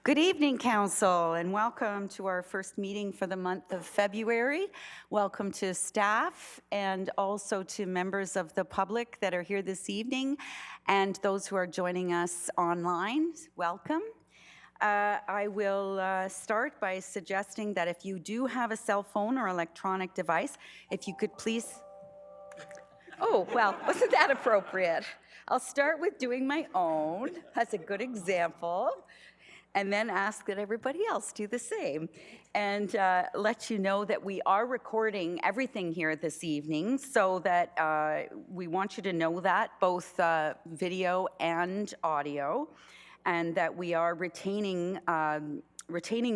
Good evening, Council, and welcome to our first meeting for the month of February. Welcome to staff and also to members of the public that are here this evening and those who are joining us online. Welcome. I will start by suggesting that if you do have a cell phone or electronic device, if you could please... Oh, well, wasn't that appropriate? I'll start with doing my own. That's a good example. And then ask that everybody else do the same. And let you know that we are recording everything here this evening, so that we want you to know that, both video and audio, and that we are retaining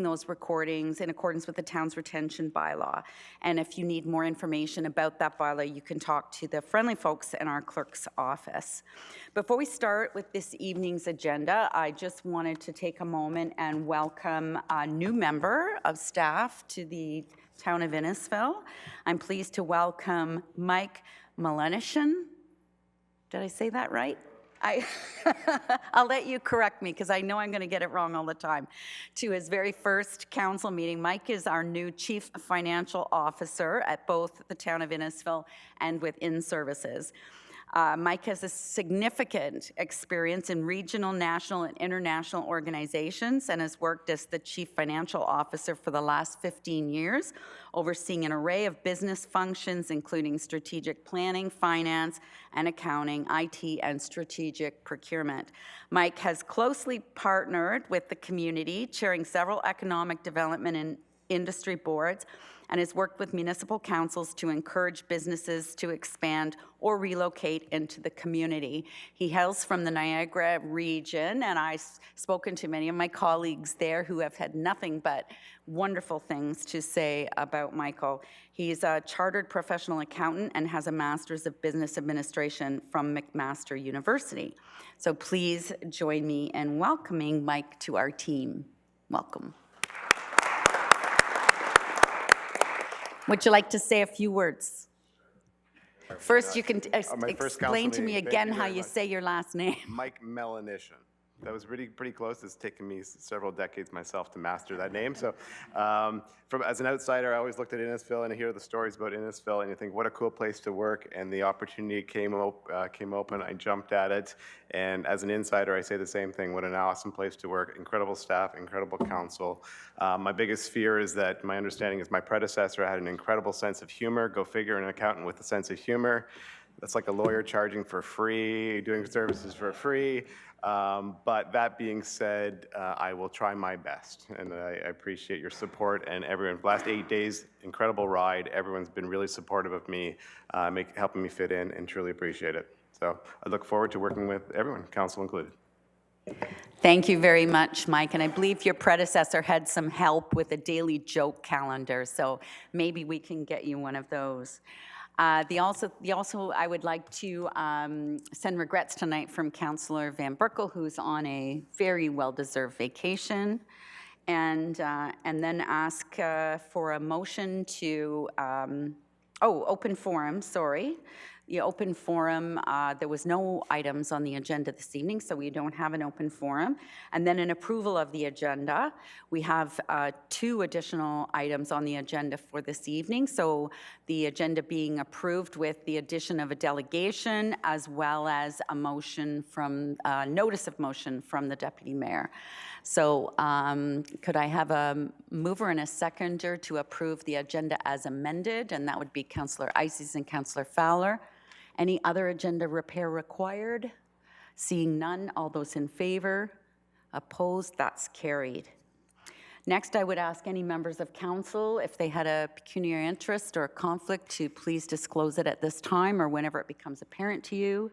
those recordings in accordance with the town's retention bylaw. And if you need more information about that bylaw, you can talk to the friendly folks in our clerk's office. Before we start with this evening's agenda, I just wanted to take a moment and welcome a new member of staff to the town of Innisfil. I'm pleased to welcome Mike Melenishin. Did I say that right? I'll let you correct me because I know I'm going to get it wrong all the time. To his very first council meeting, Mike is our new Chief Financial Officer at both the town of Innisfil and with In-Services. Mike has a significant experience in regional, national, and international organizations and has worked as the Chief Financial Officer for the last 15 years, overseeing an array of business functions, including strategic planning, finance, and accounting, IT, and strategic procurement. Mike has closely partnered with the community, chairing several economic development and industry boards, and has worked with municipal councils to encourage businesses to expand or relocate into the community. He hails from the Niagara region, and I've spoken to many of my colleagues there who have had nothing but wonderful things to say about Michael. He's a chartered professional accountant and has a Master's of Business Administration from McMaster University. So please join me in welcoming Mike to our team. Welcome. Would you like to say a few words? First, you can explain to me again how you say your last name. Mike Melenishin. That was pretty close. It's taken me several decades myself to master that name. So as an outsider, I always looked at Innisfil and I hear the stories about Innisfil and you think, what a cool place to work. And the opportunity came open. I jumped at it. And as an insider, I say the same thing. What an awesome place to work. Incredible staff, incredible council. My biggest fear is that my understanding is my predecessor had an incredible sense of humor. Go figure, an accountant with a sense of humor. That's like a lawyer charging for free, doing services for free. But that being said, I will try my best, and I appreciate your support and everyone. Last 8 days, incredible ride. Everyone's been really supportive of me, helping me fit in, and truly appreciate it. So I look forward to working with everyone, council included. Thank you very much, Mike. And I believe your predecessor had some help with a daily joke calendar, so maybe we can get you one of those. Also, I would like to send regrets tonight from Councillor Van Berkel, who's on a very well-deserved vacation, and then ask for a motion to, open forum, sorry. The open forum, there was no items on the agenda this evening, so we don't have an open forum. And then an approval of the agenda. We have 2 additional items on the agenda for this evening. So the agenda being approved with the addition of a delegation as well as a motion from, notice of motion from the Deputy Mayor. So could I have a mover and a seconder to approve the agenda as amended? And that would be Councillor Ices and Councillor Fowler. Any other agenda repair required? Seeing none, all those in favor? Opposed? That's carried. Next, I would ask any members of council, if they had a pecuniary interest or a conflict, to please disclose it at this time or whenever it becomes apparent to you.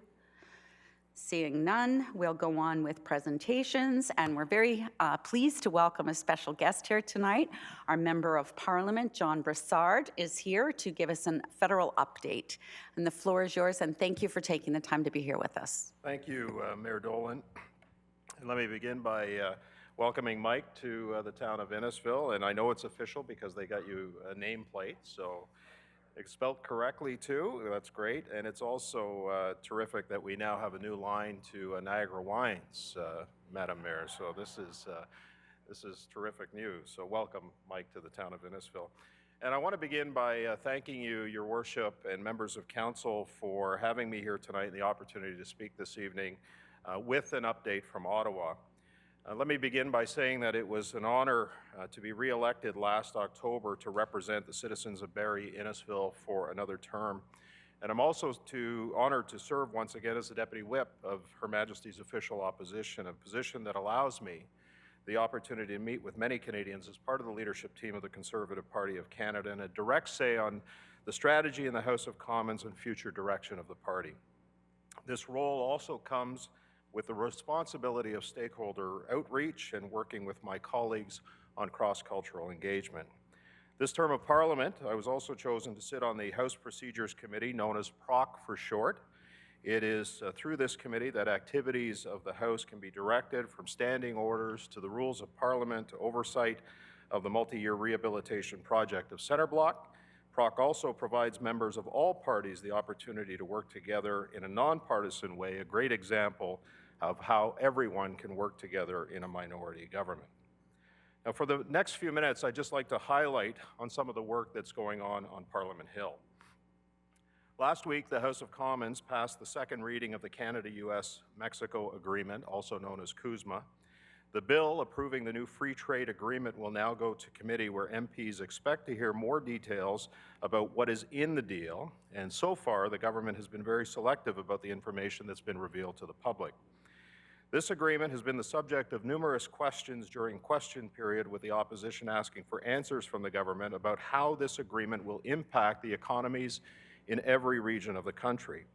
Seeing none, we'll go on with presentations, and we're very pleased to welcome a special guest here tonight. Our Member of Parliament, John Brassard, is here to give us a federal update. And the floor is yours, and thank you for taking the time to be here with us. Thank you, Mayor DOLLIN. And let me begin by welcoming Mike to the town of Innisfil, and I know it's official because they got you a nameplate, so it's spelled correctly too. That's great. And it's also terrific that we now have a new line to Niagara Wines, Madam Mayor. So this is This is terrific news. So welcome, Mike, to the town of Innisfil. And I want to begin by thanking you, your worship, and members of council for having me here tonight and the opportunity to speak this evening with an update from Ottawa. Let me begin by saying that it was an honor to be re-elected last October to represent the citizens of Barrie Innisfil for another term. And I'm also honored to serve once again as the Deputy Whip of Her Majesty's Official Opposition, a position that allows me the opportunity to meet with many Canadians as part of the leadership team of the Conservative Party of Canada and a direct say on the strategy in the House of Commons and future direction of the party. This role also comes with the responsibility of stakeholder outreach and working with my colleagues on cross-cultural engagement. This term of Parliament, I was also chosen to sit on the House Procedures Committee, known as PROC for short. It is through this committee that activities of the House can be directed, from standing orders to the rules of Parliament to oversight of the multi-year rehabilitation project of Centre Block. PROC also provides members of all parties the opportunity to work together in a nonpartisan way, a great example of how everyone can work together in a minority government. Now, for the next few minutes, I'd just like to highlight on some of the work that's going on Parliament Hill. Last week, the House of Commons passed the second reading of the Canada-US-Mexico Agreement, also known as CUSMA. The bill approving the new free trade agreement will now go to committee, where MPs expect to hear more details about what is in the deal, and so far, the government has been very selective about the information that's been revealed to the public. This agreement has been the subject of numerous questions during question period, with the opposition asking for answers from the government about how this agreement will impact the economies in every region of the country.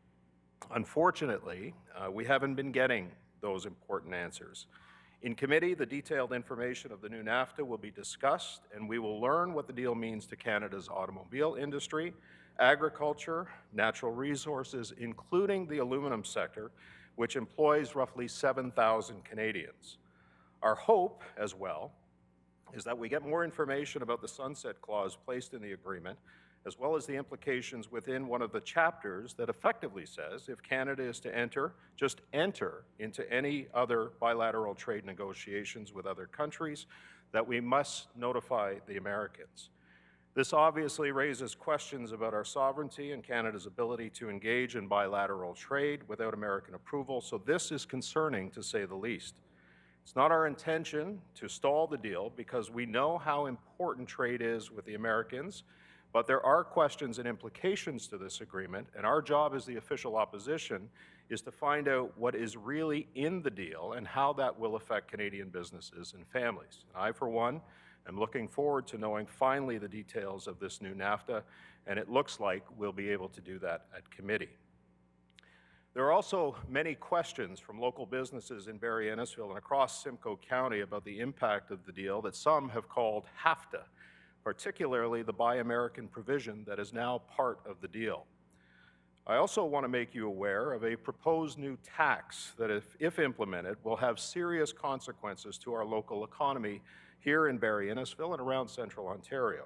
Unfortunately, we haven't been getting those important answers. In committee, the detailed information of the new NAFTA will be discussed, and we will learn what the deal means to Canada's automobile industry, agriculture, natural resources, including the aluminum sector, which employs roughly 7,000 Canadians. Our hope, as well, is that we get more information about the sunset clause placed in the agreement, as well as the implications within one of the chapters that effectively says if Canada is to enter, just enter into any other bilateral trade negotiations with other countries, that we must notify the Americans. This obviously raises questions about our sovereignty and Canada's ability to engage in bilateral trade without American approval, so this is concerning, to say the least. It's not our intention to stall the deal, because we know how important trade is with the Americans, but there are questions and implications to this agreement, and our job as the official opposition is to find out what is really in the deal and how that will affect Canadian businesses and families. And I, for one, am looking forward to knowing finally the details of this new NAFTA, and it looks like we'll be able to do that at committee. There are also many questions from local businesses in Barrie Innisfil and across Simcoe County about the impact of the deal that some have called HAFTA, particularly the Buy American provision that is now part of the deal. I also want to make you aware of a proposed new tax that, if implemented, will have serious consequences to our local economy here in Barrie Innisfil and around central Ontario.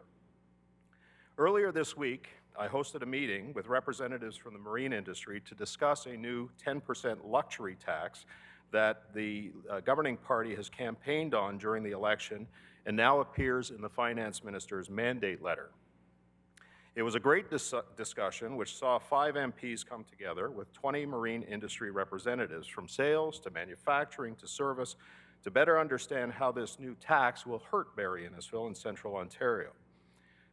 Earlier this week, I hosted a meeting with representatives from the marine industry to discuss a new 10% luxury tax that the governing party has campaigned on during the election and now appears in the finance minister's mandate letter. It was a great discussion which saw 5 MPs come together with 20 marine industry representatives, from sales to manufacturing to service, to better understand how this new tax will hurt Barrie Innisfil and central Ontario.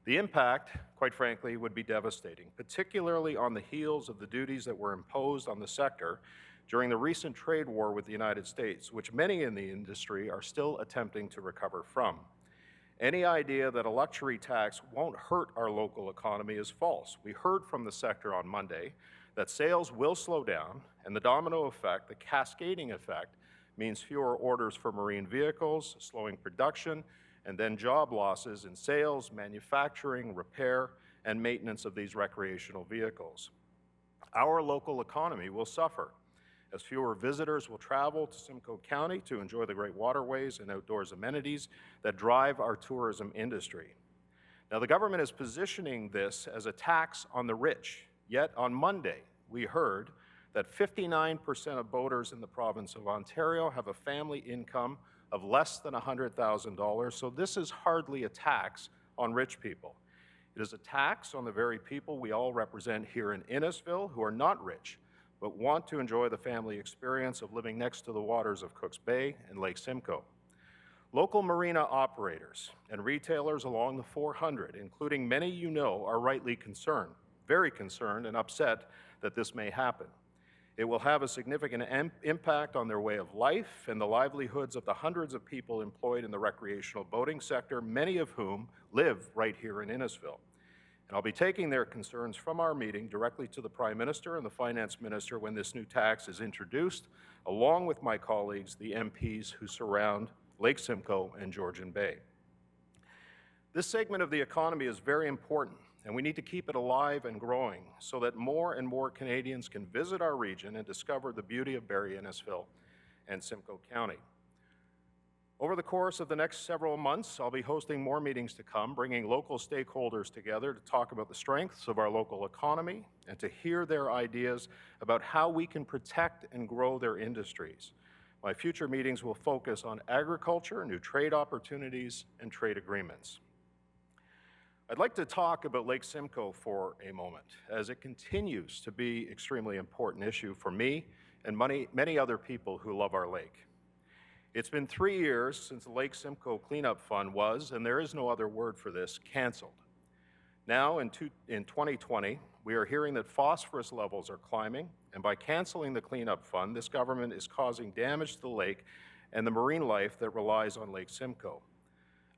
The impact, quite frankly, would be devastating, particularly on the heels of the duties that were imposed on the sector during the recent trade war with the United States, which many in the industry are still attempting to recover from. Any idea that a luxury tax won't hurt our local economy is false. We heard from the sector on Monday that sales will slow down, and the domino effect, the cascading effect, means fewer orders for marine vehicles, slowing production, and then job losses in sales, manufacturing, repair, and maintenance of these recreational vehicles. Our local economy will suffer, as fewer visitors will travel to Simcoe County to enjoy the great waterways and outdoors amenities that drive our tourism industry. Now, the government is positioning this as a tax on the rich, yet on Monday we heard that 59% of boaters in the province of Ontario have a family income of less than $100,000, so this is hardly a tax on rich people. It is a tax on the very people we all represent here in Innisfil who are not rich, but want to enjoy the family experience of living next to the waters of Cooks Bay and Lake Simcoe. Local marina operators and retailers along the 400, including many you know, are rightly concerned, very concerned and upset that this may happen. It will have a significant impact on their way of life and the livelihoods of the hundreds of people employed in the recreational boating sector, many of whom live right here in Innisfil. And I'll be taking their concerns from our meeting directly to the Prime Minister and the Finance Minister when this new tax is introduced, along with my colleagues, the MPs who surround Lake Simcoe and Georgian Bay. This segment of the economy is very important, and we need to keep it alive and growing so that more and more Canadians can visit our region and discover the beauty of Barrie Innisfil and Simcoe County. Over the course of the next several months, I'll be hosting more meetings to come, bringing local stakeholders together to talk about the strengths of our local economy and to hear their ideas about how we can protect and grow their industries. My future meetings will focus on agriculture, new trade opportunities, and trade agreements. I'd like to talk about Lake Simcoe for a moment, as it continues to be an extremely important issue for me and many other people who love our lake. It's been 3 years since the Lake Simcoe Cleanup Fund was, and there is no other word for this, canceled. Now, in 2020, we are hearing that phosphorus levels are climbing, and by canceling the cleanup fund, this government is causing damage to the lake and the marine life that relies on Lake Simcoe.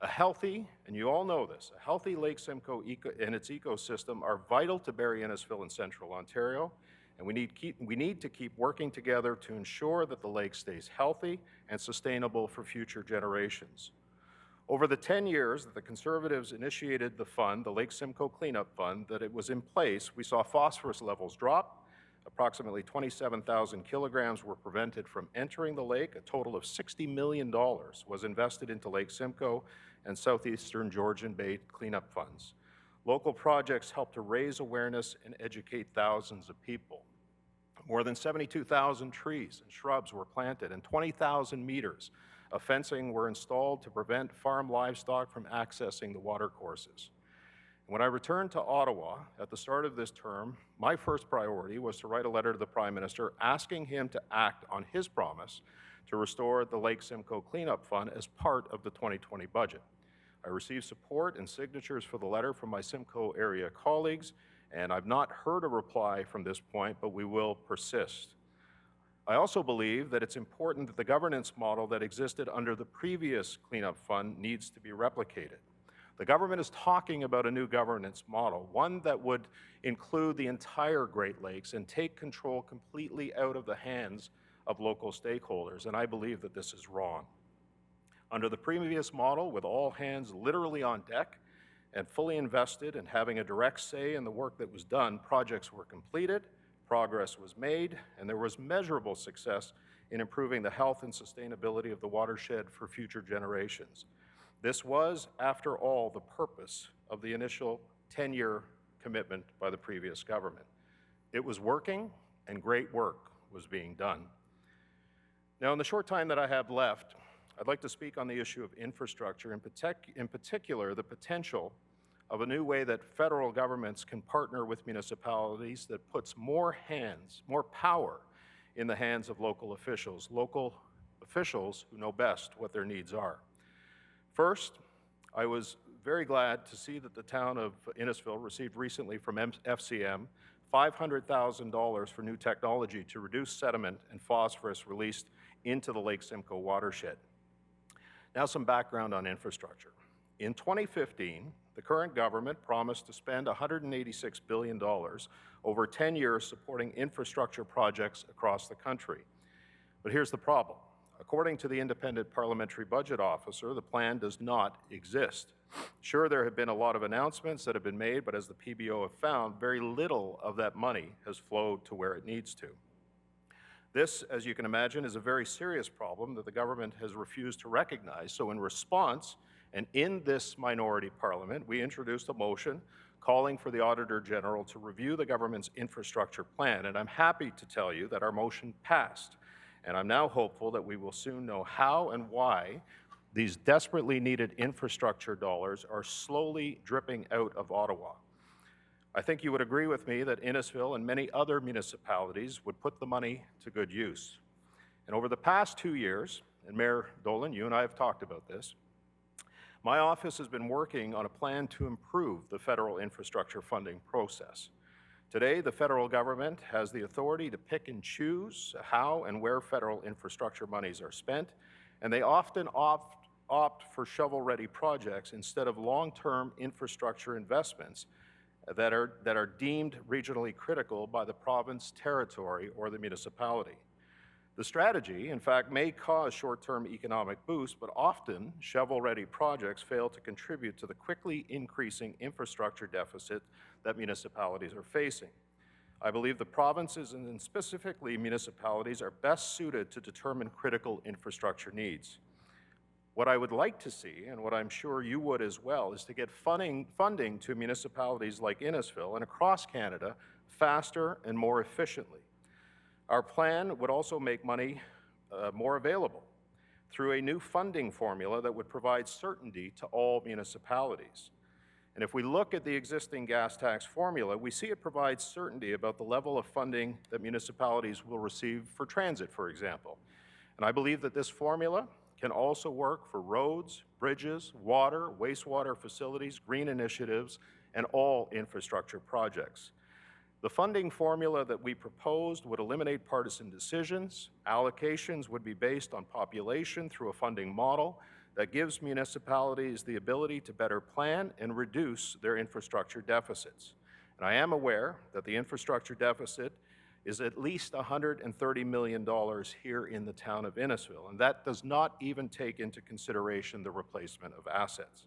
A healthy, and you all know this, a healthy Lake Simcoe and its ecosystem are vital to Barrie Innisfil in Central Ontario, and we need to keep working together to ensure that the lake stays healthy and sustainable for future generations. Over the 10 years that the Conservatives initiated the fund, the Lake Simcoe Cleanup Fund, that it was in place, we saw phosphorus levels drop. Approximately 27,000 kilograms were prevented from entering the lake. A total of $60 million was invested into Lake Simcoe and southeastern Georgian Bay cleanup funds. Local projects helped to raise awareness and educate thousands of people. More than 72,000 trees and shrubs were planted, and 20,000 meters of fencing were installed to prevent farm livestock from accessing the watercourses. When I returned to Ottawa at the start of this term, my first priority was to write a letter to the Prime Minister asking him to act on his promise to restore the Lake Simcoe Cleanup Fund as part of the 2020 budget. I received support and signatures for the letter from my Simcoe area colleagues, and I've not heard a reply from this point, but we will persist. I also believe that it's important that the governance model that existed under the previous cleanup fund needs to be replicated. The government is talking about a new governance model, one that would include the entire Great Lakes and take control completely out of the hands of local stakeholders, and I believe that this is wrong. Under the previous model, with all hands literally on deck and fully invested and having a direct say in the work that was done, projects were completed, progress was made, and there was measurable success in improving the health and sustainability of the watershed for future generations. This was, after all, the purpose of the initial 10-year commitment by the previous government. It was working, and great work was being done. Now, in the short time that I have left, I'd like to speak on the issue of infrastructure, in particular, the potential of a new way that federal governments can partner with municipalities that puts more power in the hands of local officials who know best what their needs are. First, I was very glad to see that the town of Innisfil received recently from FCM $500,000 for new technology to reduce sediment and phosphorus released into the Lake Simcoe watershed. Now some background on infrastructure. In 2015, the current government promised to spend $186 billion over 10 years supporting infrastructure projects across the country. But here's the problem. According to the Independent Parliamentary Budget Officer, the plan does not exist. Sure, there have been a lot of announcements that have been made, but as the PBO have found, very little of that money has flowed to where it needs to. This, as you can imagine, is a very serious problem that the government has refused to recognize. So in response, and in this minority parliament, we introduced a motion calling for the Auditor General to review the government's infrastructure plan. And I'm happy to tell you that our motion passed. And I'm now hopeful that we will soon know how and why these desperately needed infrastructure dollars are slowly dripping out of Ottawa. I think you would agree with me that Innisfil and many other municipalities would put the money to good use. And over the past 2 years, and Mayor DOLLIN, you and I have talked about this, my office has been working on a plan to improve the federal infrastructure funding process. Today, the federal government has the authority to pick and choose how and where federal infrastructure monies are spent, and they often opt for shovel-ready projects instead of long-term infrastructure investments that are deemed regionally critical by the province, territory, or the municipality. The strategy, in fact, may cause short-term economic boosts, but often shovel-ready projects fail to contribute to the quickly increasing infrastructure deficit that municipalities are facing. I believe the provinces and specifically municipalities are best suited to determine critical infrastructure needs. What I would like to see, and what I'm sure you would as well, is to get funding to municipalities like Innisfil and across Canada faster and more efficiently. Our plan would also make money more available through a new funding formula that would provide certainty to all municipalities. And if we look at the existing gas tax formula, we see it provides certainty about the level of funding that municipalities will receive for transit, for example. And I believe that this formula can also work for roads, bridges, water, wastewater facilities, green initiatives, and all infrastructure projects. The funding formula that we proposed would eliminate partisan decisions. Allocations would be based on population through a funding model that gives municipalities the ability to better plan and reduce their infrastructure deficits. And I am aware that the infrastructure deficit is at least $130 million here in the town of Innisfil, and that does not even take into consideration the replacement of assets.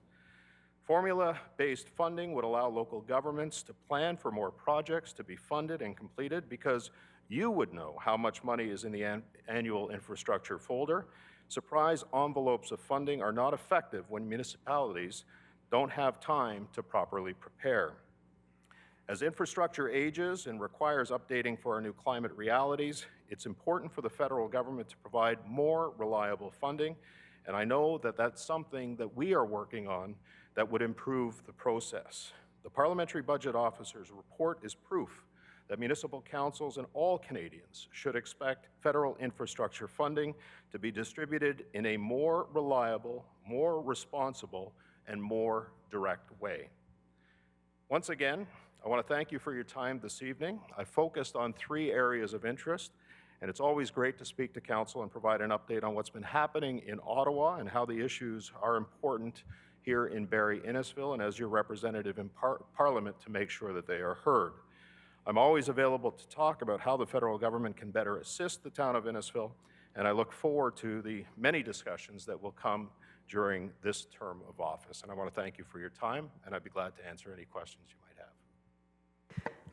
Formula-based funding would allow local governments to plan for more projects to be funded and completed because you would know how much money is in the annual infrastructure folder. Surprise envelopes of funding are not effective when municipalities don't have time to properly prepare. As infrastructure ages and requires updating for our new climate realities, it's important for the federal government to provide more reliable funding, and I know that that's something that we are working on that would improve the process. The Parliamentary Budget Officer's report is proof that municipal councils and all Canadians should expect federal infrastructure funding to be distributed in a more reliable, more responsible, and more direct way. Once again, I want to thank you for your time this evening. I focused on 3 areas of interest, and it's always great to speak to council and provide an update on what's been happening in Ottawa and how the issues are important here in Barrie Innisfil and as your representative in Parliament to make sure that they are heard. I'm always available to talk about how the federal government can better assist the town of Innisfil, and I look forward to the many discussions that will come during this term of office. And I want to thank you for your time, and I'd be glad to answer any questions you might have.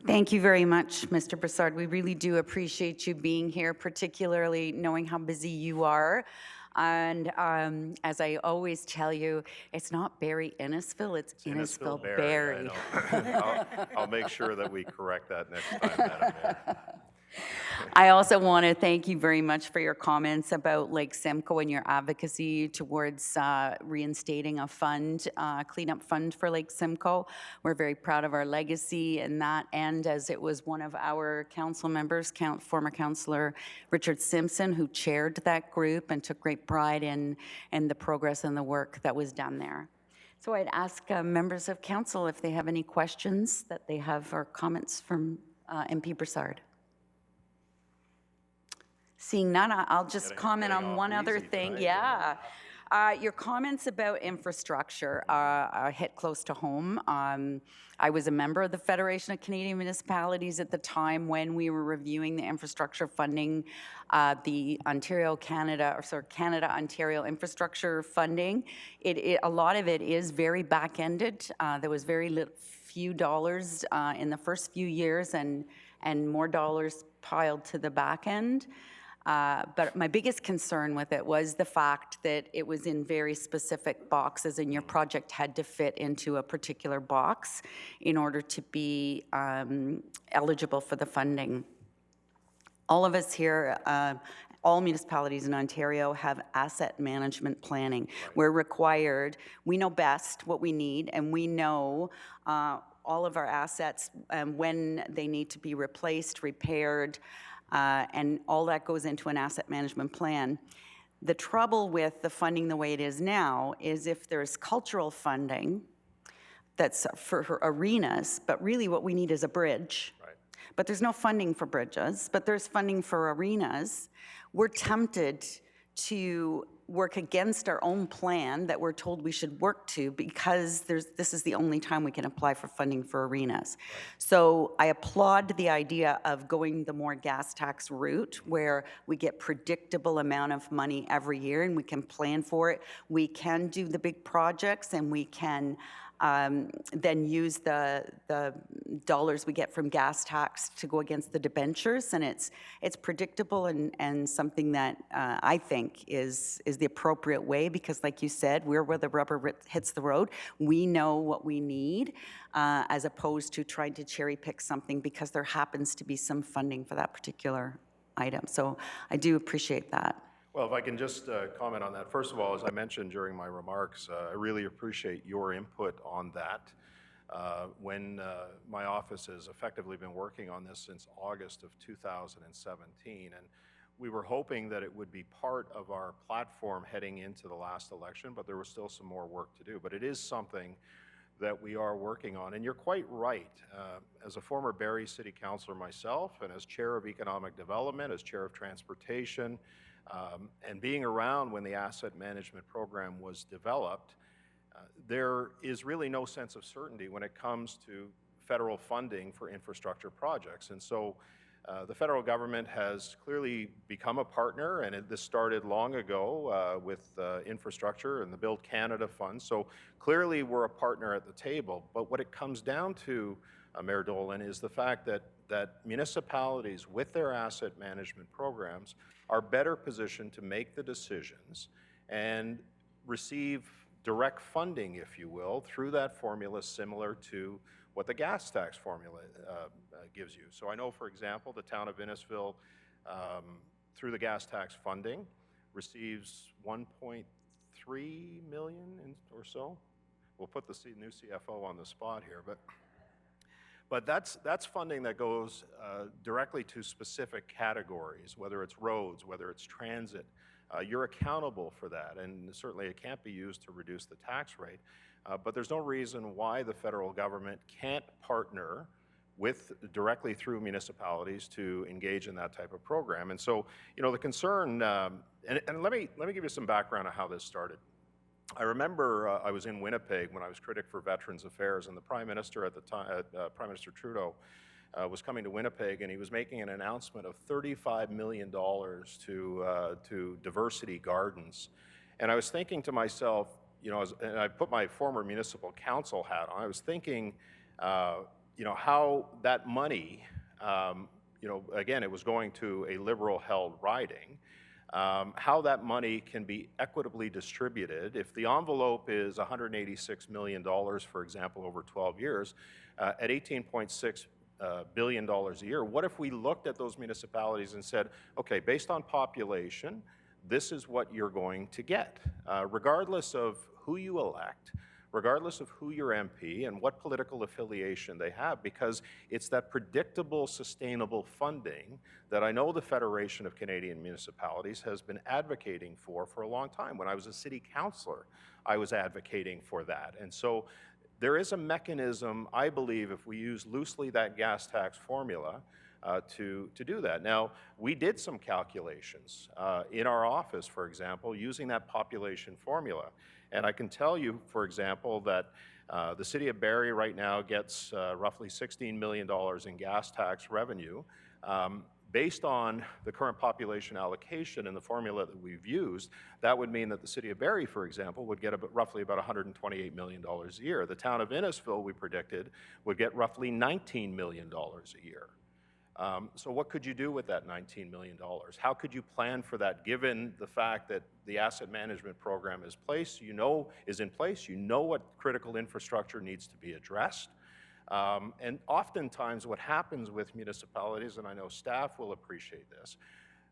Thank you very much, Mr. Broussard. We really do appreciate you being here, particularly knowing how busy you are. And as I always tell you, it's not Barrie Innisfil, it's Innisfil Barrie. I'll make sure that we correct that next time, Madam Mayor. I also want to thank you very much for your comments about Lake Simcoe and your advocacy towards reinstating a fund, cleanup fund for Lake Simcoe. We're very proud of our legacy in that end, as it was one of our council members, former councillor Richard Simpson, who chaired that group and took great pride in the progress and the work that was done there. So I'd ask members of council if they have any questions that they have or comments from MP Broussard. Seeing none, I'll just comment on one other thing. Yeah. Your comments about infrastructure hit close to home. I was a member of the Federation of Canadian Municipalities at the time when we were reviewing the infrastructure funding, the Canada-Ontario infrastructure funding. A lot of it is very back-ended. There was very few dollars in the first few years and more dollars piled to the back end. But my biggest concern with it was the fact that it was in very specific boxes and your project had to fit into a particular box in order to be eligible for the funding. All of us here all municipalities in Ontario have asset management planning. We're required, we know best what we need, and we know all of our assets when they need to be replaced, repaired, and all that goes into an asset management plan. The trouble with the funding the way it is now is if there's cultural funding that's for arenas, but really what we need is a bridge. Right. But there's no funding for bridges, but there's funding for arenas. We're tempted to work against our own plan that we're told we should work to because this is the only time we can apply for funding for arenas. Right. So I applaud the idea of going the more gas tax route where we get predictable amount of money every year and we can plan for it. We can do the big projects and we can then use the dollars we get from gas tax to go against the debentures, and it's predictable and something that I think is the appropriate way, because like you said, we're where the rubber hits the road. We know what we need, as opposed to trying to cherry pick something because there happens to be some funding for that particular item. So I do appreciate that. Well, if I can just comment on that. First of all, as I mentioned during my remarks, I really appreciate your input on that. When my office has effectively been working on this since August of 2017, and we were hoping that it would be part of our platform heading into the last election, but there was still some more work to do. But it is something that we are working on, and you're quite right. As a former Barrie City Councillor myself, and as Chair of Economic Development, as Chair of Transportation, and being around when the asset management program was developed, there is really no sense of certainty when it comes to federal funding for infrastructure projects. And so the federal government has clearly become a partner, and this started long ago with infrastructure and the Build Canada Fund. So clearly we're a partner at the table. But what it comes down to, Mayor Dolan, is the fact that municipalities with their asset management programs are better positioned to make the decisions and receive direct funding, if you will, through that formula similar to what the gas tax formula gives you. So I know, for example, the town of Innisfil, through the gas tax funding, receives $1.3 million or so. We'll put the new CFO on the spot here, but that's funding that goes directly to specific categories, whether it's roads, whether it's transit. You're accountable for that, and certainly it can't be used to reduce the tax rate. But there's no reason why the federal government can't partner directly through municipalities to engage in that type of program. And so, you know, the concern, and let me give you some background on how this started. I remember I was in Winnipeg when I was critic for Veterans Affairs, and the Prime Minister at the time, Prime Minister Trudeau, was coming to Winnipeg, and he was making an announcement of $35 million to diversity gardens. And I was thinking to myself, you know, and I put my former municipal council hat on, I was thinking, you know, how that money, you know, again, it was going to a Liberal-held riding, how that money can be equitably distributed. If the envelope is $186 million, for example, over 12 years, at $18.6 billion a year, what if we looked at those municipalities and said, okay, based on population, this is what you're going to get, regardless of who you elect, regardless of who your MP and what political affiliation they have, because it's that predictable, sustainable funding that I know the Federation of Canadian Municipalities has been advocating for a long time. When I was a city councillor, I was advocating for that. And so there is a mechanism, I believe, if we use loosely that gas tax formula, to do that. Now, we did some calculations in our office, for example, using that population formula. And I can tell you, for example, that the City of Barrie right now gets roughly $16 million in gas tax revenue. Based on the current population allocation and the formula that we've used, that would mean that the City of Barrie, for example, would get roughly about $128 million a year. The town of Innisfil, we predicted, would get roughly $19 million a year. So what could you do with that $19 million? How could you plan for that, given the fact that the asset management program is in place, you know what critical infrastructure needs to be addressed? And oftentimes what happens with municipalities, and I know staff will appreciate this,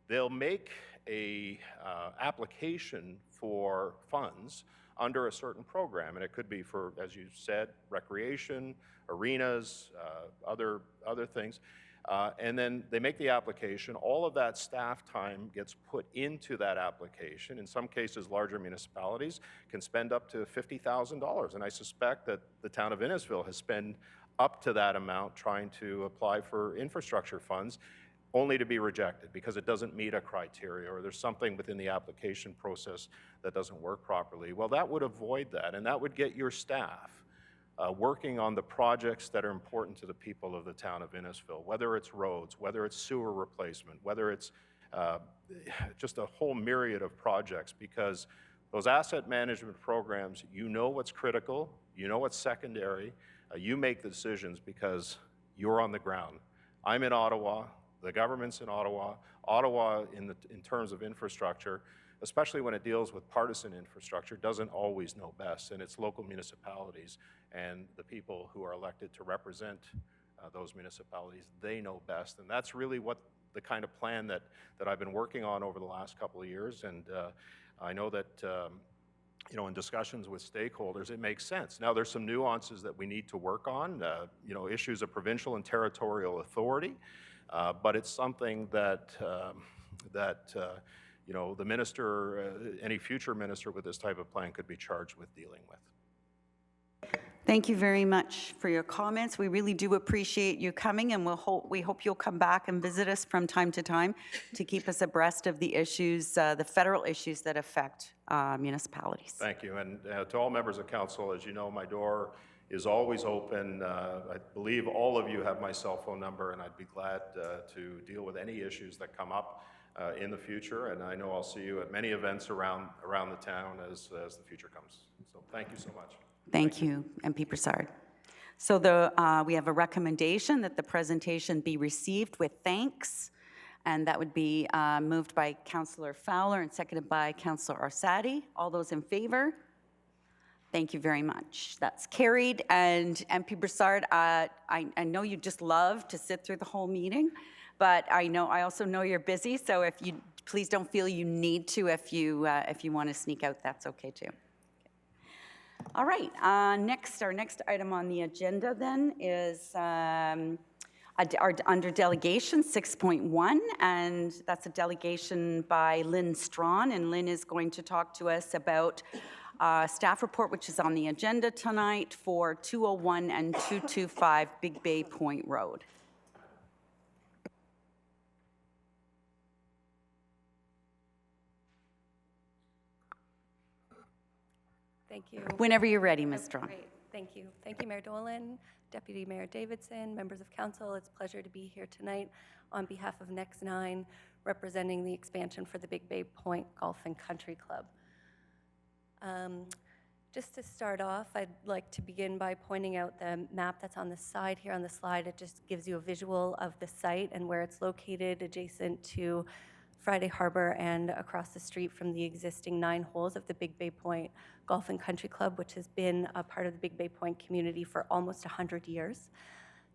they'll make a application for funds under a certain program, and it could be for, as you said, recreation, arenas, other things. And then they make the application. All of that staff time gets put into that application. In some cases, larger municipalities can spend up to $50,000, and I suspect that the town of Innisfil has spent up to that amount trying to apply for infrastructure funds, only to be rejected because it doesn't meet a criteria or there's something within the application process that doesn't work properly. Well, that would avoid that, and that would get your staff working on the projects that are important to the people of the town of Innisfil, whether it's roads, whether it's sewer replacement, whether it's just a whole myriad of projects, because those asset management programs, you know what's critical, you know what's secondary, you make the decisions because you're on the ground. I'm in Ottawa, the government's in Ottawa. Ottawa, in terms of infrastructure, especially when it deals with partisan infrastructure, doesn't always know best, and it's local municipalities and the people who are elected to represent those municipalities, they know best, and that's really what the kind of plan that I've been working on over the last couple of years, and I know that you know, in discussions with stakeholders, it makes sense. Now, there's some nuances that we need to work on, you know, issues of provincial and territorial authority, but it's something that you know, the minister, any future minister with this type of plan could be charged with dealing with. Thank you very much for your comments. We really do appreciate you coming, and we hope you'll come back and visit us from time to time to keep us abreast of the issues, the federal issues that affect municipalities. Thank you, and to all members of council, as you know, my door is always open. I believe all of you have my cell phone number, and I'd be glad to deal with any issues that come up in the future, and I know I'll see you at many events around the town as the future comes. So thank you so much. Thank you, MP Broussard. So we have a recommendation that the presentation be received with thanks, and that would be moved by Councillor Fowler and seconded by Councillor Orsatti. All those in favor? Thank you very much. That's carried. And MP Broussard, I know you just love to sit through the whole meeting, but I also know you're busy, so if you please don't feel you need to. If you want to sneak out, that's okay too. All right, our next item on the agenda then is under delegation 6.1, and that's a delegation by Lynn Strachan, and Lynn is going to talk to us about staff report, which is on the agenda tonight for 201 and 225 Big Bay Point Road. Thank you. Whenever you're ready, Ms. Strachan. Great. Thank you. Thank you, Mayor DOLLIN, Deputy Mayor Davidson, members of council. It's a pleasure to be here tonight on behalf of Next 9, representing the expansion for the Big Bay Point Golf and Country Club. Just to start off, I'd like to begin by pointing out the map that's on the side here on the slide. It just gives you a visual of the site and where it's located, adjacent to Friday Harbor and across the street from the existing 9 holes of the Big Bay Point Golf and Country Club, which has been a part of the Big Bay Point community for almost 100 years.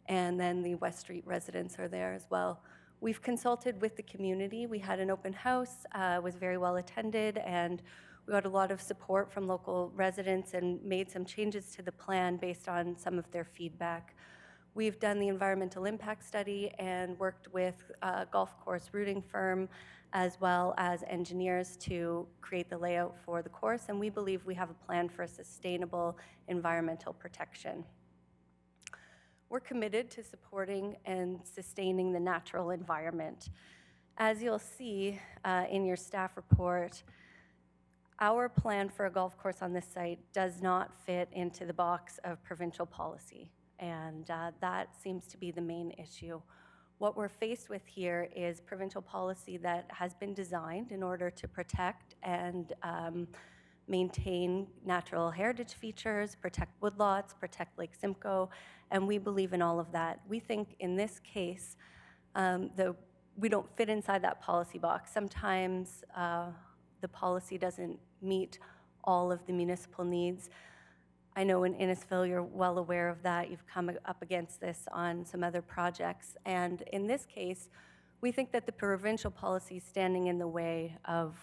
And then the West Street residents are there as well. We've consulted with the community. We had an open house, was very well attended, and we got a lot of support from local residents and made some changes to the plan based on some of their feedback. We've done the environmental impact study and worked with a golf course routing firm as well as engineers to create the layout for the course, and we believe we have a plan for sustainable environmental protection. We're committed to supporting and sustaining the natural environment. As you'll see in your staff report, our plan for a golf course on this site does not fit into the box of provincial policy, and that seems to be the main issue. What we're faced with here is provincial policy that has been designed in order to protect and maintain natural heritage features, protect woodlots, protect Lake Simcoe, and we believe in all of that. We think in this case, we don't fit inside that policy box. Sometimes the policy doesn't meet all of the municipal needs. I know in Innisfil, you're well aware of that. You've come up against this on some other projects. And in this case, We think that the provincial policy is standing in the way of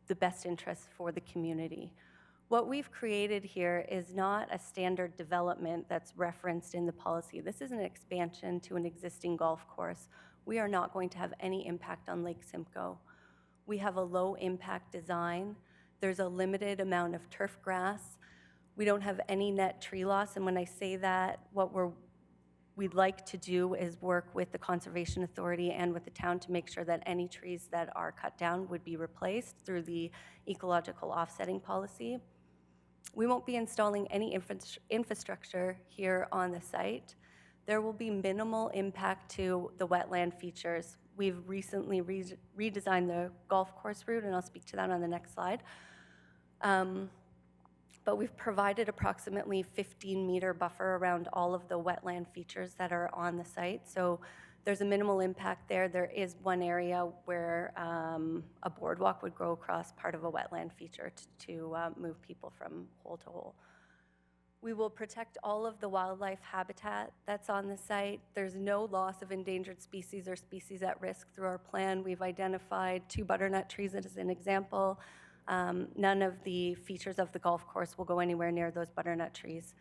the best interests for the community. What we've created here is not a standard development that's referenced in the policy. This is an expansion to an existing golf course. We are not going to have any impact on Lake Simcoe. We have a low impact design. There's a limited amount of turf grass. We don't have any net tree loss, and when I say that, what we'd like to do is work with the Conservation Authority and with the town to make sure that any trees that are cut down would be replaced through the ecological offsetting policy. We won't be installing any infrastructure here on the site. There will be minimal impact to the wetland features. We've recently redesigned the golf course route, and I'll speak to that on the next slide. But we've provided approximately 15-meter buffer around all of the wetland features that are on the site. So there's a minimal impact there. There is one area where a boardwalk would go across part of a wetland feature to move people from hole to hole. We will protect all of the wildlife habitat that's on the site. There's no loss of endangered species or species at risk through our plan. We've identified 2 butternut trees as an example. None of the features of the golf course will go anywhere near those butternut trees.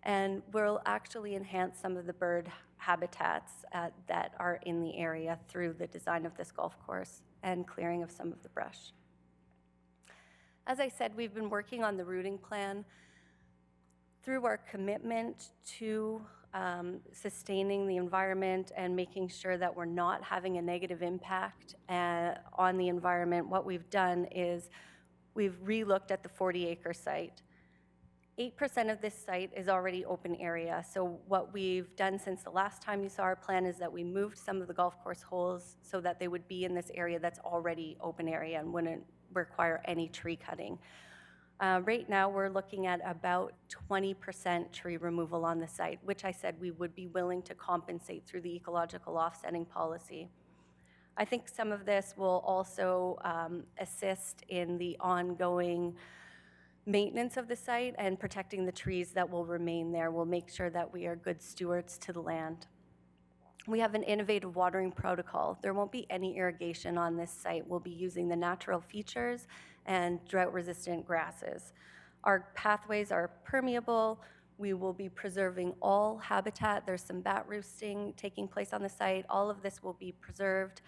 And we'll actually enhance some of the bird habitats that are in the area through the design of this golf course and clearing of some of the brush. As I said, we've been working on the routing plan. Through our commitment to sustaining the environment and making sure that we're not having a negative impact on the environment, what we've done is we've relooked at the 40-acre site. 8% of this site is already open area. So what we've done since the last time you saw our plan is that we moved some of the golf course holes so that they would be in this area that's already open area and wouldn't require any tree cutting. Right now, we're looking at about 20% tree removal on the site, which I said we would be willing to compensate through the ecological offsetting policy. I think some of this will also assist in the ongoing maintenance of the site and protecting the trees that will remain there. We'll make sure that we are good stewards to the land. We have an innovative watering protocol. There won't be any irrigation on this site. We'll be using the natural features and drought-resistant grasses. Our pathways are permeable. We will be preserving all habitat. There's some bat roosting taking place on the site. All of this will be preserved.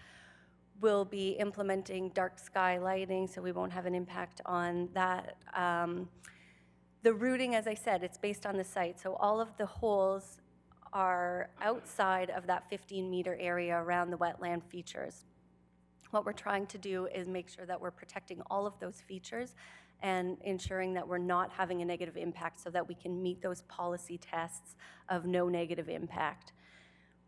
We'll be implementing dark sky lighting, so we won't have an impact on that. The routing, as I said, it's based on the site. So all of the holes are outside of that 15-meter area around the wetland features. What we're trying to do is make sure that we're protecting all of those features and ensuring that we're not having a negative impact so that we can meet those policy tests of no negative impact.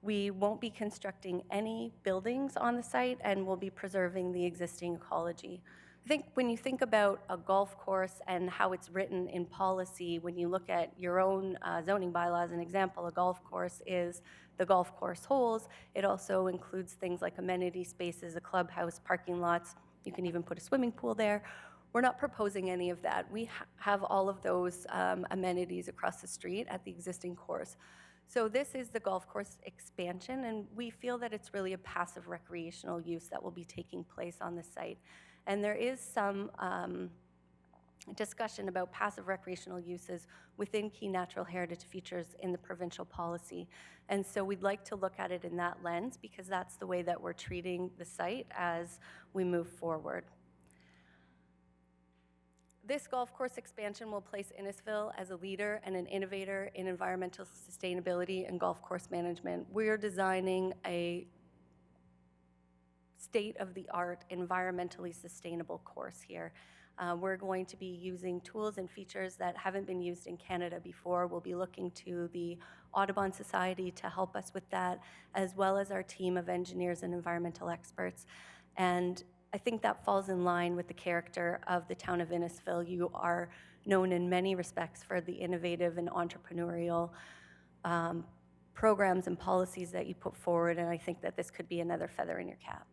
We won't be constructing any buildings on the site, and we'll be preserving the existing ecology. I think when you think about a golf course and how it's written in policy, when you look at your own zoning bylaws, an example, a golf course is the golf course holes. It also includes things like amenity spaces, a clubhouse, parking lots. You can even put a swimming pool there. We're not proposing any of that. We have all of those amenities across the street at the existing course. So this is the golf course expansion, and we feel that it's really a passive recreational use that will be taking place on the site. And there is some discussion about passive recreational uses within key natural heritage features in the provincial policy. And so we'd like to look at it in that lens because that's the way that we're treating the site as we move forward. This golf course expansion will place Innisfil as a leader and an innovator in environmental sustainability and golf course management. We're designing a state-of-the-art, environmentally sustainable course here. We're going to be using tools and features that haven't been used in Canada before. We'll be looking to the Audubon Society to help us with that, as well as our team of engineers and environmental experts. And I think that falls in line with the character of the town of Innisfil. You are known in many respects for the innovative and entrepreneurial programs and policies that you put forward, and I think that this could be another feather in your cap.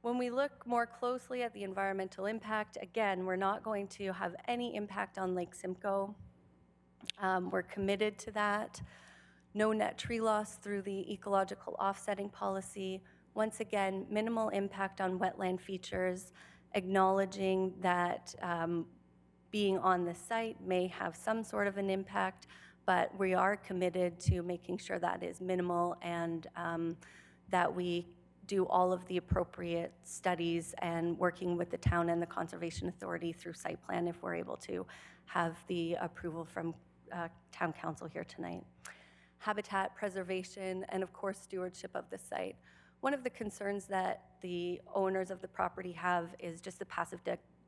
When we look more closely at the environmental impact, again, we're not going to have any impact on Lake Simcoe. We're committed to that. No net tree loss through the ecological offsetting policy. Once again, minimal impact on wetland features, acknowledging that being on the site may have some sort of an impact, but we are committed to making sure that is minimal and that we do all of the appropriate studies and working with the town and the Conservation Authority through site plan if we're able to have the approval from town council here tonight. Habitat preservation and of course stewardship of the site. One of the concerns that the owners of the property have is just the passive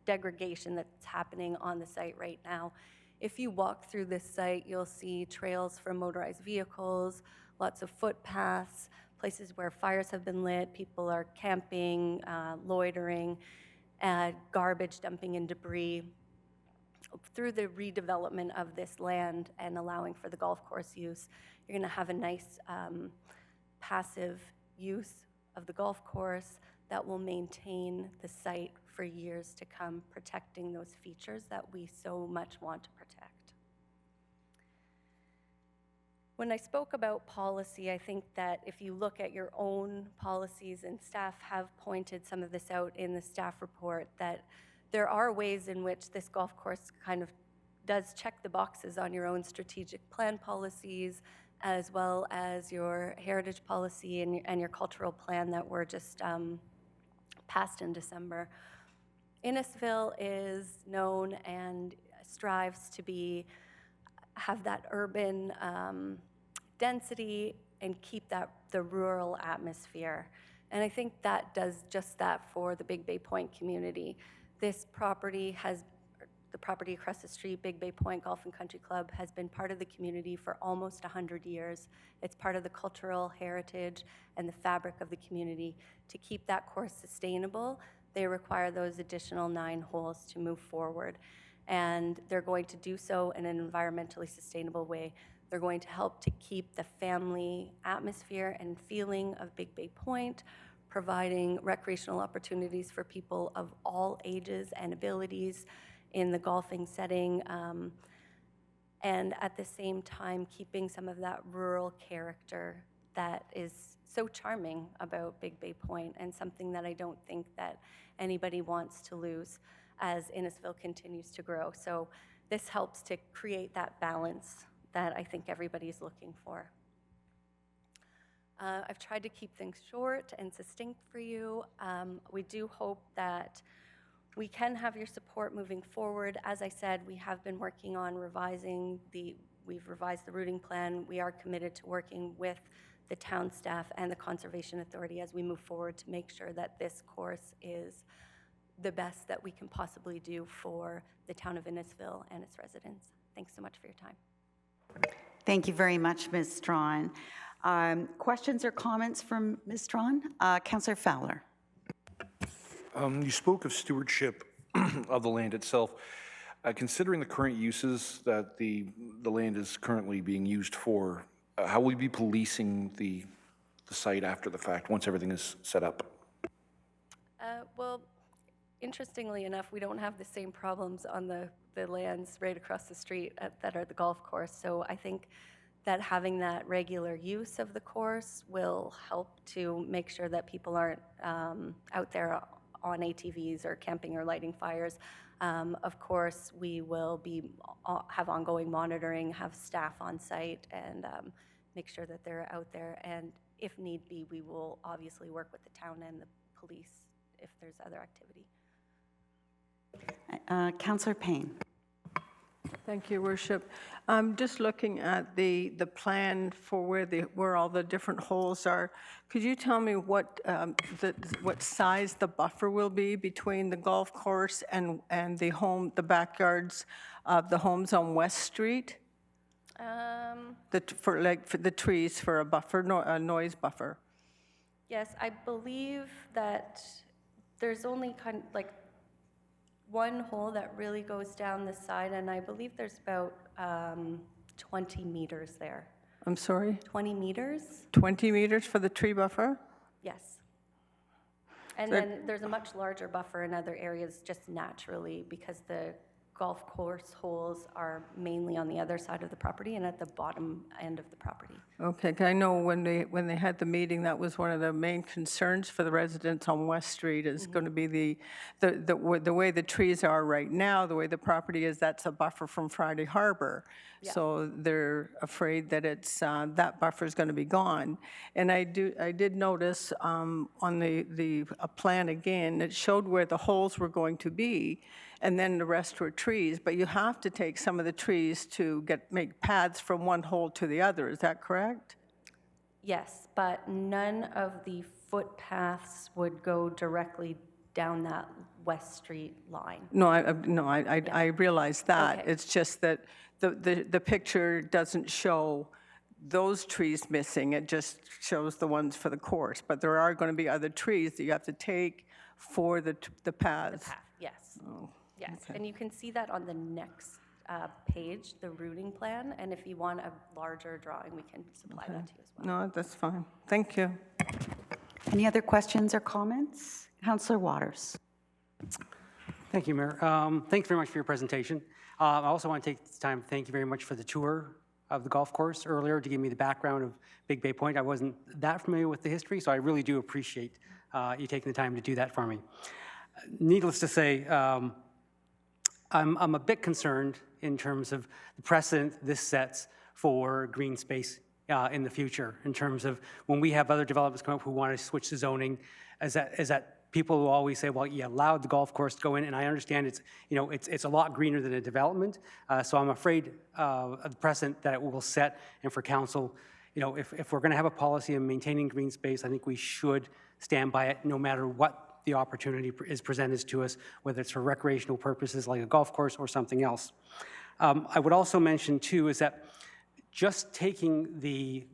degradation that's happening on the site right now. If you walk through this site, you'll see trails for motorized vehicles, lots of footpaths, places where fires have been lit, people are camping, loitering, garbage dumping and debris. Through the redevelopment of this land and allowing for the golf course use, you're going to have a nice passive use of the golf course that will maintain the site for years to come, protecting those features that we so much want to protect. When I spoke about policy, I think that if you look at your own policies, and staff have pointed some of this out in the staff report, that there are ways in which this golf course kind of does check the boxes on your own strategic plan policies, as well as your heritage policy and your cultural plan that were just passed in December. Innisfil is known and strives to have that urban density and keep the rural atmosphere. And I think that does just that for the Big Bay Point community. This property the property across the street, Big Bay Point Golf and Country Club, has been part of the community for almost 100 years. It's part of the cultural heritage and the fabric of the community. To keep that course sustainable, they require those additional 9 holes to move forward. And they're going to do so in an environmentally sustainable way. They're going to help to keep the family atmosphere and feeling of Big Bay Point, providing recreational opportunities for people of all ages and abilities in the golfing setting, and at the same time keeping some of that rural character that is so charming about Big Bay Point, and something that I don't think that anybody wants to lose as Innisfil continues to grow. So this helps to create that balance that I think everybody's looking for. I've tried to keep things short and succinct for you. We do hope that we can have your support moving forward. As I said, we have been working on we've revised the routing plan. We are committed to working with the town staff and the Conservation Authority as we move forward to make sure that this course is the best that we can possibly do for the town of Innisfil and its residents. Thanks so much for your time. Thank you very much, Ms. Strachan. Questions or comments from Ms. Strachan? Councillor Fowler. You spoke of stewardship of the land itself. Considering the current uses that the land is currently being used for, how will you be policing the site after the fact, once everything is set up? Well, interestingly enough, we don't have the same problems on the lands right across the street that are the golf course. So I think that having that regular use of the course will help to make sure that people aren't out there on ATVs or camping or lighting fires. Of course, we will have ongoing monitoring, have staff on site, and make sure that they're out there. And if need be, we will obviously work with the town and the police if there's other activity. Councillor Payne. Thank you, Worship. I'm just looking at the plan for where all the different holes are. Could you tell me what size the buffer will be between the golf course and the backyards of the homes on West Street? For the trees for a buffer, a noise buffer. Yes, I believe that there's only one hole that really goes down the side, and I believe there's about 20 meters there. I'm sorry? 20 meters? 20 meters for the tree buffer? Yes. And then there's a much larger buffer in other areas just naturally because the golf course holes are mainly on the other side of the property and at the bottom end of the property. Okay, 'cause I know when they had the meeting, that was one of the main concerns for the residents on West Street is going to be the way the trees are right now, the way the property is, that's a buffer from Friday Harbor. So they're afraid that it's, that buffer is going to be gone. And I did notice on the plan again, it showed where the holes were going to be, and then the rest were trees, but you have to take some of the trees to make paths from one hole to the other, is that correct? Yes, but none of the footpaths would go directly down that West Street line. No, I realize that. Okay. It's just that the picture doesn't show those trees missing, it just shows the ones for the course, but there are going to be other trees that you have to take for the paths. Path, yes. Oh, Yes, okay. and you can see that on the next page, the routing plan, and if you want a larger drawing, we can supply that to you as well. No, that's fine. Thank you. Any other questions or comments? Councillor Waters. Thank you, Mayor. Thanks very much for your presentation. I also want to take the time to thank you very much for the tour of the golf course earlier to give me the background of Big Bay Point. I wasn't that familiar with the history, so I really do appreciate you taking the time to do that for me. Needless to say, I'm a bit concerned in terms of the precedent this sets for green space in the future, in terms of when we have other developments come up who want to switch the zoning, is that people who always say, well, you allowed the golf course to go in, and I understand it's a lot greener than a development, so I'm afraid of the precedent that it will set, and for council, if we're going to have a policy of maintaining green space, I think we should stand by it no matter what the opportunity is presented to us, whether it's for recreational purposes like a golf course or something else. I would also mention too is that just taking the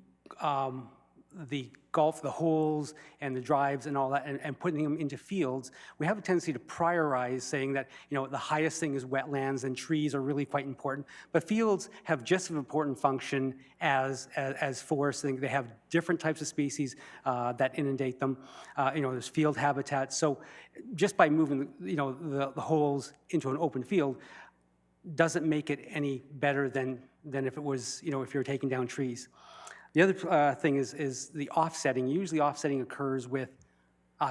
holes and the drives and all that and putting them into fields, we have a tendency to prioritize saying that, the highest thing is wetlands and trees are really quite important, but fields have just as important function as forests. I think they have different types of species that inundate them. There's field habitat. So just by moving, the holes into an open field doesn't make it any better than if it was, if you're taking down trees. The other thing is the offsetting. Usually offsetting occurs with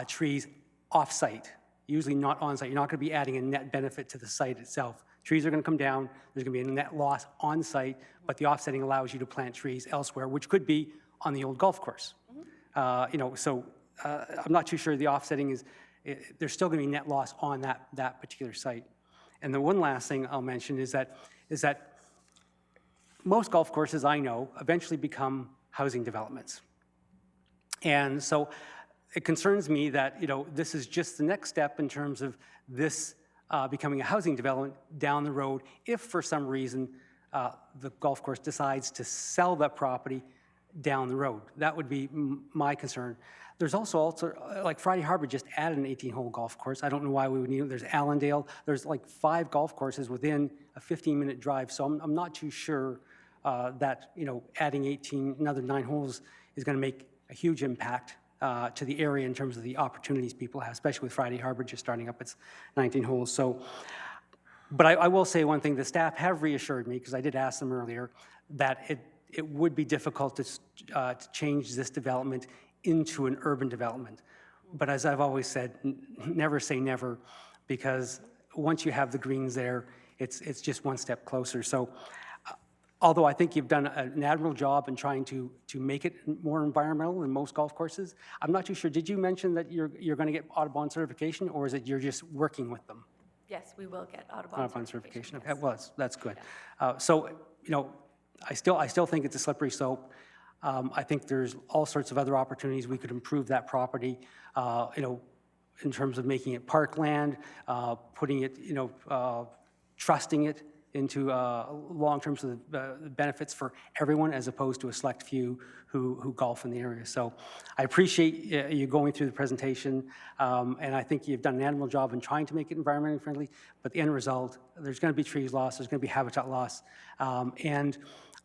trees off-site, usually not on-site. You're not going to be adding a net benefit to the site itself. Trees are going to come down. There's going to be a net loss on-site, but the offsetting allows you to plant trees elsewhere, which could be on the old golf course. So I'm not too sure the offsetting is, there's still going to be net loss on that particular site. And the one last thing I'll mention is that most golf courses I know eventually become housing developments. And so it concerns me that, this is just the next step in terms of this becoming a housing development down the road if for some reason the golf course decides to sell that property down the road. That would be my concern. There's also like Friday Harbor just added an 18-hole golf course. I don't know why we would need it. There's Allendale. There's like 5 golf courses within a 15-minute drive. So I'm not too sure that adding another 9 holes is going to make a huge impact to the area in terms of the opportunities people have, especially with Friday Harbor just starting up its 19 holes. So, but I will say one thing: the staff have reassured me, because I did ask them earlier, that it would be difficult to change this development into an urban development. But as I've always said, never say never, because once you have the greens there, it's just one step closer. So although I think you've done an admirable job in trying to make it more environmental than most golf courses, I'm not too sure. Did you mention that you're going to get Audubon certification, or is it you're just working with them? Yes, we will get Audubon certification. Okay, well, that's good. So, I still think it's a slippery slope. I think there's all sorts of other opportunities we could improve that property, in terms of making it parkland, putting it, trusting it into long-term so the benefits for everyone as opposed to a select few who golf in the area. So I appreciate you going through the presentation, and I think you've done an admirable job in trying to make it environmentally friendly, but the end result, there's going to be trees lost, there's going to be habitat loss, and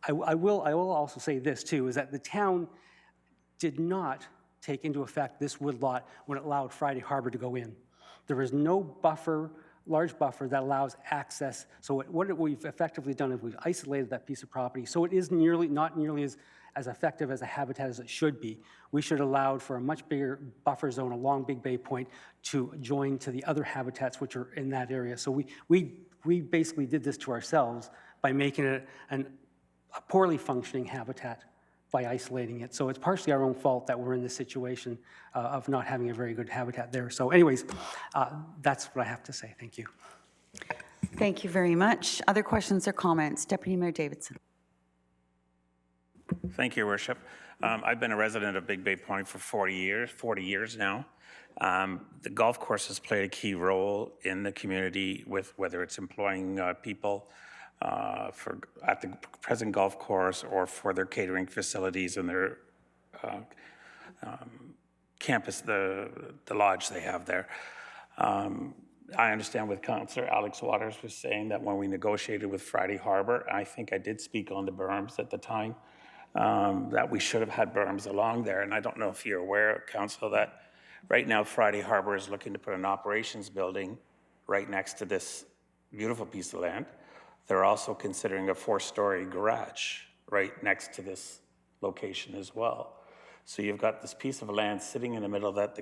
I will also say this too, is that the town did not take into effect this woodlot when it allowed Friday Harbor to go in. There was no buffer large buffer that allows access. So what we've effectively done is we've isolated that piece of property, so it is not nearly as effective as a habitat as it should be. We should have allowed for a much bigger buffer zone along Big Bay Point to join to the other habitats which are in that area. So we basically did this to ourselves by making it a poorly functioning habitat by isolating it. So it's partially our own fault that we're in this situation of not having a very good habitat there. So anyways, that's what I have to say. Thank you. Thank you very much. Other questions or comments? Deputy Mayor Davidson. Thank you, Your Worship. I've been a resident of Big Bay Point for 40 years now. The golf course has played a key role in the community with whether it's employing people at the present golf course or for their catering facilities and their campus, the lodge they have there. I understand what Councillor Alex Waters was saying, that when we negotiated with Friday Harbor, I think I did speak on the berms at the time, that we should have had berms along there. And I don't know if you're aware, Council, that right now Friday Harbor is looking to put an operations building right next to this beautiful piece of land. They're also considering a 4-story garage right next to this location as well. So you've got this piece of land sitting in the middle that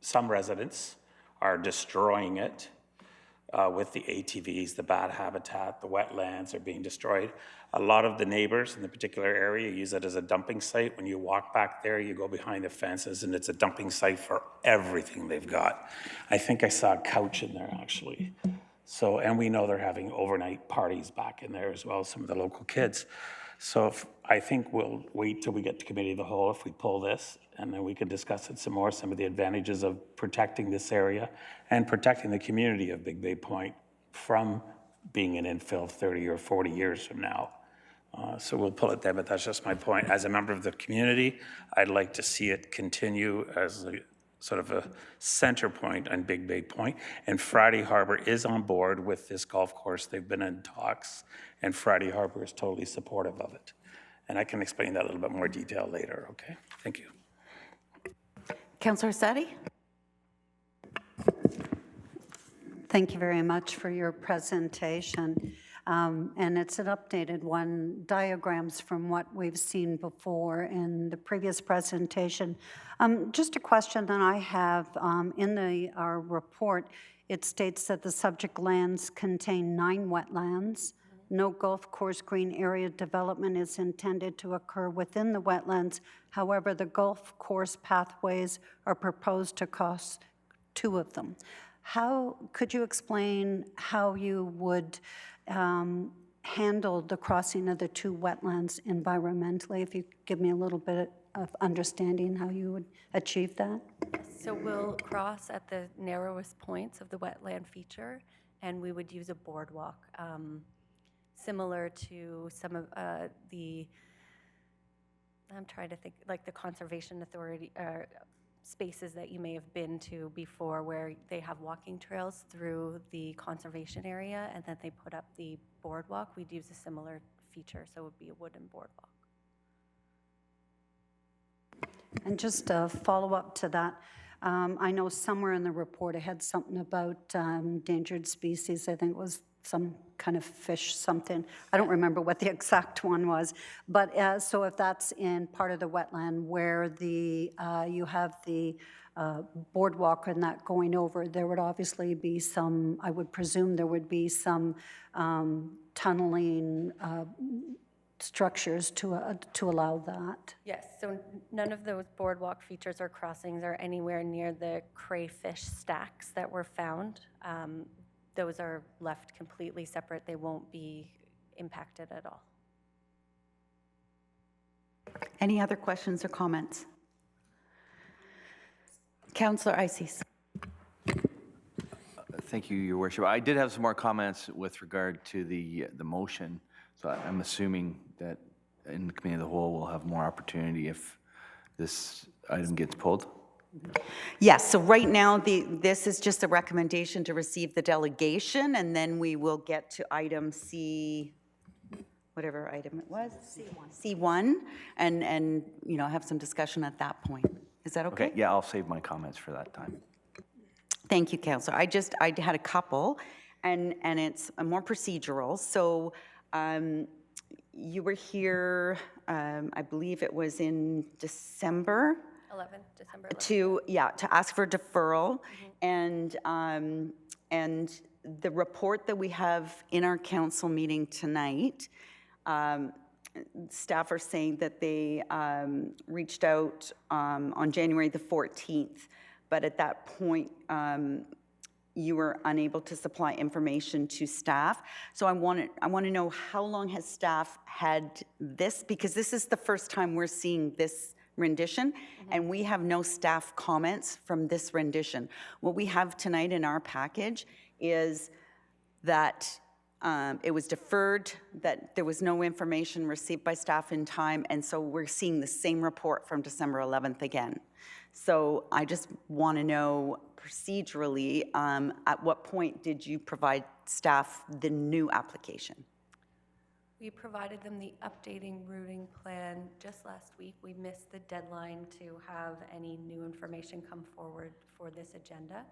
some residents are destroying it with the ATVs, the bad habitat, the wetlands are being destroyed. A lot of the neighbors in the particular area use it as a dumping site. When you walk back there, you go behind the fences and it's a dumping site for everything they've got. I think I saw a couch in there actually. So, and we know they're having overnight parties back in there as well, some of the local kids. So I think we'll wait till we get to committee of the whole if we pull this, and then we can discuss it some more, some of the advantages of protecting this area and protecting the community of Big Bay Point from being an infill 30 or 40 years from now. So we'll pull it there, but that's just my point. As a member of the community, I'd like to see it continue as a sort of a center point on Big Bay Point. And Friday Harbor is on board with this golf course. They've been in talks, and Friday Harbor is totally supportive of it. And I can explain that in a little bit more detail later, okay? Thank you. Councillor Sadi. Thank you very much for your presentation. And it's an updated one, diagrams from what we've seen before in the previous presentation. Just a question that I have, in our report, it states that the subject lands contain 9 wetlands. No golf course green area development is intended to occur within the wetlands. However, the golf course pathways are proposed to cross 2 of them. Could you explain how you would handle the crossing of the 2 wetlands environmentally? If you give me a little bit of understanding how you would achieve that. So we'll cross at the narrowest points of the wetland feature, and we would use a boardwalk, similar to some of the, I'm trying to think, like the Conservation Authority, spaces that you may have been to before where they have walking trails through the conservation area and then they put up the boardwalk. We'd use a similar feature, so it would be a wooden boardwalk. And just a follow-up to that, I know somewhere in the report it had something about endangered species. I think it was some kind of fish something. I don't remember what the exact one was. But so if that's in part of the wetland where the you have the boardwalk and that going over, there would obviously be some, I would presume there would be some tunneling structures to allow that. Yes, so none of those boardwalk features or crossings are anywhere near the crayfish stacks that were found. Those are left completely separate. They won't be impacted at all. Any other questions or comments? Councillor Ices. Thank you, Your Worship. I did have some more comments with regard to the motion, so I'm assuming that in the committee of the whole we'll have more opportunity if this item gets pulled. Yes, so right now, this is just a recommendation to receive the delegation, and then we will get to item C, whatever item it was. C1, and you know, have some discussion at that point. Is that okay? Okay, yeah, I'll save my comments for that time. Thank you, Councillor. I had a couple, and it's more procedural. So you were here, I believe it was in December, 11th, December 11th. to ask for deferral. And the report that we have in our council meeting tonight, staff are saying that they reached out on January the 14th, but at that point, you were unable to supply information to staff. So I want to know, how long has staff had this? Because this is the first time we're seeing this rendition, and we have no staff comments from this rendition. What we have tonight in our package is that it was deferred, that there was no information received by staff in time, and so we're seeing the same report from December 11th again. So I just want to know procedurally, at what point did you provide staff the new application? We provided them the updating routing plan just last week. We missed the deadline to have any new information come forward for this agenda.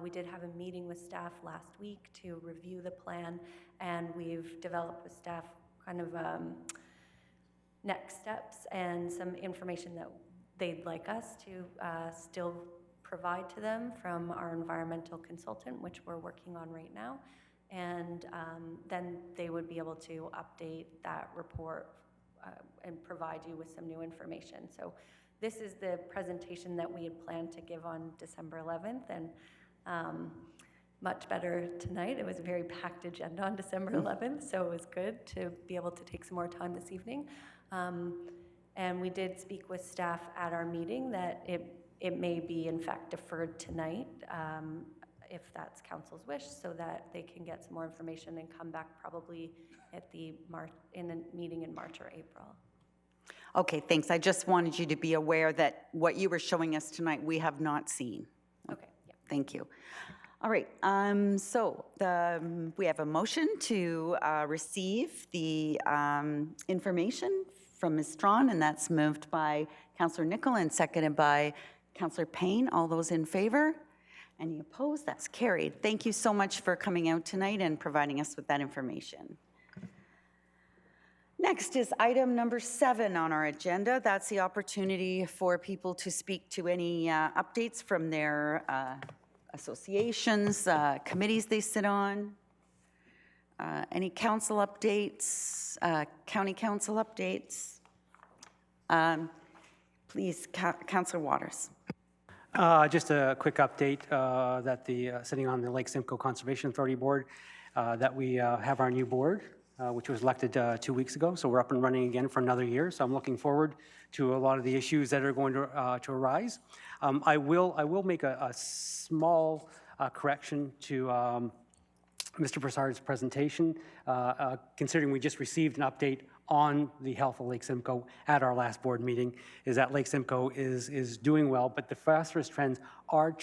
We did have a meeting with staff last week to review the plan, and we've developed with staff kind of next steps and some information that they'd like us to still provide to them from our environmental consultant, which we're working on right now. And then they would be able to update that report and provide you with some new information. So this is the presentation that we had planned to give on December 11th, and much better tonight. It was a very packed agenda on December 11th, so it was good to be able to take some more time this evening. And we did speak with staff at our meeting that it may be in fact deferred tonight, if that's council's wish, so that they can get some more information and come back probably at in a meeting in March or April. Okay, thanks. I just wanted you to be aware that what you were showing us tonight, we have not seen. Okay, yeah. Thank you. All right, so we have a motion to receive the information from Ms. Strachan, and that's moved by Councillor Nicol and seconded by Councillor Payne. All those in favor? Any opposed? That's carried. Thank you so much for coming out tonight and providing us with that information. Next is item number 7 on our agenda. That's the opportunity for people to speak to any updates from their associations, committees they sit on, any council updates, county council updates. Please, Councillor Waters. Just a quick update that sitting on the Lake Simcoe Conservation Authority Board, that we have our new board, which was elected 2 weeks ago. So we're up and running again for another year. So I'm looking forward to a lot of the issues that are going to arise. I will make a small correction to Mr. Broussard's presentation, considering we just received an update on the health of Lake Simcoe at our last board meeting, is that Lake Simcoe is doing well, but the phosphorus trends are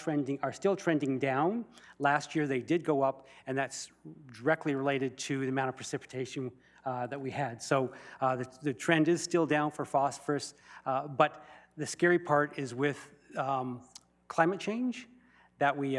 still trending down. Last year they did go up, and that's directly related to the amount of precipitation that we had. So the trend is still down for phosphorus, but the scary part is with climate change, that we're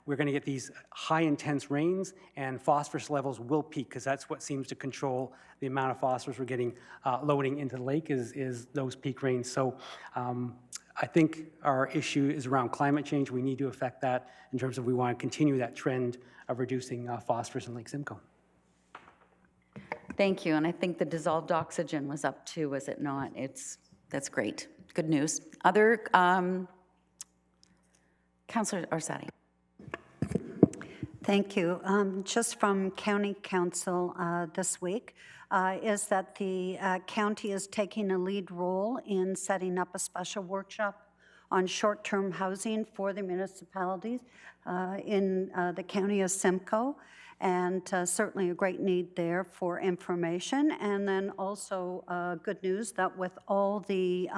going to get these high intense rains, and phosphorus levels will peak, because that's what seems to control the amount of phosphorus we're getting loading into the lake is those peak rains. So I think our issue is around climate change. We need to affect that in terms of we want to continue that trend of reducing phosphorus in Lake Simcoe. Thank you, and I think the dissolved oxygen was up too, was it not? That's great. Good news. Other Councillor Orsatti. Thank you. Just from County Council this week is that the county is taking a lead role in setting up a special workshop on short-term housing for the municipalities in the county of Simcoe, and certainly a great need there for information. And then also good news that with all the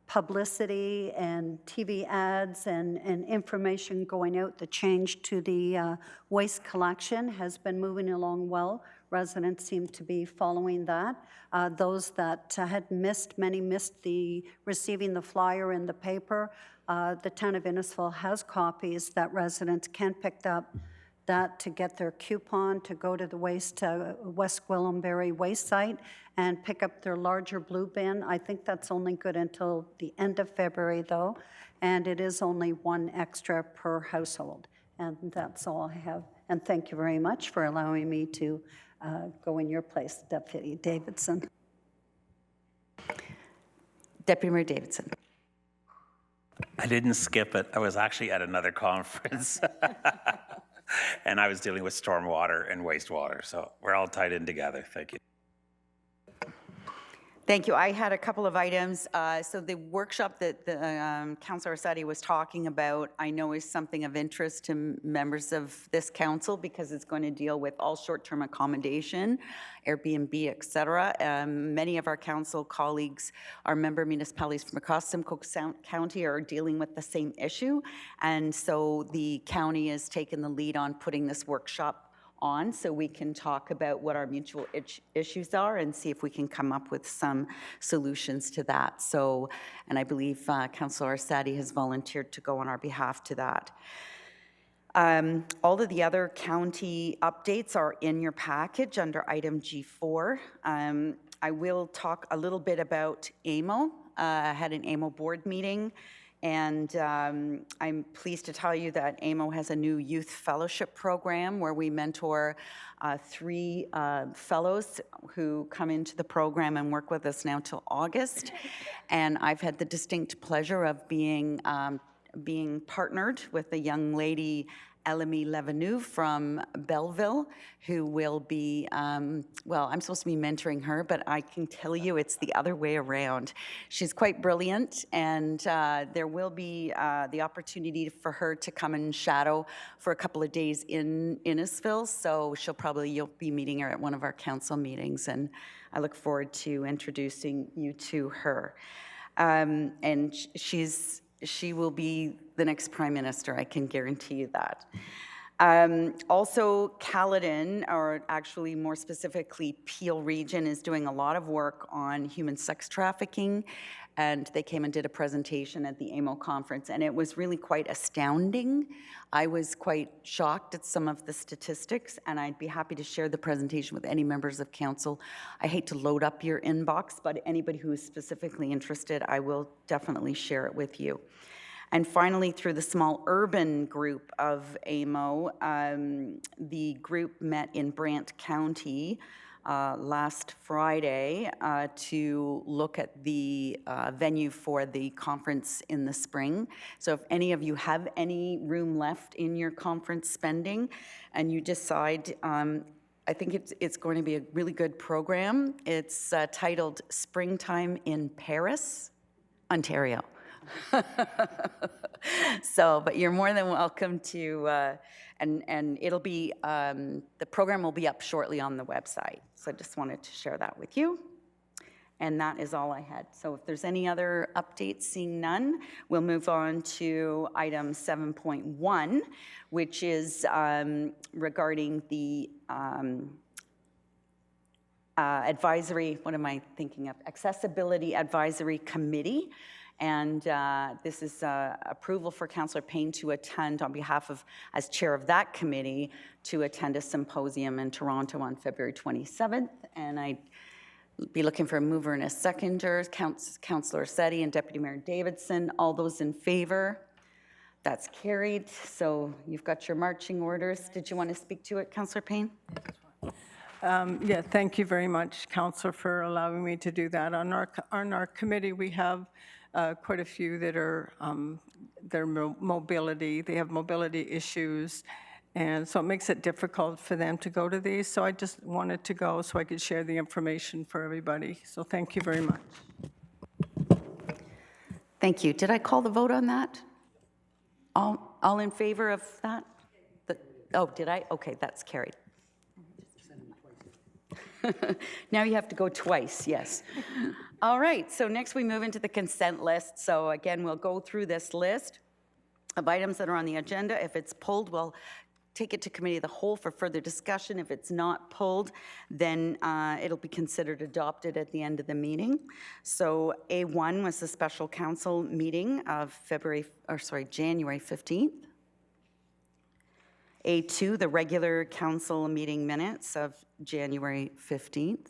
publicity and TV ads and information going out, the change to the waste collection has been moving along well. Residents seem to be following that. Those that had missed, many missed receiving the flyer in the paper. The town of Innisfil has copies that residents can pick up that to get their coupon to go to the West Gwillimbury waste site and pick up their larger blue bin. I think that's only good until the end of February, though, and it is only one extra per household. And that's all I have. And thank you very much for allowing me to go in your place, Deputy Davidson. Deputy Mayor Davidson. I didn't skip it. I was actually at another conference. And I was dealing with stormwater and wastewater. So we're all tied in together. Thank you. Thank you. I had a couple of items. So the workshop that Councillor Orsatti was talking about, I know is something of interest to members of this council because it's going to deal with all short-term accommodation, Airbnb, et cetera. Many of our council colleagues, our member municipalities from across Simcoe County are dealing with the same issue. And so the county has taken the lead on putting this workshop on so we can talk about what our mutual issues are and see if we can come up with some solutions to that. So, and I believe Councillor Orsatti has volunteered to go on our behalf to that. All of the other county updates are in your package under item G4. I will talk a little bit about AMO. I had an AMO board meeting. And I'm pleased to tell you that AMO has a new youth fellowship program where we mentor 3 fellows who come into the program and work with us now till August. And I've had the distinct pleasure of being partnered with a young lady, Elemi Levenou from Belleville, who will be, well, I'm supposed to be mentoring her, but I can tell you it's the other way around. She's quite brilliant, and there will be the opportunity for her to come and shadow for a couple of days in Innisfil, so you'll be meeting her at one of our council meetings, and I look forward to introducing you to her. And she will be the next Prime Minister, I can guarantee you that. Also, Caledon, or actually more specifically Peel Region, is doing a lot of work on human sex trafficking, and they came and did a presentation at the AMO conference, and it was really quite astounding. I was quite shocked at some of the statistics, and I'd be happy to share the presentation with any members of council. I hate to load up your inbox, but anybody who is specifically interested, I will definitely share it with you. And finally, through the small urban group of AMO, the group met in Brant County last Friday to look at the venue for the conference in the spring. So if any of you have any room left in your conference spending and you decide, I think it's going to be a really good program. It's titled Springtime in Paris, Ontario. So, but you're more than welcome to, and it'll be, the program will be up shortly on the website. So I just wanted to share that with you. And that is all I had. So if there's any other updates, seeing none, we'll move on to item 7.1, which is regarding the advisory, what am I thinking of? Accessibility Advisory Committee. And this is approval for Councillor Payne to attend on behalf of, as chair of that committee, to attend a symposium in Toronto on February 27th. And I'd be looking for a mover and a seconder, Councillor Orsatti and Deputy Mayor Davidson. All those in favor? That's carried. So you've got your marching orders. Did you want to speak to it, Councillor Payne? Yeah, thank you very much, Councillor, for allowing me to do that. On our committee, we have quite a few that are their mobility. They have mobility issues, and so it makes it difficult for them to go to these. So I just wanted to go so I could share the information for everybody. So thank you very much. Thank you. Did I call the vote on that? All in favor of that? Oh, did I? Okay, that's carried. Now you have to go twice, yes. All right, so next we move into the consent list. So again, we'll go through this list of items that are on the agenda. If it's pulled, we'll take it to committee of the whole for further discussion. If it's not pulled, then it'll be considered adopted at the end of the meeting. So A1 was the special council meeting of January 15th. A2, the regular council meeting minutes of January 15th.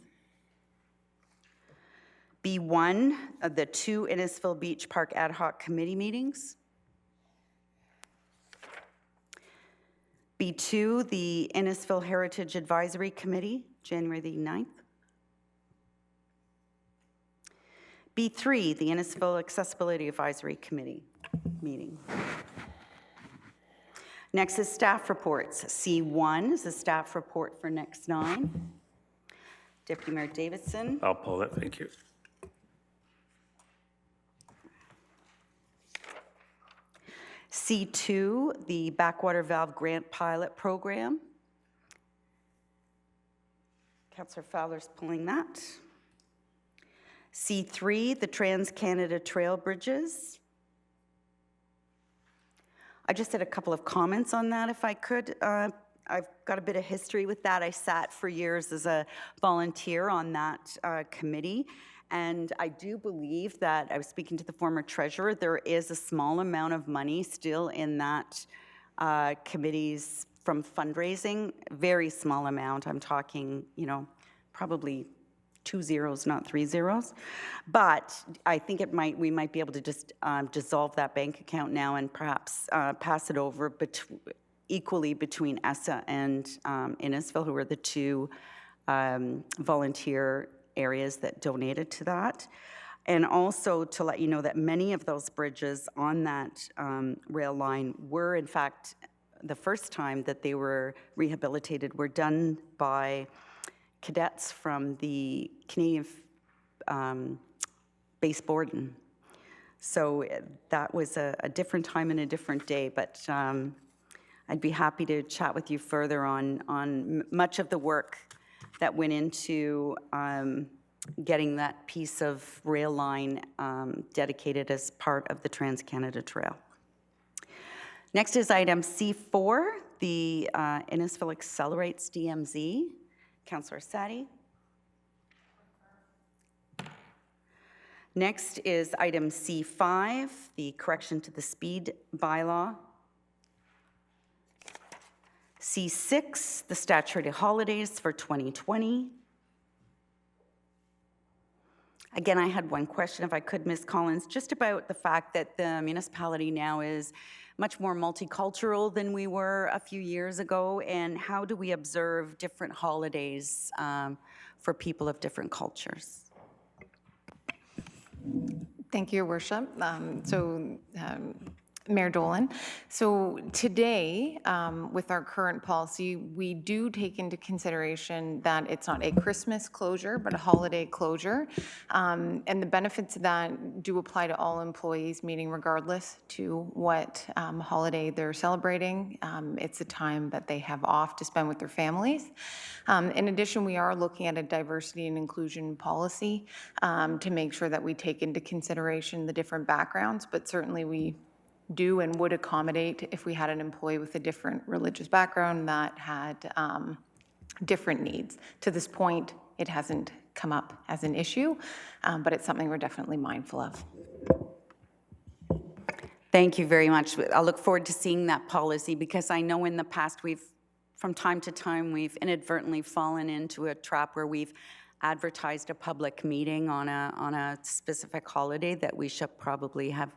B1, the 2 Innisfil Beach Park Ad Hoc Committee meetings. B2, the Innisfil Heritage Advisory Committee, January the 9th. B3, the Innisfil Accessibility Advisory Committee meeting. Next is staff reports. C1 is the staff report for next 9. Deputy Mayor Davidson. I'll pull it, thank you. C2, the Backwater Valve Grant Pilot Program. Councillor Fowler's pulling that. C3, the Trans-Canada Trail Bridges. I just had a couple of comments on that, if I could. I've got a bit of history with that. I sat for years as a volunteer on that committee. And I do believe that, I was speaking to the former treasurer, there is a small amount of money still in that committee's from fundraising, very small amount. I'm talking, you know, probably 2 zeros, not 3 zeros. But I think we might be able to just dissolve that bank account now and perhaps pass it over equally between ESSA and Innisfil, who are the 2 volunteer areas that donated to that. And also to let you know that many of those bridges on that rail line were, in fact, the first time that they were rehabilitated were done by cadets from the Canadian base Borden. So that was a different time and a different day, but I'd be happy to chat with you further on much of the work that went into getting that piece of rail line dedicated as part of the Trans-Canada Trail. Next is item C4, the Innisfil Accelerates DMZ. Councillor Sadi. Next is item C5, the correction to the speed bylaw. C6, the statutory holidays for 2020. Again, I had one question, if I could, Ms. Collins, just about the fact that the municipality now is much more multicultural than we were a few years ago, and how do we observe different holidays for people of different cultures? Thank you, Your Worship. Mayor Dolan. So today, with our current policy, we do take into consideration that it's not a Christmas closure, but a holiday closure. And the benefits of that do apply to all employees, meaning regardless to what holiday they're celebrating. It's a time that they have off to spend with their families. In addition, we are looking at a diversity and inclusion policy to make sure that we take into consideration the different backgrounds, but certainly we do and would accommodate if we had an employee with a different religious background that had different needs. To this point, it hasn't come up as an issue, but it's something we're definitely mindful of. Thank you very much. I look forward to seeing that policy, because I know in the past from time to time, we've inadvertently fallen into a trap where we've advertised a public meeting on a specific holiday that we should probably have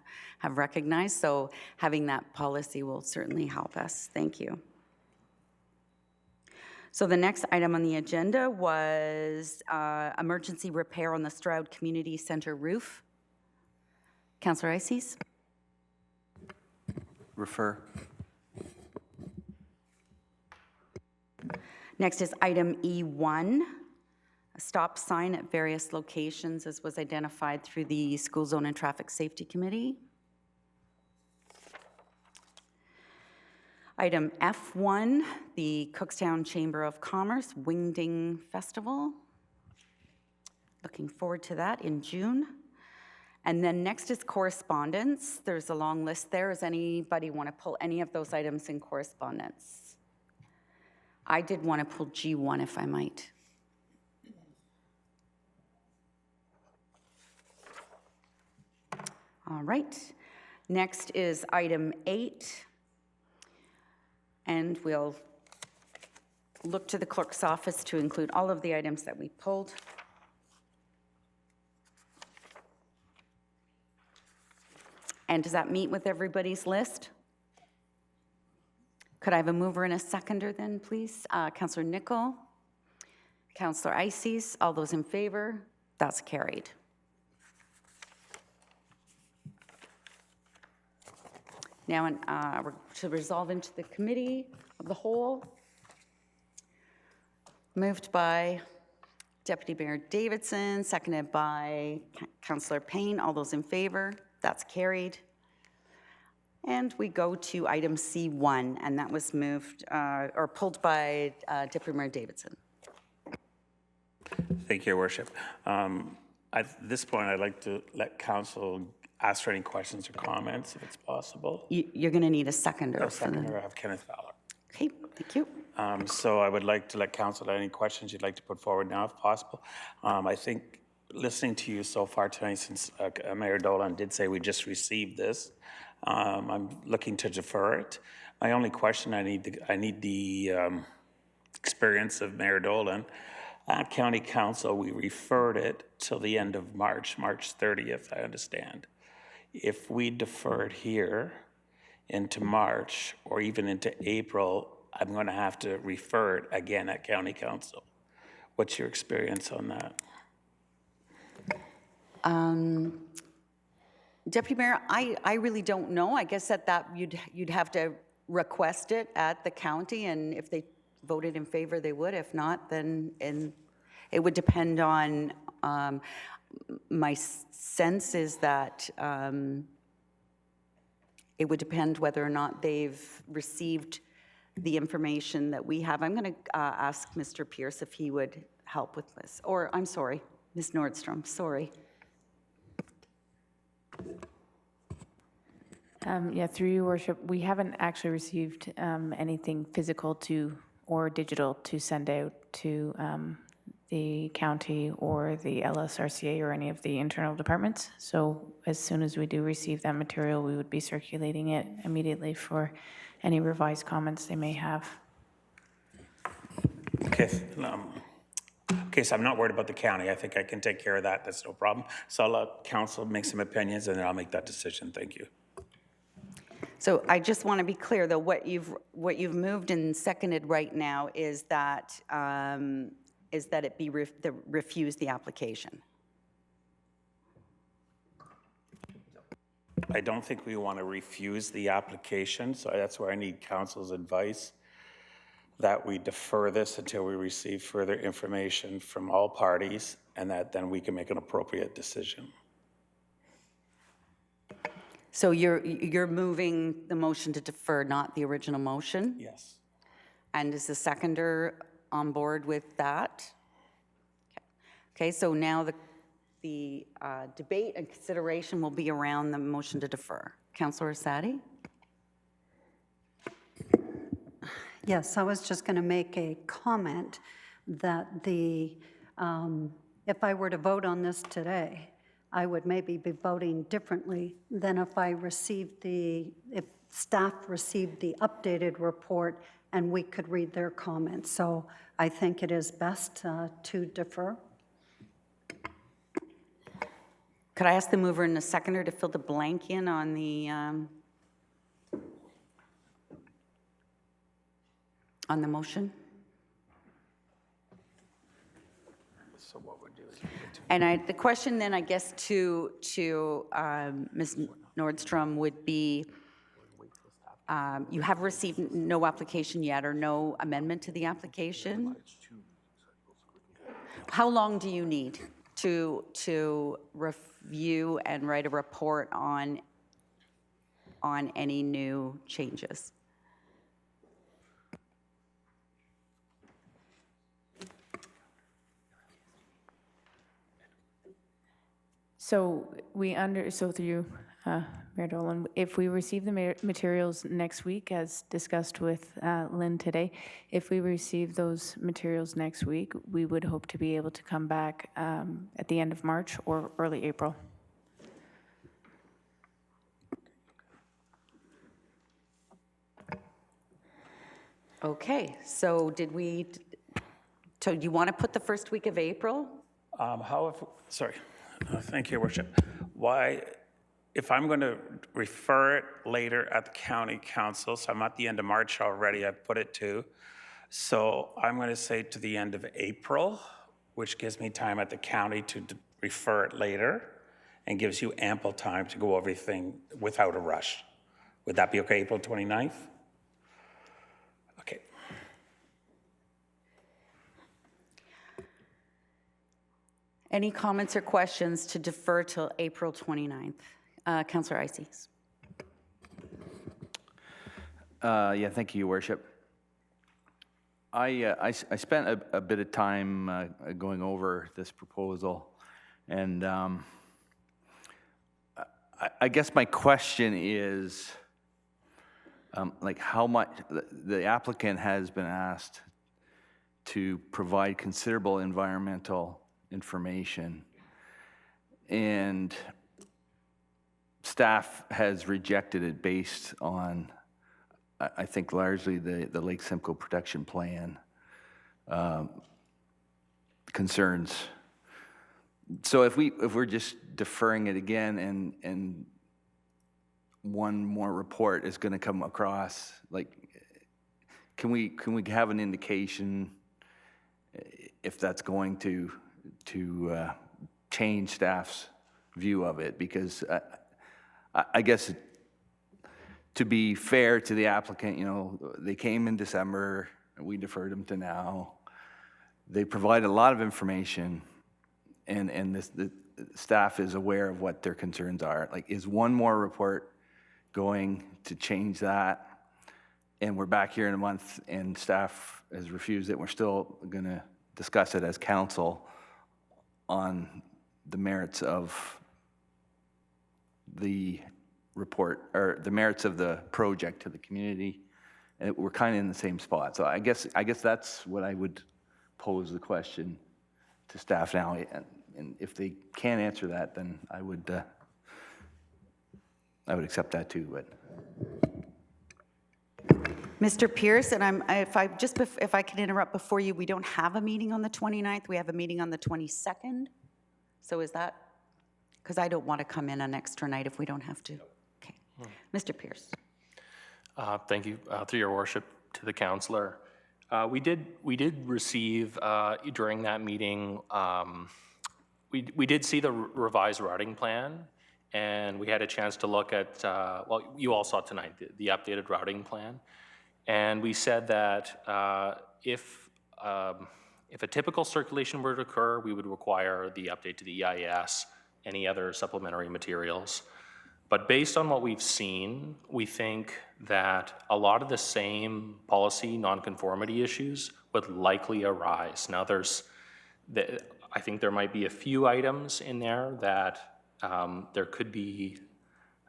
recognized. So having that policy will certainly help us. Thank you. So the next item on the agenda was emergency repair on the Stroud Community Center roof. Councillor Ices? Refer. Next is item E1. A stop sign at various locations, as was identified through the School Zone and Traffic Safety Committee. Item F1, the Cookstown Chamber of Commerce Wingding Festival. Looking forward to that in June. And then next is correspondence. There's a long list there. Does anybody want to pull any of those items in correspondence? I did want to pull G1 if I might. All right. Next is item 8. And we'll look to the clerk's office to include all of the items that we pulled. And does that meet with everybody's list? Could I have a mover and a seconder then, please? Councillor Nicol, Councillor Ices, all those in favor? That's carried. Now, we're to resolve into the committee of the whole. Moved by Deputy Mayor Davidson, seconded by Councillor Payne. All those in favor? That's carried. And we go to item C1, and that was moved or pulled by Deputy Mayor Davidson. Thank you, Your Worship. At this point, I'd like to let council ask for any questions or comments, if it's possible. You're going to need a seconder. No, seconder, I have Kenneth Fowler. Okay, thank you. So I would like to let council have any questions you'd like to put forward now, if possible. I think listening to you so far tonight, since Mayor Dolan did say we just received this, I'm looking to defer it. My only question, I need the experience of Mayor Dolan. At County Council, we referred it till the end of March 30th, I understand. If we defer it here into March or even into April, I'm going to have to refer it again at County Council. What's your experience on that? Deputy Mayor, I really don't know. I guess that you'd have to request it at the county, and if they voted in favor, they would. If not, then it would depend on. My sense is that it would depend whether or not they've received the information that we have. I'm going to ask Mr. Pierce if he would help with this. Or, I'm sorry, Ms. Nordstrom, sorry. Yeah, through your worship, we haven't actually received anything physical or digital to send out to the county or the LSRCA or any of the internal departments. So as soon as we do receive that material, we would be circulating it immediately for any revised comments they may have. Okay. So I'm not worried about the county. I think I can take care of that. That's no problem. So I'll let council make some opinions, and then I'll make that decision. Thank you. So I just want to be clear, though, what you've moved and seconded right now is that it be refuse the application. I don't think we want to refuse the application, so that's where I need council's advice, that we defer this until we receive further information from all parties, and that then we can make an appropriate decision. So you're moving the motion to defer, not the original motion? Yes. And is the seconder on board with that? Okay, so now the debate and consideration will be around the motion to defer. Councillor Asadi? Yes, I was just going to make a comment that if I were to vote on this today, I would maybe be voting differently than if if staff received the updated report and we could read their comments. So I think it is best to defer. Could I ask the mover and the seconder to fill the blank in on the motion? So what we'll do is And the question then, I guess, to Ms. Nordstrom would be, you have received no application yet or no amendment to the application? How long do you need to review and write a report on any new changes? So through you, Mayor Dolan, if we receive the materials next week, as discussed with Lynn today, if we receive those materials next week, we would hope to be able to come back at the end of March or early April. Okay, so so you want to put the first week of April? Thank you, Your Worship. Why, if I'm going to refer it later at the county council, so I'm at the end of March already, I've put it to, so I'm going to say to the end of April, which gives me time at the county to refer it later and gives you ample time to go over everything without a rush. Would that be okay, April 29th? Okay. Any comments or questions to defer till April 29th? Councillor Ices. Yeah, thank you, Your Worship. I spent a bit of time going over this proposal, and I guess my question is, like, how much the applicant has been asked to provide considerable environmental information, and staff has rejected it based on, I think, largely the Lake Simcoe Protection Plan concerns. So if we're just deferring it again, and one more report is going to come across, like, can we have an indication if that's going to change staff's view of it? Because I guess, to be fair to the applicant, you know, they came in December, we deferred them to now. They provide a lot of information, and the staff is aware of what their concerns are. Like, is one more report going to change that? And we're back here in a month, and staff has refused it. We're still going to discuss it as council on the merits of the report, or the merits of the project to the community. And we're kind of in the same spot. So I guess that's what I would pose the question to staff now. And if they can't answer that, then I would accept that too. But Mr. Pierce, and if I can interrupt before you, we don't have a meeting on the 29th. We have a meeting on the 22nd. So is that, because I don't want to come in an extra night if we don't have to. Okay. Mr. Pierce. Thank you, through your worship, to the councillor. We did receive during that meeting, we did see the revised routing plan, and we had a chance to look at, well, you all saw tonight, the updated routing plan. And we said that if a typical circulation were to occur, we would require the update to the EIS, any other supplementary materials. But based on what we've seen, we think that a lot of the same policy nonconformity issues would likely arise. Now, I think there might be a few items in there that there could be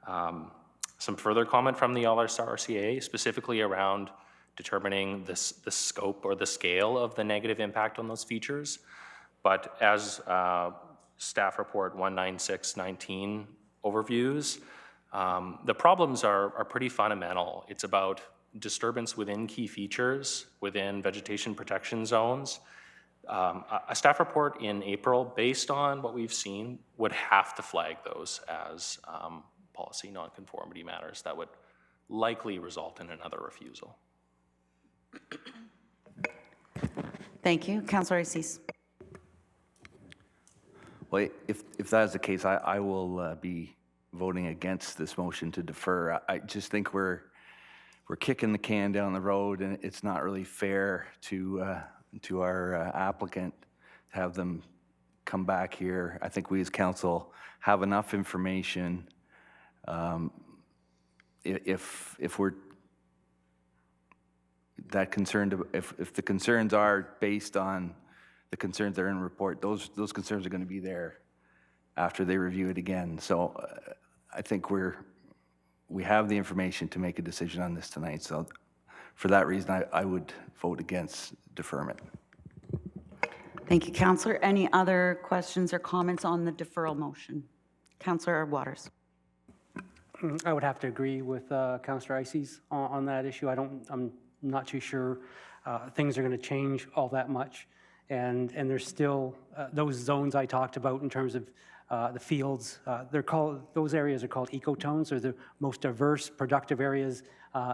some further comment from the LSRCA, specifically around determining the scope or the scale of the negative impact on those features. But as staff report 19619 overviews, the problems are pretty fundamental. It's about disturbance within key features, within vegetation protection zones. A staff report in April, based on what we've seen, would have to flag those as policy nonconformity matters that would likely result in another refusal. Thank you. Councillor Ices. well, if that is the case, I will be voting against this motion to defer. I just think we're kicking the can down the road, and it's not really fair to our applicant to have them come back here. I think we as council have enough information. If we're that concerned, if the concerns are based on the concerns that are in the report, those concerns are going to be there after they review it again. So I think we have the information to make a decision on this tonight. So for that reason, I would vote against deferment. Thank you, Councillor. Any other questions or comments on the deferral motion? Councillor Waters. I would have to agree with Councillor Ices on that issue. I'm not too sure things are going to change all that much. And there's still those zones I talked about in terms of the fields. Those areas are called ecotones. They're the most diverse, productive areas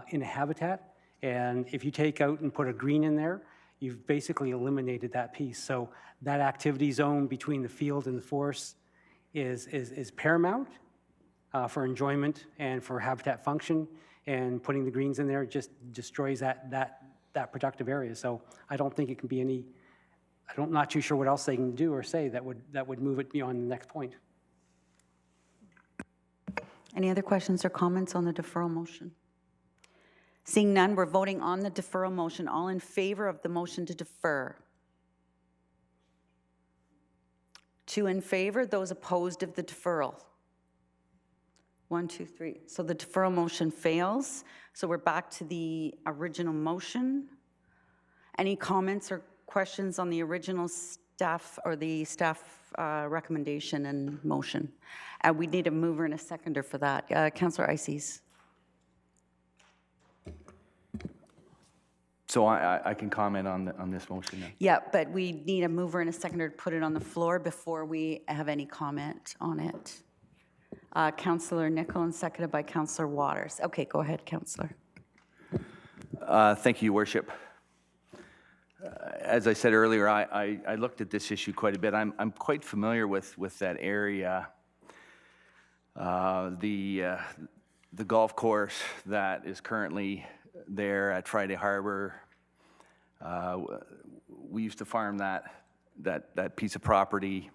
in a habitat. And if you take out and put a green in there, you've basically eliminated that piece. So that activity zone between the field and the forest is paramount for enjoyment and for habitat function. And putting the greens in there just destroys that productive area. So I don't think it can be any. I'm not too sure what else they can do or say that would move it beyond the next point. Any other questions or comments on the deferral motion? Seeing none, we're voting on the deferral motion. All in favor of the motion to defer? 2 in favor. Those opposed of the deferral? 1, 2, 3. So the deferral motion fails. So we're back to the original motion. Any comments or questions on the original staff or the staff recommendation and motion? We need a mover and a seconder for that. Councillor Ices. So I can comment on this motion then? Yeah, but we need a mover and a seconder to put it on the floor before we have any comment on it. Councillor Nicol and seconded by Councillor Waters. Okay, go ahead, Councillor. Thank you, Your Worship. As I said earlier, I looked at this issue quite a bit. I'm quite familiar with that area. The golf course that is currently there at Friday Harbor, we used to farm that piece of property.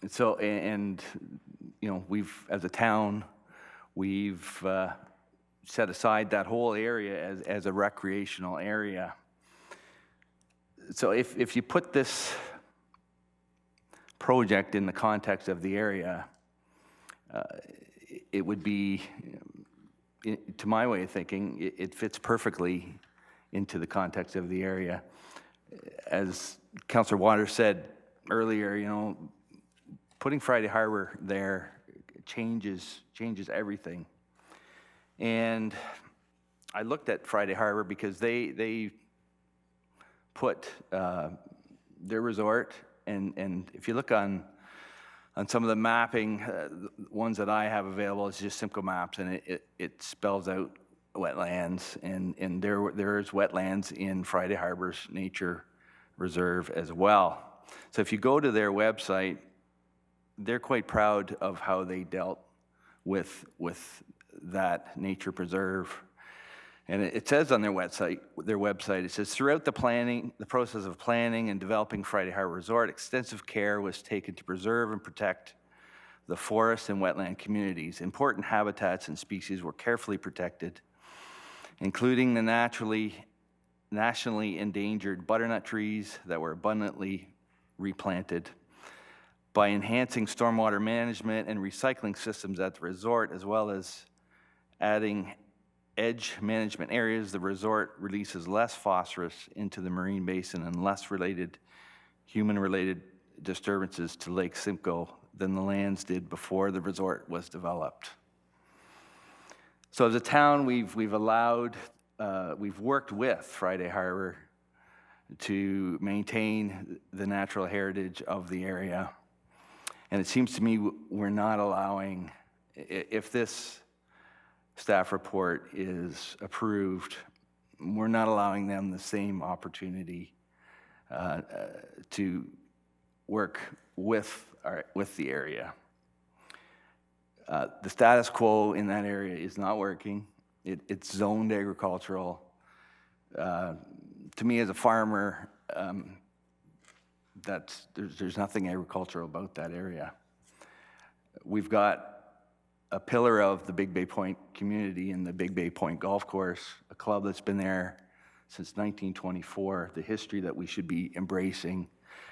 So, and you know, as a town, we've set aside that whole area as a recreational area. So if you put this project in the context of the area, it would be, to my way of thinking, it fits perfectly into the context of the area. As Councillor Waters said earlier, you know, putting Friday Harbor there changes everything. And I looked at Friday Harbor because they put their resort, and if you look on some of the mapping, ones that I have available, it's just Simcoe Maps, and it spells out wetlands, and there's wetlands in Friday Harbor's nature reserve as well. So if you go to their website, they're quite proud of how they dealt with that nature preserve. And it says on their website, it says, throughout the process of planning and developing Friday Harbor Resort, extensive care was taken to preserve and protect the forest and wetland communities. Important habitats and species were carefully protected, including the nationally endangered butternut trees that were abundantly replanted. By enhancing stormwater management and recycling systems at the resort, as well as adding edge management areas, the resort releases less phosphorus into the marine basin and less human-related disturbances to Lake Simcoe than the lands did before the resort was developed. So as a town, we've worked with Friday Harbor to maintain the natural heritage of the area. And it seems to me we're not allowing, if this staff report is approved, we're not allowing them the same opportunity to work with the area. The status quo in that area is not working. It's zoned agricultural. To me as a farmer, there's nothing agricultural about that area. We've got a pillar of the Big Bay Point community in the Big Bay Point Golf Course, a club that's been there since 1924, the history that we should be embracing.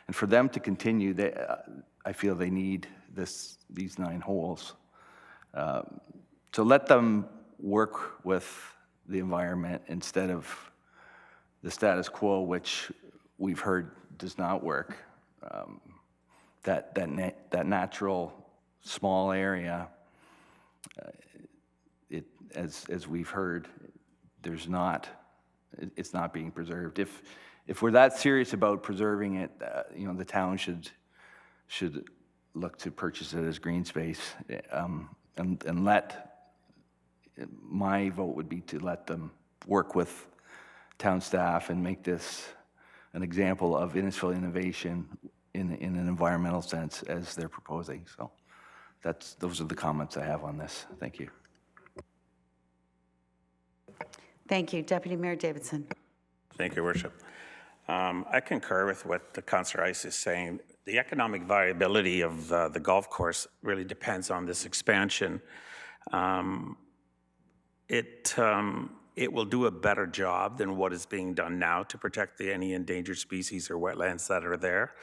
And for them to continue, I feel they need these 9 holes. So let them work with the environment instead of the status quo, which we've heard does not work. That natural small area, as we've heard, it's not being preserved. If we're that serious about preserving it, the town should look to purchase it as green space, and my vote would be to let them work with town staff and make this an example of Innisfil innovation in an environmental sense as they're proposing. So those are the comments I have on this. Thank you. Thank you. Deputy Mayor Davidson. Thank you, Your Worship. I concur with what the Councillor Ice is saying. The economic viability of the golf course really depends on this expansion. It will do a better job than what is being done now to protect any endangered species or wetlands that are there.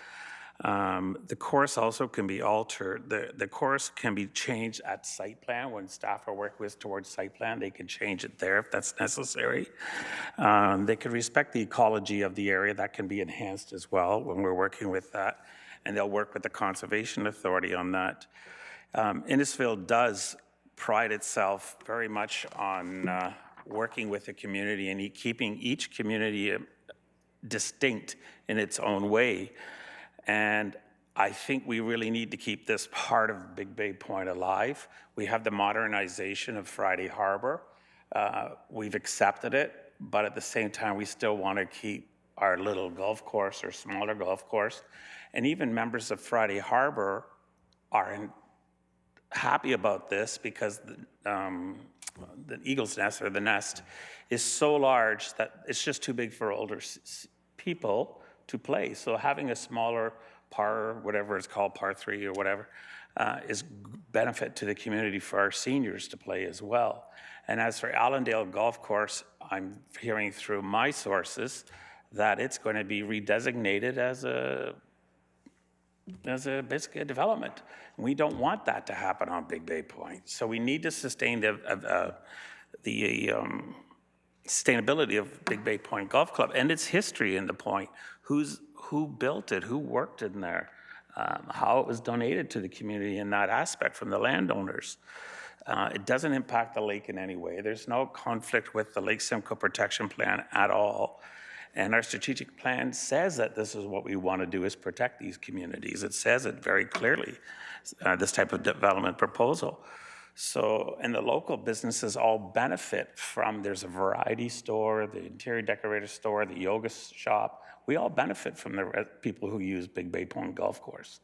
The course also can be altered. The course can be changed at site plan when staff are working with towards site plan. They can change it there if that's necessary. They can respect the ecology of the area. That can be enhanced as well when we're working with that. And they'll work with the Conservation Authority on that. Innisfil does pride itself very much on working with the community and keeping each community distinct in its own way. And I think we really need to keep this part of Big Bay Point alive. We have the modernization of Friday Harbor. We've accepted it, but at the same time, we still want to keep our little golf course or smaller golf course. And even members of Friday Harbor are happy about this because the Eagle's Nest, or the nest, is so large that it's just too big for older people to play. So having a smaller par, whatever it's called, par 3 or whatever, is benefit to the community for our seniors to play as well. And as for Allendale Golf Course, I'm hearing through my sources that it's going to be redesignated as basically a development. We don't want that to happen on Big Bay Point. So we need to sustain the sustainability of Big Bay Point Golf Club and its history in the point. Who built it, who worked in there, how it was donated to the community in that aspect from the landowners. It doesn't impact the lake in any way. There's no conflict with the Lake Simcoe Protection Plan at all. And our strategic plan says that this is what we want to do, is protect these communities. It says it very clearly, this type of development proposal. So, and the local businesses all benefit from, there's a variety store, the interior decorator store, the yoga shop. We all benefit from the people who use Big Bay Point Golf Course.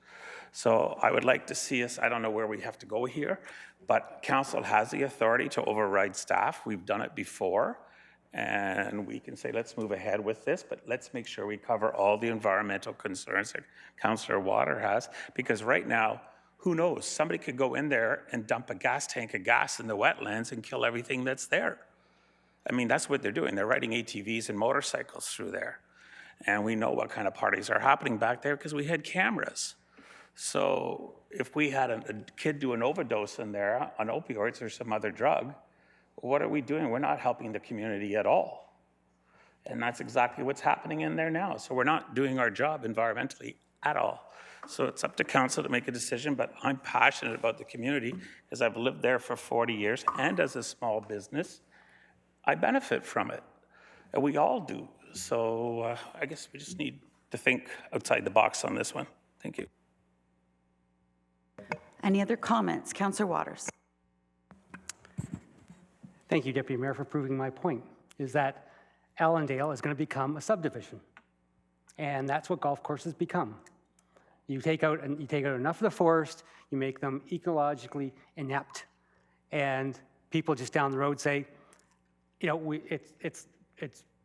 So I would like to see us, I don't know where we have to go here, but council has the authority to override staff. We've done it before. And we can say, let's move ahead with this, but let's make sure we cover all the environmental concerns that Councillor Water has, because right now, who knows? Somebody could go in there and dump a gas tank of gas in the wetlands and kill everything that's there. I mean, that's what they're doing. They're riding ATVs and motorcycles through there. And we know what kind of parties are happening back there because we had cameras. So if we had a kid do an overdose in there on opioids or some other drug, what are we doing? We're not helping the community at all. And that's exactly what's happening in there now. So we're not doing our job environmentally at all. So it's up to council to make a decision, but I'm passionate about the community because I've lived there for 40 years, and as a small business, I benefit from it. And we all do. So I guess we just need to think outside the box on this one. Thank you. Any other comments? Councillor Waters. Thank you, Deputy Mayor, for proving my point, is that Allendale is going to become a subdivision. And that's what golf courses become. You take out enough of the forest, you make them ecologically inept, and people just down the road say, you know, it's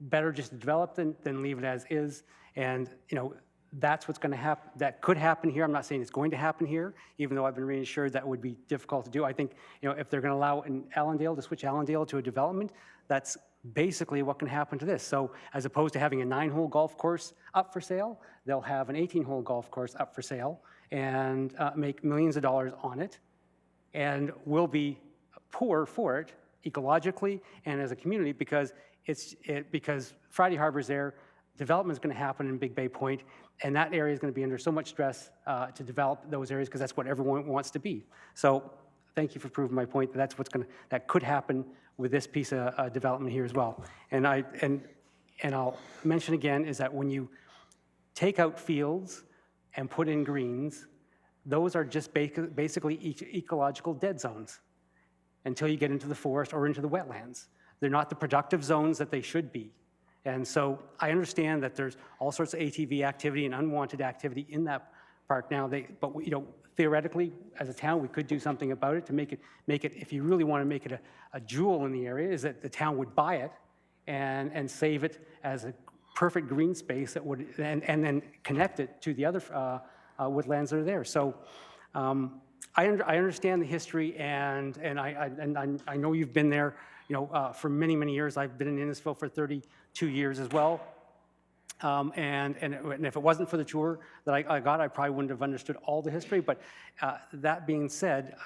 better just to develop than leave it as is. And, you know, that's what's going to happen. That could happen here. I'm not saying it's going to happen here, even though I've been reassured that would be difficult to do. I think, you know, if they're going to allow in Allendale to switch Allendale to a development, that's basically what can happen to this. So as opposed to having a 9-hole golf course up for sale, they'll have an 18-hole golf course up for sale and make millions of dollars on it, and we'll be poor for it ecologically and as a community because because Friday Harbor's there, development is going to happen in Big Bay Point, and that area is going to be under so much stress to develop those areas because that's what everyone wants to be. So thank you for proving my point that that's that could happen with this piece of development here as well. And I'll mention again is that when you take out fields and put in greens, those are just basically ecological dead zones until you get into the forest or into the wetlands. They're not the productive zones that they should be. And so I understand that there's all sorts of ATV activity and unwanted activity in that park now. But theoretically, as a town, we could do something about it to make it, if you really want to make it a jewel in the area, is that the town would buy it and save it as a perfect green space that would, and then connect it to the other woodlands that are there. So I understand the history, and I know you've been there, for many, many years. I've been in Innisfil for 32 years as well. And if it wasn't for the tour that I got, I probably wouldn't have understood all the history. But that being said,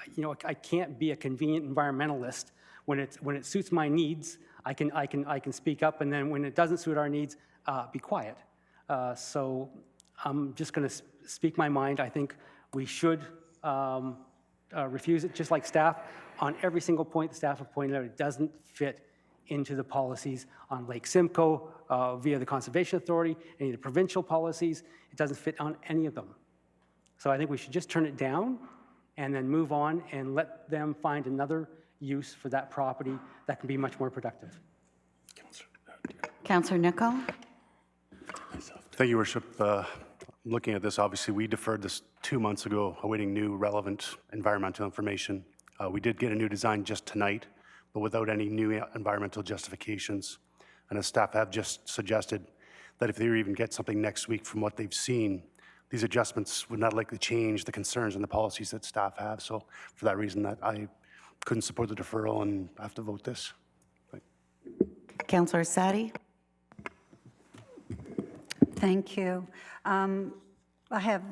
I can't be a convenient environmentalist. When it suits my needs, I can speak up, and then when it doesn't suit our needs, be quiet. So I'm just going to speak my mind. I think we should refuse it, just like staff. On every single point the staff have pointed out, it doesn't fit into the policies on Lake Simcoe via the Conservation Authority, any of the provincial policies. It doesn't fit on any of them. So I think we should just turn it down and then move on and let them find another use for that property that can be much more productive. Councillor Nichol? Thank you, Worship. Looking at this, obviously, we deferred this 2 months ago, awaiting new relevant environmental information. We did get a new design just tonight, but without any new environmental justifications. And as staff have just suggested, that if they even get something next week from what they've seen, these adjustments would not likely change the concerns and the policies that staff have. So for that reason, that I couldn't support the deferral and have to vote this. Councillor Sadi? Thank you. I have,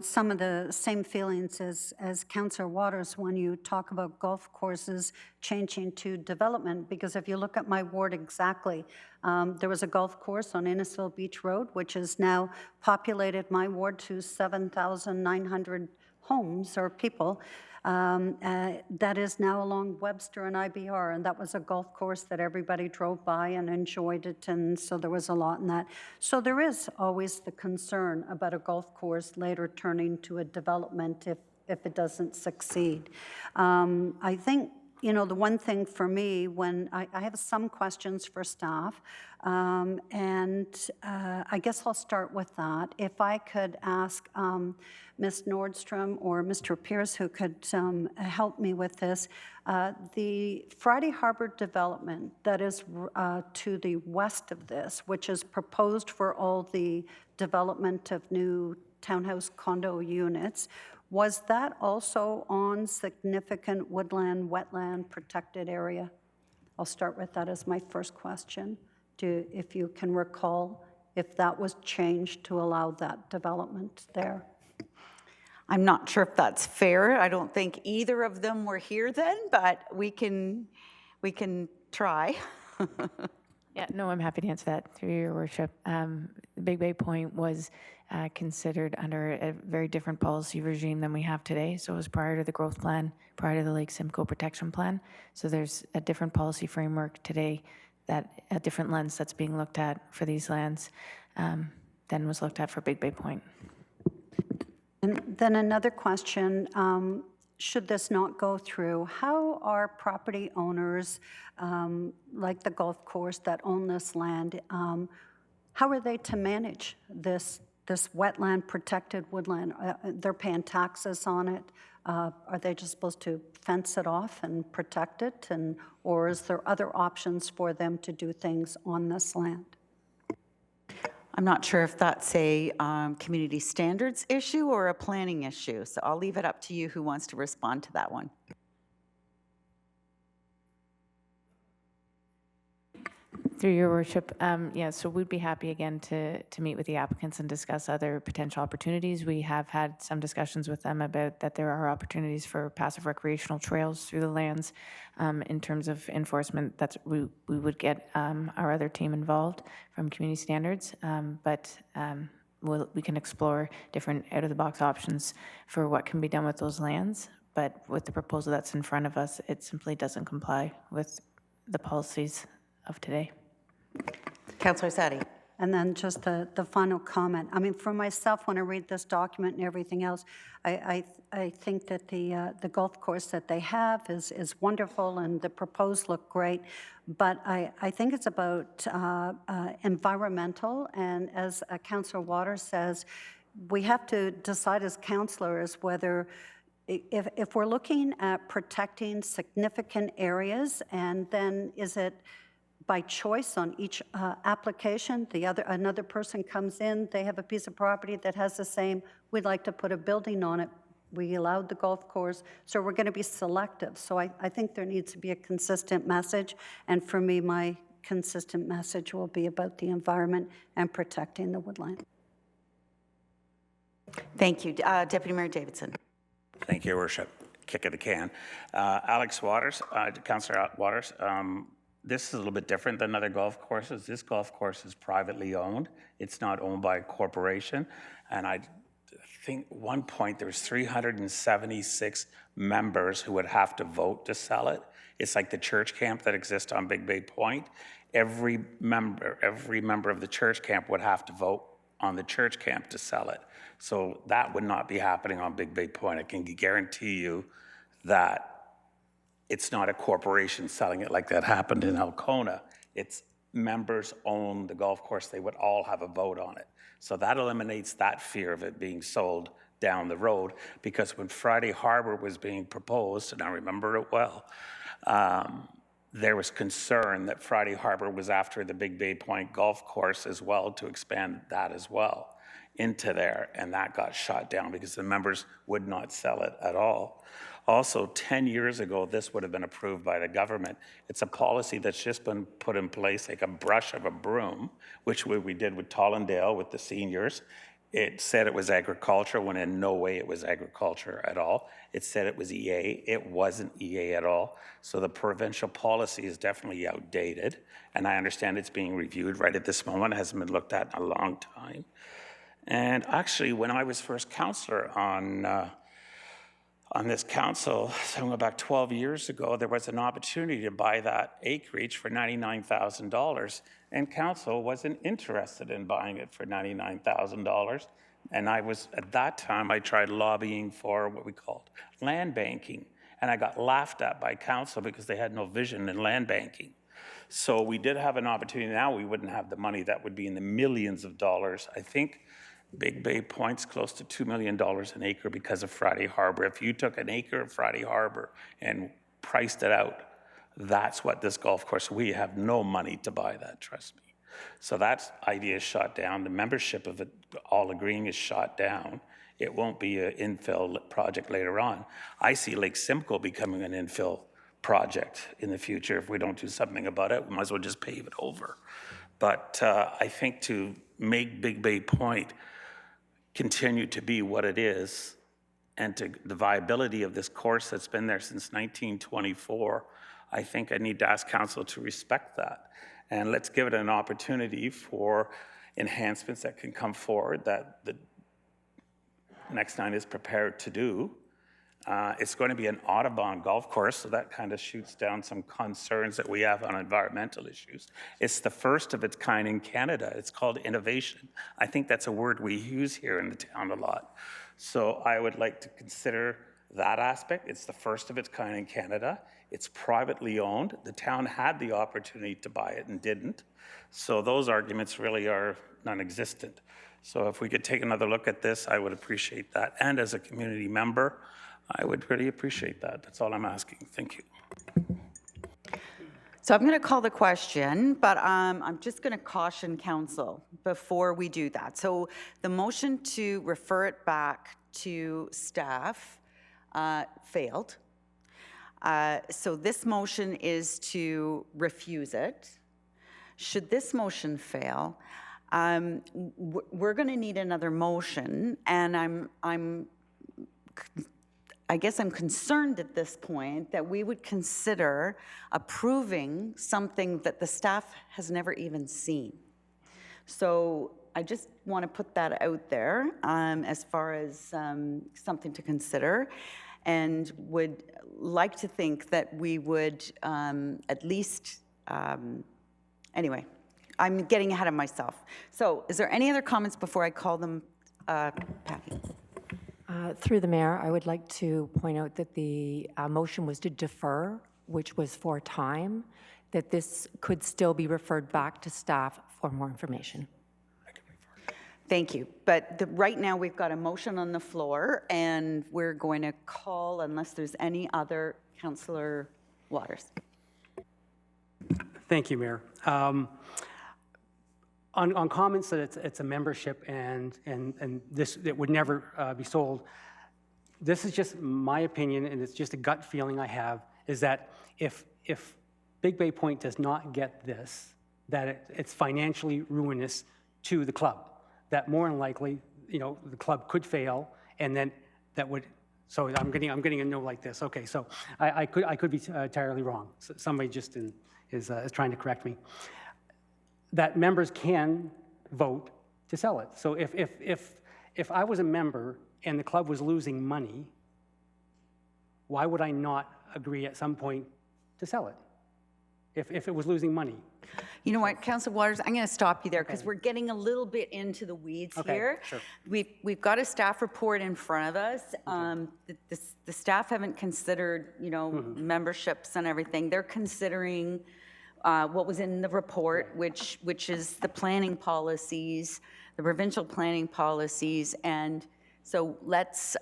some of the same feelings as Councillor Waters when you talk about golf courses changing to development, because if you look at my ward exactly, there was a golf course on Innisfil Beach Road, which has now populated my ward to 7,900 homes or people. That is now along Webster and IBR, and that was a golf course that everybody drove by and enjoyed it, and so there was a lot in that. So there is always the concern about a golf course later turning to a development if it doesn't succeed. I think, the one thing for me, when I have some questions for staff, and I guess I'll start with that. If I could ask Ms. Nordstrom or Mr. Pierce, who could help me with this, the Friday Harbor development that is to the west of this, which is proposed for all the development of new townhouse condo units, was that also on significant woodland, wetland protected area? I'll start with that as my first question. If you can recall if that was changed to allow that development there. I'm not sure if that's fair. I don't think either of them were here then, but we can try. Yeah, no, I'm happy to answer that through your worship. Big Bay Point was considered under a very different policy regime than we have today. So it was prior to the growth plan, prior to the Lake Simcoe protection plan. So there's a different policy framework today, that a different lens that's being looked at for these lands than was looked at for Big Bay Point. And then another question, should this not go through, how are property owners, like the golf course that own this land, how are they to manage this wetland protected woodland? They're paying taxes on it. Are they just supposed to fence it off and protect it? Or is there other options for them to do things on this land? I'm not sure if that's a community standards issue or a planning issue, so I'll leave it up to you who wants to respond to that one. Through your worship, yeah, so we'd be happy again to meet with the applicants and discuss other potential opportunities. We have had some discussions with them about that there are opportunities for passive recreational trails through the lands. In terms of enforcement, we would get our other team involved from community standards, but we can explore different out-of-the-box options for what can be done with those lands. But with the proposal that's in front of us, it simply doesn't comply with the policies of today. Councillor Sadi. And then just the final comment. I mean, for myself, when I read this document and everything else, I think that the golf course that they have is wonderful and the proposed look great, but I think it's about environmental, and as Councillor Waters says, we have to decide as councillors whether if we're looking at protecting significant areas, and then is it by choice on each application? Another person comes in, they have a piece of property that has the same, we'd like to put a building on it. We allowed the golf course, so we're going to be selective. So I think there needs to be a consistent message, and for me, my consistent message will be about the environment and protecting the woodland. Thank you. Deputy Mayor Davidson. Thank you, Your Worship. Kick of the can. Alex Waters, Councillor Waters, this is a little bit different than other golf courses. This golf course is privately owned. It's not owned by a corporation. And I think at one point there was 376 members who would have to vote to sell it. It's like the church camp that exists on Big Bay Point. Every member of the church camp would have to vote on the church camp to sell it. So that would not be happening on Big Bay Point. I can guarantee you that it's not a corporation selling it like that happened in Alcona. It's members own the golf course. They would all have a vote on it. So that eliminates that fear of it being sold down the road, because when Friday Harbor was being proposed, and I remember it well, there was concern that Friday Harbor was after the Big Bay Point golf course as well, to expand that as well into there, and that got shot down because the members would not sell it at all. Also, 10 years ago, this would have been approved by the government. It's a policy that's just been put in place like a brush of a broom, which we did with Tollendale with the seniors. It said it was agriculture when in no way it was agriculture at all. It said it was EA. It wasn't EA at all. So the provincial policy is definitely outdated, and I understand it's being reviewed right at this moment. It hasn't been looked at in a long time. And actually, when I was first councillor on this council, so back 12 years ago, there was an opportunity to buy that acreage for $99,000, and council wasn't interested in buying it for $99,000. And I was, at that time, I tried lobbying for what we called land banking, and I got laughed at by council because they had no vision in land banking. So we did have an opportunity. Now we wouldn't have the money. That would be in the millions of dollars. I think Big Bay Point's close to $2 million an acre because of Friday Harbor. If you took an acre of Friday Harbor and priced it out, that's what this golf course, we have no money to buy that, trust me. So that idea is shot down. The membership of it, all agreeing, is shot down. It won't be an infill project later on. I see Lake Simcoe becoming an infill project in the future. If we don't do something about it, we might as well just pave it over. But I think to make Big Bay Point continue to be what it is, and to the viability of this course that's been there since 1924, I think I need to ask council to respect that. And let's give it an opportunity for enhancements that can come forward that the next line is prepared to do. It's going to be an Audubon golf course, so that kind of shoots down some concerns that we have on environmental issues. It's the first of its kind in Canada. It's called innovation. I think that's a word we use here in the town a lot. So I would like to consider that aspect. It's the first of its kind in Canada. It's privately owned. The town had the opportunity to buy it and didn't. So those arguments really are non-existent. So if we could take another look at this, I would appreciate that. And as a community member, I would really appreciate that. That's all I'm asking. Thank you. So I'm going to call the question, but I'm just going to caution council before we do that. So the motion to refer it back to staff failed. So this motion is to refuse it. Should this motion fail, we're going to need another motion, and I guess I'm concerned at this point that we would consider approving something that the staff has never even seen. So I just want to put that out there as far as something to consider, and would like to think that we would at least, anyway, I'm getting ahead of myself. So is there any other comments before I call them, Patty? Through the mayor, I would like to point out that the motion was to defer, which was for time, that this could still be referred back to staff for more information. Thank you. But right now, we've got a motion on the floor, and we're going to call, unless there's any other, Councillor Waters. Thank you, Mayor. On comments that it's a membership and this, it would never be sold, this is just my opinion, and it's just a gut feeling I have, is that if Big Bay Point does not get this, that it's financially ruinous to the club. That more than likely, you know, the club could fail, and then that would. So I'm getting a no like this. Okay, so I could be entirely wrong. So somebody just is trying to correct me. That members can vote to sell it. So if I was a member and the club was losing money, why would I not agree at some point to sell it? If it was losing money. You know what, Councillor Waters, I'm going to stop you there because we're getting a little bit into the weeds here. Sure. We've got a staff report in front of us. The staff haven't considered, you know, memberships and everything. They're considering what was in the report, which is the planning policies, the provincial planning policies. And so let's,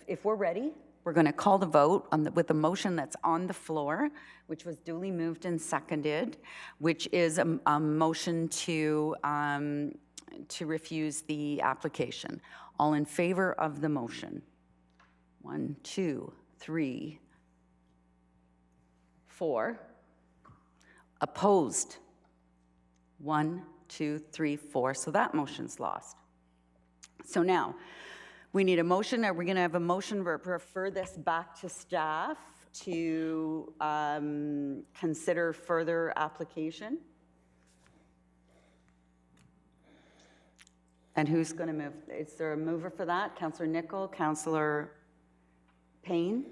if we're ready, we're going to call the vote with the motion that's on the floor, which was duly moved and seconded, which is a motion to refuse the application. All in favor of the motion? 1, 2, 3, 4. Opposed? 1, 2, 3, 4. So that motion's lost. So now, we need a motion. Are we going to have a motion to refer this back to staff to consider further application? And who's going to move? Is there a mover for that? Councillor Nicol, Councillor Payne?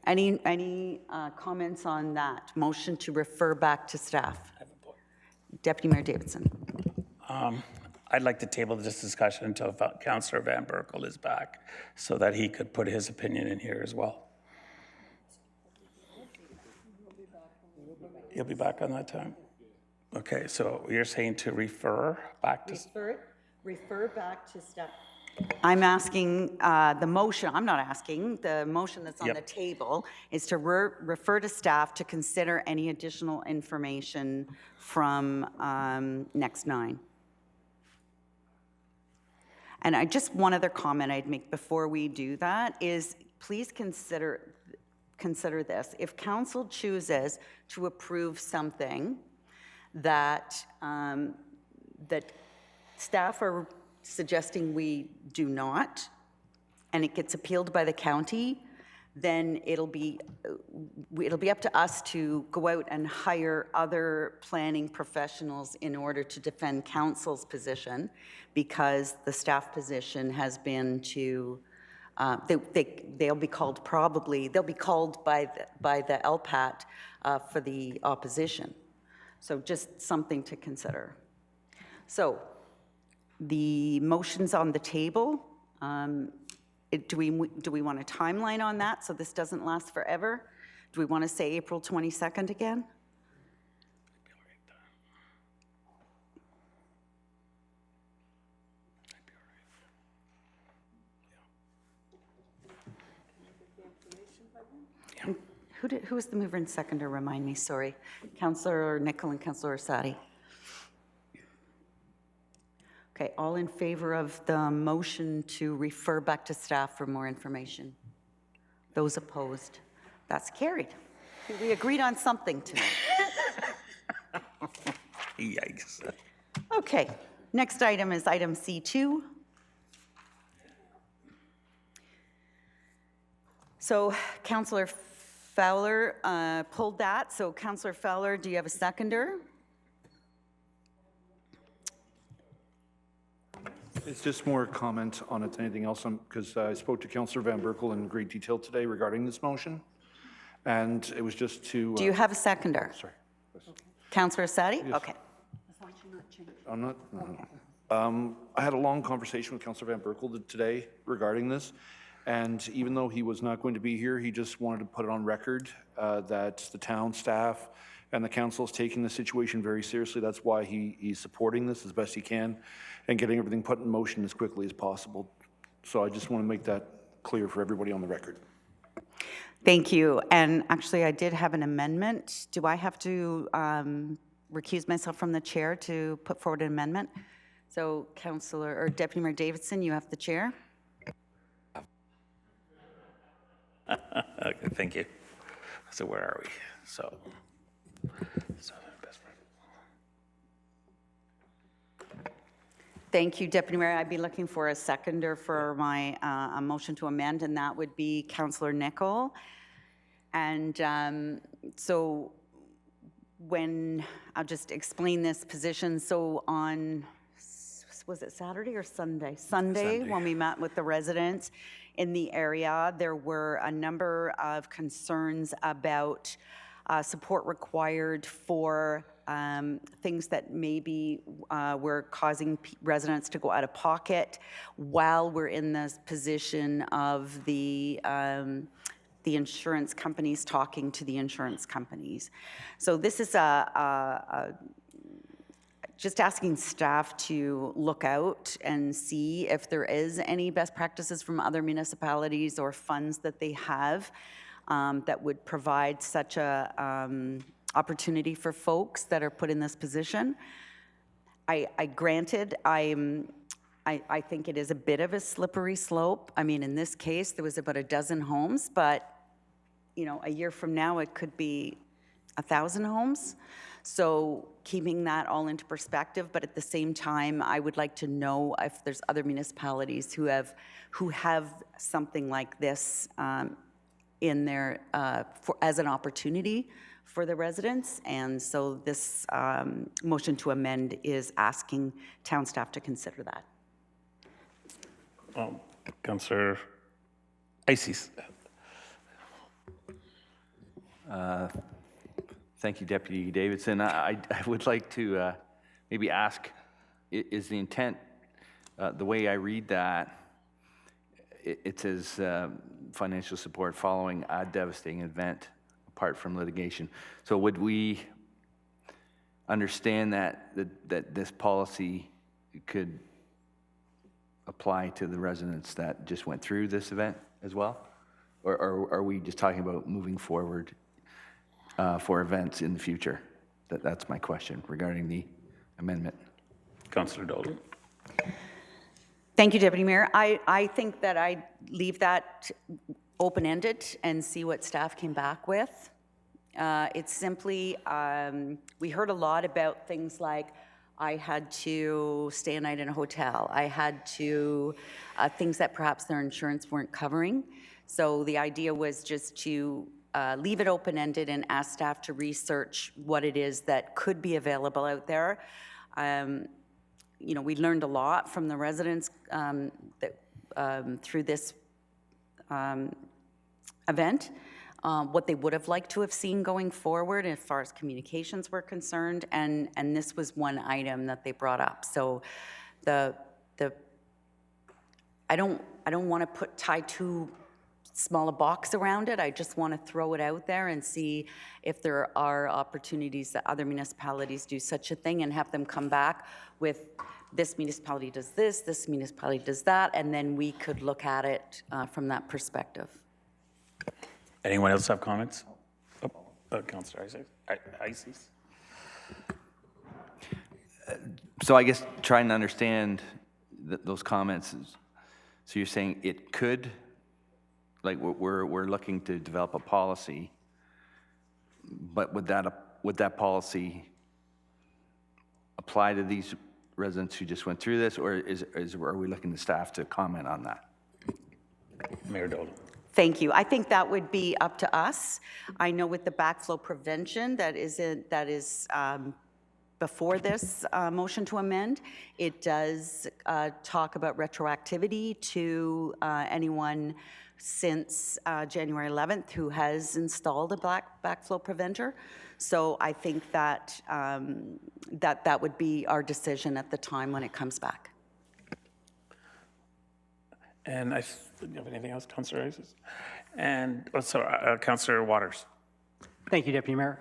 Any comments on that? Motion to refer back to staff. Deputy Mayor Davidson. I'd like to table this discussion until Councillor Van Berkel is back so that he could put his opinion in here as well. He'll be back on that time? Okay, so you're saying to refer back to... Refer back to staff. I'm asking the motion, I'm not asking, the motion that's on the table is to refer to staff to consider any additional information from next 9. And one other comment I'd make before we do that is please consider this. If council chooses to approve something that that staff are suggesting we do not, and it gets appealed by the county, then it'll be up to us to go out and hire other planning professionals in order to defend council's position, because the staff position has been to, they'll be called by the LPAT for the opposition. So just something to consider. So the motion's on the table. Do we want a timeline on that so this doesn't last forever? Do we want to say April 22nd again? Who was the mover and seconder? Remind me, sorry. Councillor Nicol and Councillor Orsatti. Okay, all in favor of the motion to refer back to staff for more information? Those opposed? That's carried. We agreed on something tonight. Yikes. Okay, next item is item C2. So Councillor Fowler pulled that. So Councillor Fowler, do you have a seconder? It's just more a comment on it than anything else, because I spoke to Councillor Van Berkel in great detail today regarding this motion, and it was just to... Do you have a seconder? Sorry. Councillor Sadi? Yes. Okay. I'm not... I had a long conversation with Councillor Van Berkel today regarding this, and even though he was not going to be here, he just wanted to put it on record that the town staff and the council is taking the situation very seriously. That's why he's supporting this as best he can and getting everything put in motion as quickly as possible. So I just want to make that clear for everybody on the record. Thank you. And actually, I did have an amendment. Do I have to recuse myself from the chair to put forward an amendment? So Councillor or Deputy Mayor Davidson, you have the chair. Okay, thank you. So where are we? So Thank you, Deputy Mayor. I'd be looking for a seconder for my a motion to amend, and that would be Councillor Nicol. And so when, I'll just explain this position. So on, was it Saturday or Sunday? Sunday, when we met with the residents in the area, there were a number of concerns about support required for things that maybe were causing residents to go out of pocket while we're in this position of the insurance companies talking to the insurance companies. So this is just asking staff to look out and see if there is any best practices from other municipalities or funds that they have that would provide such a opportunity for folks that are put in this position. I think it is a bit of a slippery slope. I mean, in this case, there was about a dozen homes, but you know, a year from now, it could be 1,000 homes. So keeping that all into perspective, but at the same time, I would like to know if there's other municipalities who have something like this in there as an opportunity for the residents. And so this motion to amend is asking town staff to consider that. Councillor Ices. Thank you, Deputy Davidson. I would like to maybe ask, is the intent, the way I read that, it says financial support following a devastating event apart from litigation. So would we understand that this policy could apply to the residents that just went through this event as well? Or are we just talking about moving forward for events in the future? That's my question regarding the amendment. Councillor Dolan. Thank you, Deputy Mayor. I think that I leave that open-ended and see what staff came back with. It's simply, we heard a lot about things like I had to stay a night in a hotel. I had to, things that perhaps their insurance weren't covering. So the idea was just to leave it open-ended and ask staff to research what it is that could be available out there. You know, we learned a lot from the residents through this event, what they would have liked to have seen going forward as far as communications were concerned, and this was one item that they brought up. So I don't want to tie too small a box around it. I just want to throw it out there and see if there are opportunities that other municipalities do such a thing and have them come back with this municipality does this, this municipality does that, and then we could look at it from that perspective. Anyone else have comments? Councillor Ices. So I guess trying to understand those comments, so you're saying it could, like we're looking to develop a policy, but would that policy apply to these residents who just went through this, or are we looking to staff to comment on that? Mayor Dolan. Thank you. I think that would be up to us. I know with the backflow prevention that is before this motion to amend, it does talk about retroactivity to anyone since January 11th who has installed a backflow preventer. So I think that that would be our decision at the time when it comes back. And do you have anything else, Councillor Isis? And Councillor Waters. Thank you, Deputy Mayor.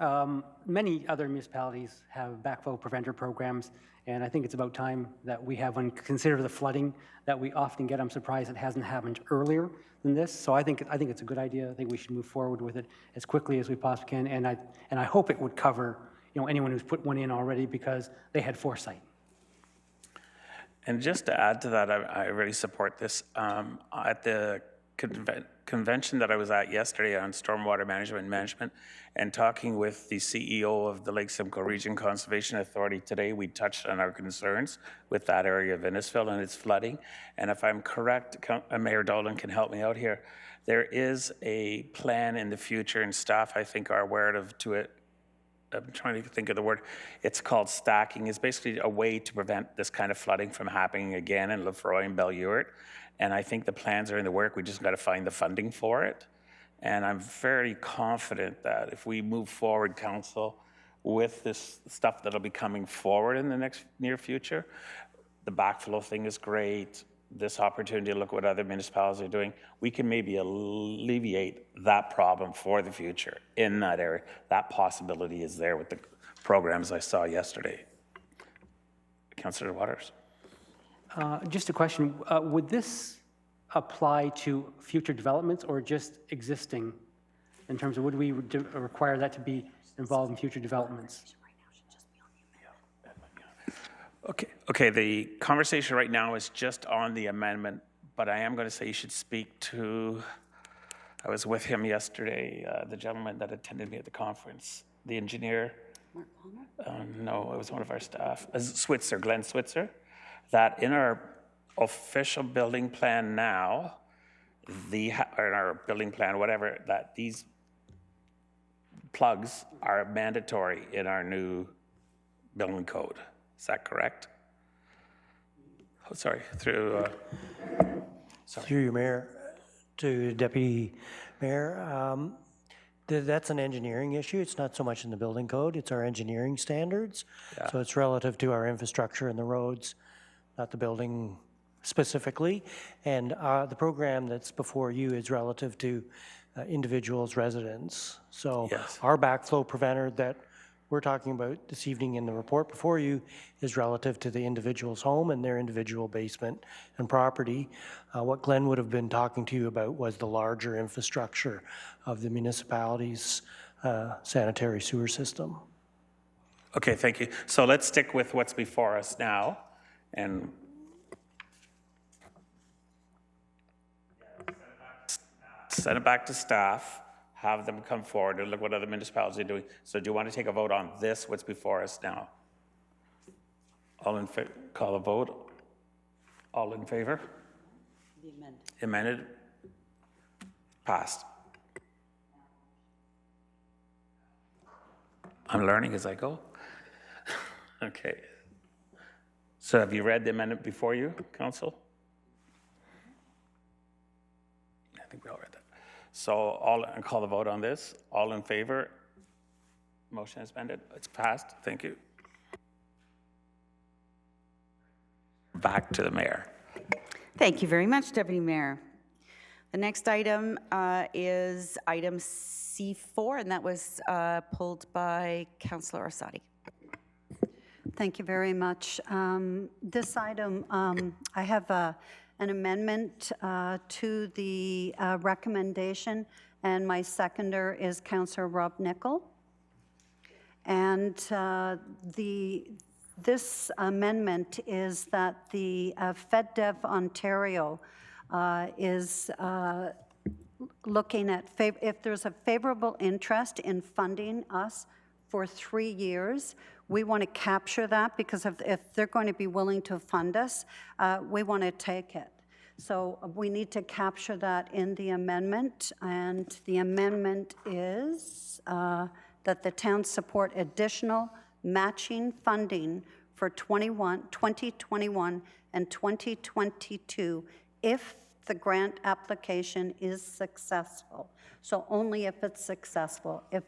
Many other municipalities have backflow preventer programs, and I think it's about time that we have one. Consider the flooding that we often get. I'm surprised it hasn't happened earlier than this. So I think it's a good idea. I think we should move forward with it as quickly as we possibly can, and I hope it would cover anyone who's put one in already because they had foresight. And just to add to that, I really support this. At the convention that I was at yesterday on stormwater management, and talking with the CEO of the Lake Simcoe Region Conservation Authority today, we touched on our concerns with that area of Innisfil and its flooding. And if I'm correct, Mayor Dolan can help me out here, there is a plan in the future, and staff, I think, are aware of it. I'm trying to think of the word. It's called stacking. It's basically a way to prevent this kind of flooding from happening again in Lefroy and Bellewart. And I think the plans are in the work. We just got to find the funding for it. And I'm very confident that if we move forward, Council, with this stuff that'll be coming forward in the next near future, the backflow thing is great. This opportunity to look at what other municipalities are doing, we can maybe alleviate that problem for the future in that area. That possibility is there with the programs I saw yesterday. Councillor Waters. Just a question. Would this apply to future developments or just existing in terms of would we require that to be involved in future developments? Okay, the conversation right now is just on the amendment, but I am going to say you should speak to, I was with him yesterday, the gentleman that attended me at the conference, the engineer. Mark Palmer? No, it was one of our staff, Switzer, Glenn Switzer, that in our official building plan now, or in our building plan, whatever, that these plugs are mandatory in our new building code. Is that correct? Oh, sorry, through your mayor to Deputy Mayor. That's an engineering issue. It's not so much in the building code. It's our engineering standards. Yeah. So it's relative to our infrastructure and the roads, not the building specifically. And the program that's before you is relative to individuals' residents. So yes. Our backflow preventer that we're talking about this evening in the report before you is relative to the individual's home and their individual basement and property. What Glenn would have been talking to you about was the larger infrastructure of the municipality's sanitary sewer system. Okay, thank you. So let's stick with what's before us now. And send it back to staff. Have them come forward and look what other municipalities are doing. So do you want to take a vote on this, what's before us now? All in favor, call a vote. All in favor? The amended. Amended. Passed. I'm learning as I go. Okay. So have you read the amendment before you, Council? I think we all read that. So and call the vote on this. All in favor? Motion is amended. It's passed. Thank you. Back to the mayor. Thank you very much, Deputy Mayor. The next item is item C4, and that was pulled by Councillor Arsadi. Thank you very much. This item, I have an amendment to the recommendation, and my seconder is Councillor Rob Nickel. And this amendment is that the FedDev Ontario is looking at if there's a favorable interest in funding us for 3 years, We want to capture that because if they're going to be willing to fund us, we want to take it. So we need to capture that in the amendment, and the amendment is that the town support additional matching funding for 2021 and 2022 if the grant application is successful. So only if it's successful. If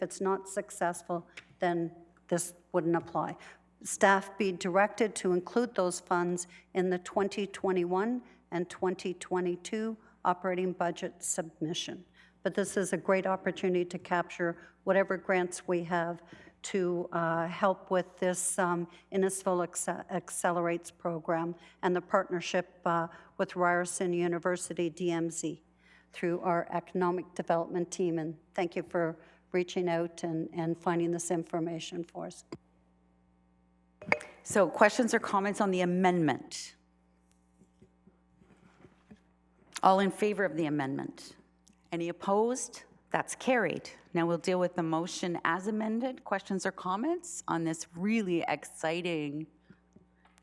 it's not successful, then this wouldn't apply. Staff be directed to include those funds in the 2021 and 2022 operating budget submission. But this is a great opportunity to capture whatever grants we have to help with this Innisfil Accelerates program and the partnership with Ryerson University DMZ through our economic development team. And thank you for reaching out and finding this information for us. So questions or comments on the amendment? All in favor of the amendment? Any opposed? That's carried. Now we'll deal with the motion as amended. Questions or comments on this really exciting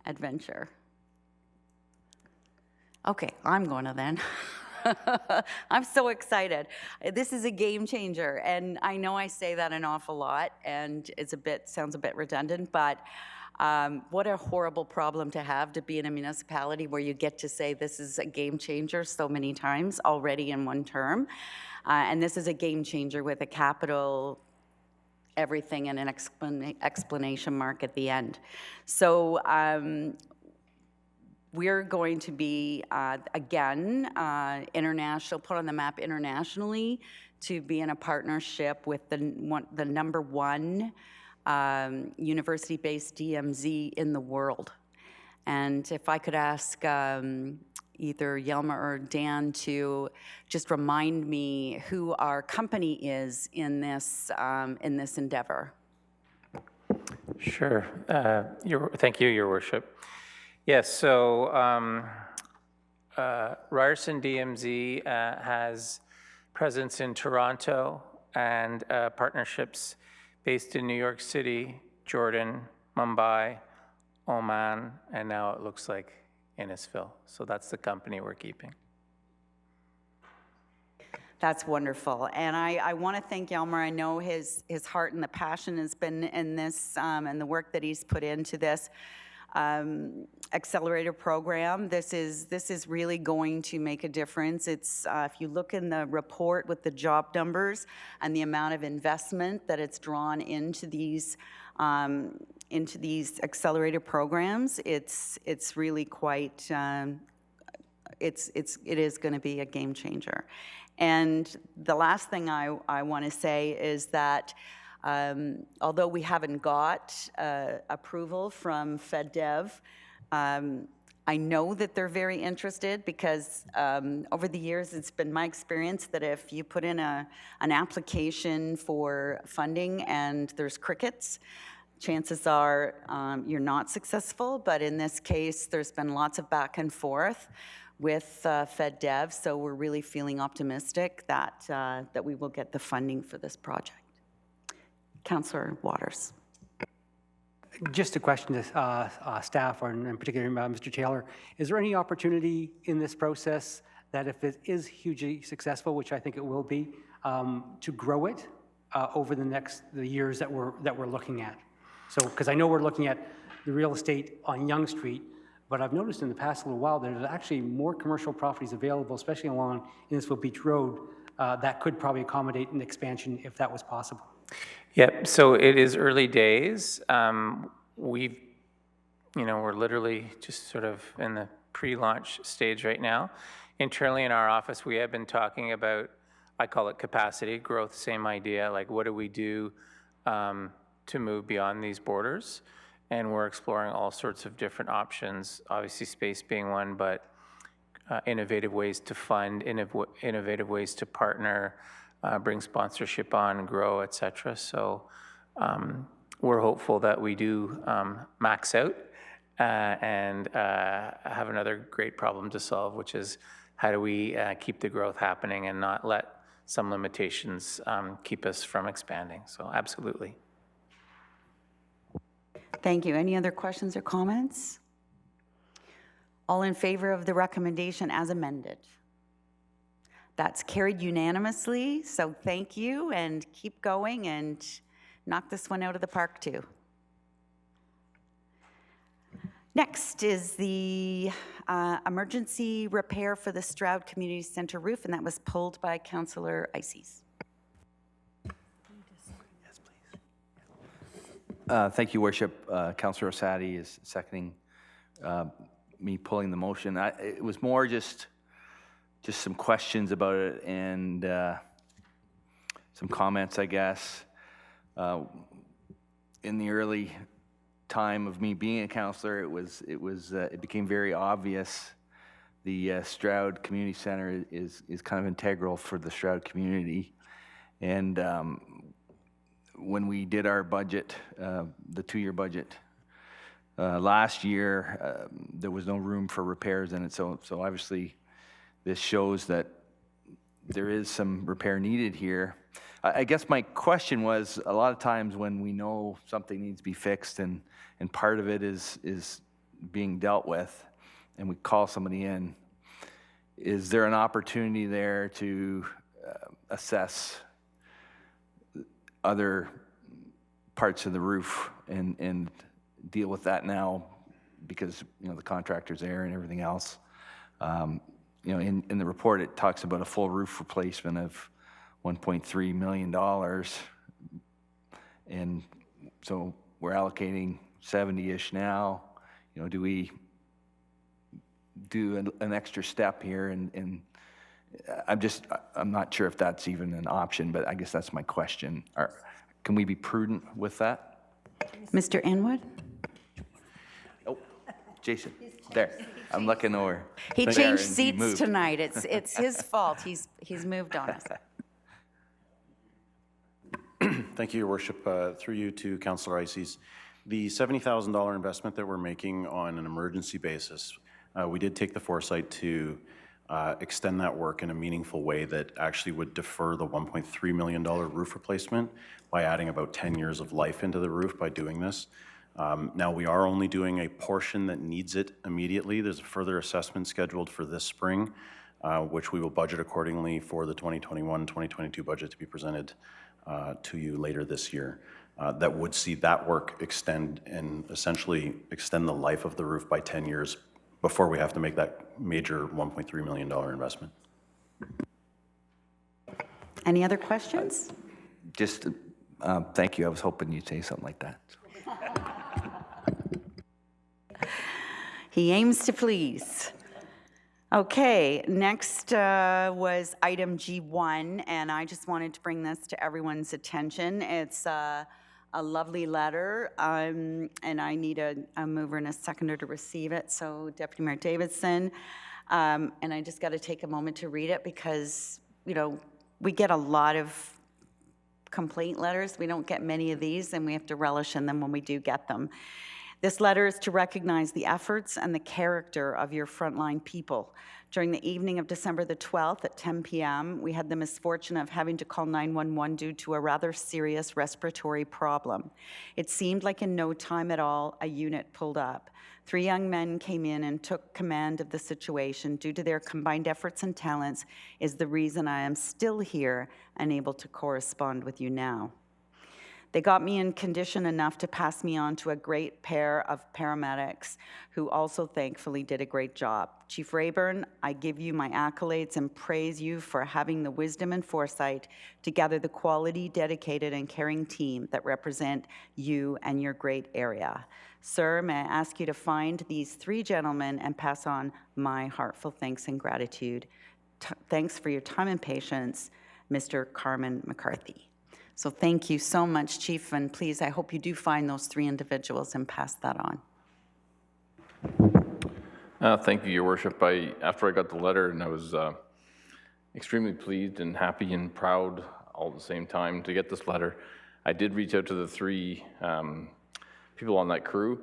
adventure? Okay, I'm going to then. I'm so excited. This is a game changer, and I know I say that an awful lot, and sounds a bit redundant, but what a horrible problem to have, to be in a municipality where you get to say this is a game changer so many times already in one term. And this is a game changer with a capital everything and an explanation mark at the end. So we're going to be, again, put on the map internationally to be in a partnership with the number one university-based DMZ in the world. And if I could ask either Yelma or Dan to just remind me who our company is in this endeavor. Sure. Thank you, Your Worship. Yes, so Ryerson DMZ has presence in Toronto and partnerships based in New York City, Jordan, Mumbai, Oman, and now it looks like Innisfil. So that's the company we're keeping. That's wonderful. And I want to thank Yelmer. I know his heart and the passion has been in this and the work that he's put into this accelerator program. This is really going to make a difference. It's if you look in the report with the job numbers and the amount of investment that it's drawn into these accelerator programs, it's really quite it is going to be a game changer. And the last thing I want to say is that although we haven't got approval from FedDev, I know that they're very interested because over the years it's been my experience that if you put in an application for funding and there's crickets, chances are you're not successful. But in this case, there's been lots of back and forth with FedDev, so we're really feeling optimistic that we will get the funding for this project. Councillor Waters. Just a question to staff, or in particular Mr. Taylor. Is there any opportunity in this process that if it is hugely successful, which I think it will be, to grow it over the years that we're looking at? So, because I know we're looking at the real estate on Yonge Street, but I've noticed in the past little while that there's actually more commercial properties available, especially along Innisfil Beach Road, that could probably accommodate an expansion if that was possible. Yep, so it is early days. We're literally just sort of in the pre-launch stage right now. Internally in our office, we have been talking about, I call it capacity growth, same idea, like what do we do to move beyond these borders? And we're exploring all sorts of different options, obviously space being one, but innovative ways to fund, innovative ways to partner, bring sponsorship on, grow, et cetera. So we're hopeful that we do max out and have another great problem to solve, which is how do we keep the growth happening and not let some limitations keep us from expanding. So absolutely. Thank you. Any other questions or comments? All in favor of the recommendation as amended? That's carried unanimously, so thank you, and keep going and knock this one out of the park too. Next is the emergency repair for the Stroud Community Center roof, and that was pulled by Councillor Ices. Thank you, Worship. Councillor Rosati is seconding me pulling the motion. It was more just some questions about it and some comments, I guess. In the early time of me being a councillor, it became very obvious the Stroud Community Center is kind of integral for the Stroud community. And when we did our budget, the 2-year budget, last year, there was no room for repairs in it. So obviously, this shows that there is some repair needed here. I guess my question was, a lot of times when we know something needs to be fixed and part of it is being dealt with, and we call somebody in, is there an opportunity there to assess other parts of the roof and deal with that now, because the contractor's there and everything else? In the report, it talks about a full roof replacement of $1.3 million, and so we're allocating 70-ish now. Do we do an extra step here? And I'm not sure if that's even an option, but I guess that's my question. Can we be prudent with that? Mr. Inwood? Oh, Jason, there. I'm looking over. He there, changed and he seats moved. tonight. It's his fault. He's moved on us. Thank you, Your Worship. Through you to Councillor Ices. The $70,000 investment that we're making on an emergency basis, we did take the foresight to extend that work in a meaningful way that actually would defer the $1.3 million roof replacement by adding about 10 years of life into the roof by doing this. Now, we are only doing a portion that needs it immediately. There's a further assessment scheduled for this spring, which we will budget accordingly for the 2021-2022 budget to be presented to you later this year. That would see that work extend and essentially extend the life of the roof by 10 years before we have to make that major $1.3 million investment. Any other questions? Just thank you. I was hoping you'd say something like that. He aims to please. Okay, next was item G1, and I just wanted to bring this to everyone's attention. It's a lovely letter, and I need a mover and a seconder to receive it. So Deputy Mayor Davidson, and I just got to take a moment to read it because, we get a lot of complaint letters. We don't get many of these, and we have to relish in them when we do get them. This letter is to recognize the efforts and the character of your frontline people. During the evening of December the 12th at 10 p.m., we had the misfortune of having to call 911 due to a rather serious respiratory problem. It seemed like in no time at all, a unit pulled up. 3 young men came in and took command of the situation. Due to their combined efforts and talents is the reason I am still here and able to correspond with you now. They got me in condition enough to pass me on to a great pair of paramedics who also thankfully did a great job. Chief Rayburn, I give you my accolades and praise you for having the wisdom and foresight to gather the quality, dedicated, and caring team that represent you and your great area. Sir, may I ask you to find these 3 gentlemen and pass on my heartfelt thanks and gratitude. Thanks for your time and patience, Mr. Carmen McCarthy. So thank you so much, Chief, and please, I hope you do find those 3 individuals and pass that on. Thank you, Your Worship. After I got the letter, and I was extremely pleased and happy and proud all at the same time to get this letter, I did reach out to the 3 people on that crew.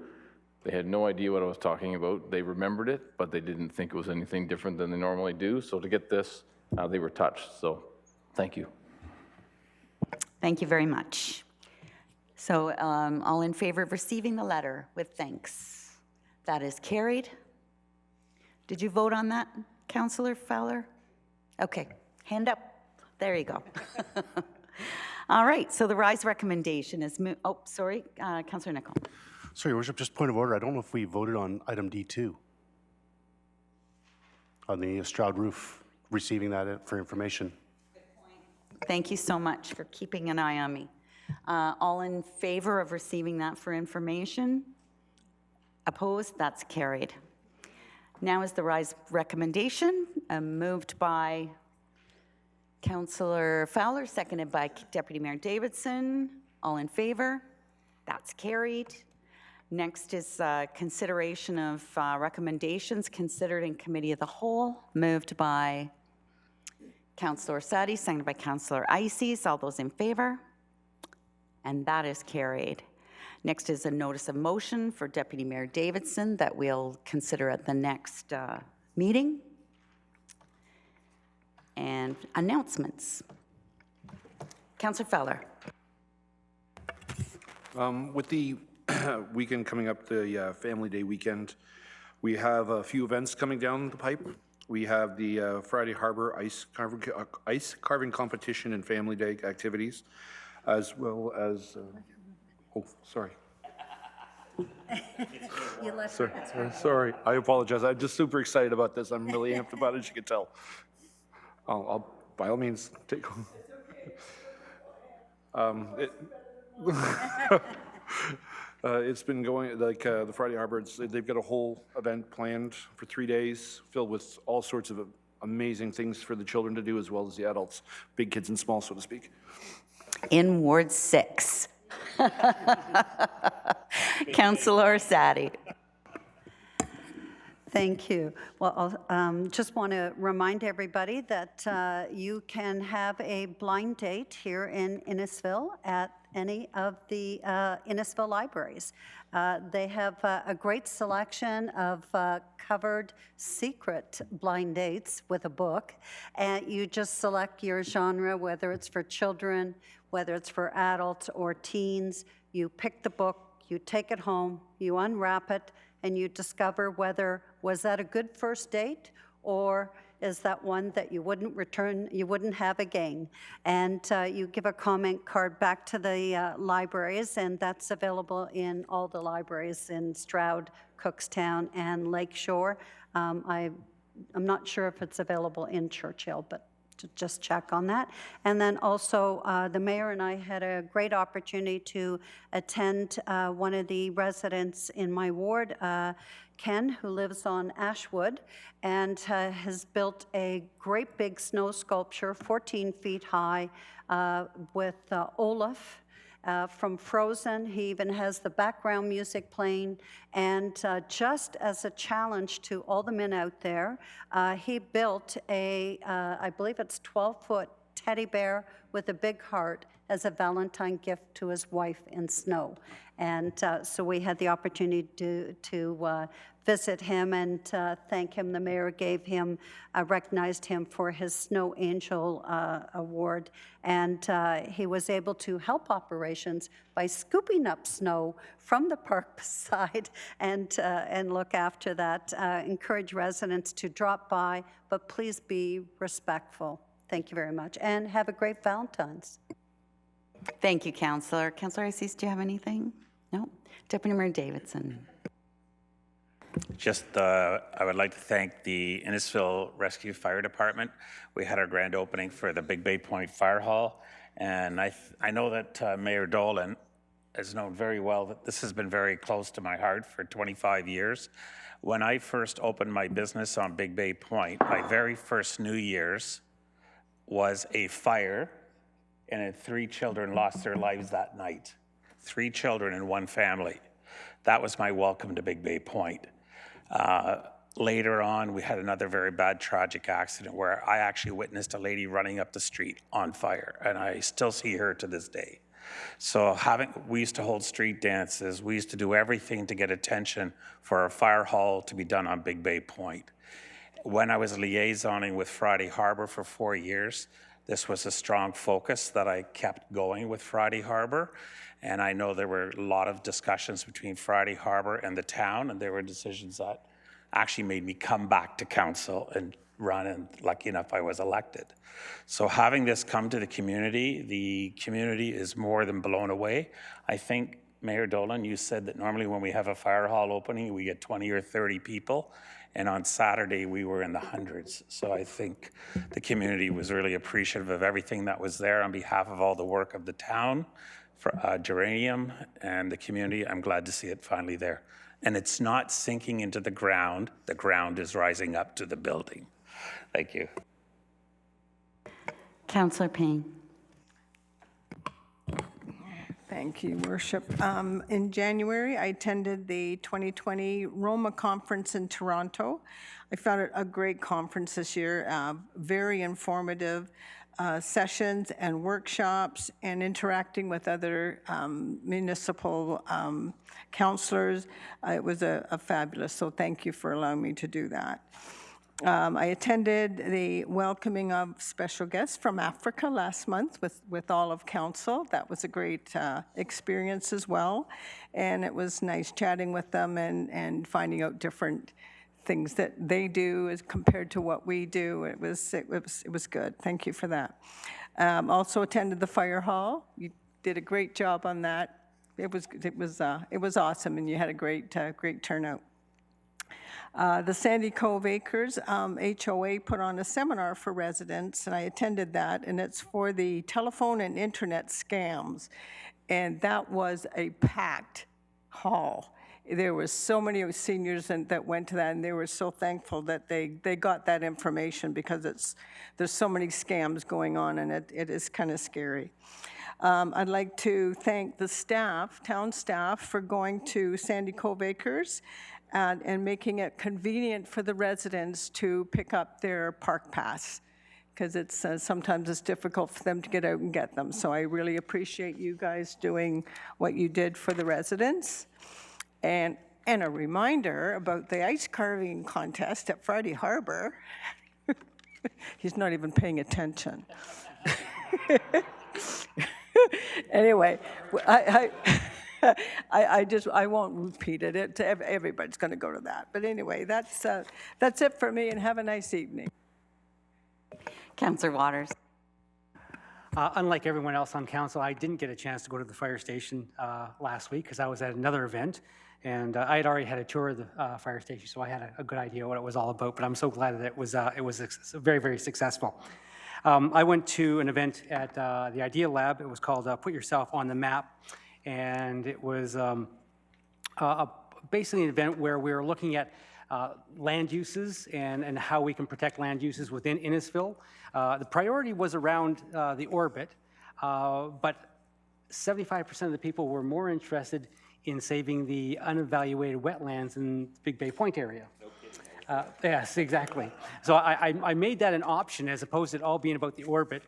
They had no idea what I was talking about. They remembered it, but they didn't think it was anything different than they normally do. So to get this, they were touched. So thank you. Thank you very much. So all in favor of receiving the letter with thanks? That is carried. Did you vote on that, Councillor Fowler? Okay, hand up. There you go. All right, so the RISE recommendation is, oh, sorry, Councillor Nicol. Sorry, Your Worship, just point of order. I don't know if we voted on item D2 on the Stroud roof, receiving that for information. Thank you so much for keeping an eye on me. All in favor of receiving that for information? Opposed? That's carried. Now is the RISE recommendation, moved by Councillor Fowler, seconded by Deputy Mayor Davidson. All in favor? That's carried. Next is consideration of recommendations considered in Committee of the Whole, moved by Councillor Sadi, seconded by Councillor Ices. All those in favor? And that is carried. Next is a notice of motion for Deputy Mayor Davidson that we'll consider at the next meeting. And announcements. Councillor Fowler. With the weekend coming up, the Family Day weekend, we have a few events coming down the pipe. We have the Friday Harbor ice carving competition and Family Day activities, as well as, oh, sorry. Sorry, I apologize. I'm just super excited about this. I'm really amped about it, as you can tell. I'll by all means, take it's been going, like the Friday Harbor, they've got a whole event planned for 3 days filled with all sorts of amazing things for the children to do as well as the adults, big kids and small, so to speak. In Ward 6. Councillor Sadi. Thank you. Well, I'll just want to remind everybody that you can have a blind date here in Innisfil at any of the Innisfil libraries. They have a great selection of covered secret blind dates with a book, and you just select your genre, whether it's for children, whether it's for adults or teens. You pick the book, you take it home, you unwrap it, and you discover whether was that a good first date or is that one that you wouldn't return, you wouldn't have again. And you give a comment card back to the libraries, and that's available in all the libraries in Stroud, Cookstown, and Lakeshore. I'm not sure if it's available in Churchill, but to just check on that. And then also, the mayor and I had a great opportunity to attend one of the residents in my ward, Ken, who lives on Ashwood, and has built a great big snow sculpture, 14 feet high, with Olaf from Frozen. He even has the background music playing. And just as a challenge to all the men out there, he built a, I believe it's 12-foot teddy bear with a big heart as a Valentine gift to his wife in snow. And so we had the opportunity to visit him and thank him. The mayor gave him, recognized him for his Snow Angel award. And he was able to help operations by scooping up snow from the park side and look after that. Encourage residents to drop by, but please be respectful. Thank you very much. And have a great Valentine's. Thank you, Councillor. Councillor Ices, do you have anything? No? Deputy Mayor Davidson. Just, I would like to thank the Innisfil Rescue Fire Department. We had our grand opening for the Big Bay Point Fire Hall, and I know that Mayor DOLLIN has known very well that this has been very close to my heart for 25 years. When I first opened my business on Big Bay Point, my very first New Year's was a fire, and 3 children lost their lives that night. 3 children in one family. That was my welcome to Big Bay Point. Later on, we had another very bad tragic accident where I actually witnessed a lady running up the street on fire, and I still see her to this day. So we used to hold street dances, we used to do everything to get attention for a fire hall to be done on Big Bay Point. When I was liaisoning with Friday Harbor for 4 years, this was a strong focus that I kept going with Friday Harbor. And I know there were a lot of discussions between Friday Harbor and the town, and there were decisions that actually made me come back to council and run, and lucky enough I was elected. So having this come to the community is more than blown away. I think, Mayor Dolan, you said that normally when we have a fire hall opening, we get 20 or 30 people, and on Saturday we were in the hundreds. So I think the community was really appreciative of everything that was there on behalf of all the work of the town, for Geranium and the community. I'm glad to see it finally there. And it's not sinking into the ground is rising up to the building. Thank you. Councillor Payne. Thank you, Worship. In January, I attended the 2020 Roma Conference in Toronto. I found it a great conference this year, very informative sessions and workshops, and interacting with other municipal councillors. It was a fabulous, so thank you for allowing me to do that. I attended the welcoming of special guests from Africa last month with all of council. That was a great experience as well, and it was nice chatting with them and finding out different things that they do as compared to what we do. It was good. Thank you for that. Also attended the fire hall. You did a great job on that. It was awesome, and you had a great turnout. The Sandy Cove Acres HOA put on a seminar for residents, and I attended that, and it's for the telephone and internet scams. And that was a packed hall. There were so many seniors that went to that, and they were so thankful that they got that information, because there's so many scams going on, and it is kind of scary. I'd like to thank the staff, town staff, for going to Sandy Cove Acres and making it convenient for the residents to pick up their park pass, because sometimes it's difficult for them to get out and get them. So I really appreciate you guys doing what you did for the residents. And a reminder about the ice carving contest at Friday Harbor. He's not even paying attention. Anyway, I won't repeat it. Everybody's going to go to that. But anyway, that's it for me, and have a nice evening. Councillor Waters. Unlike everyone else on council, I didn't get a chance to go to the fire station last week because I was at another event, and I had already had a tour of the fire station, so I had a good idea what it was all about. But I'm so glad that it was very, very successful. I went to an event at the Idea Lab. It was called Put Yourself on the Map, and it was basically an event where we were looking at land uses and how we can protect land uses within Innisfil. The priority was around the orbit, but 75% of the people were more interested in saving the unevaluated wetlands in the Big Bay Point area. Yes, exactly. So I made that an option as opposed to it all being about the orbit,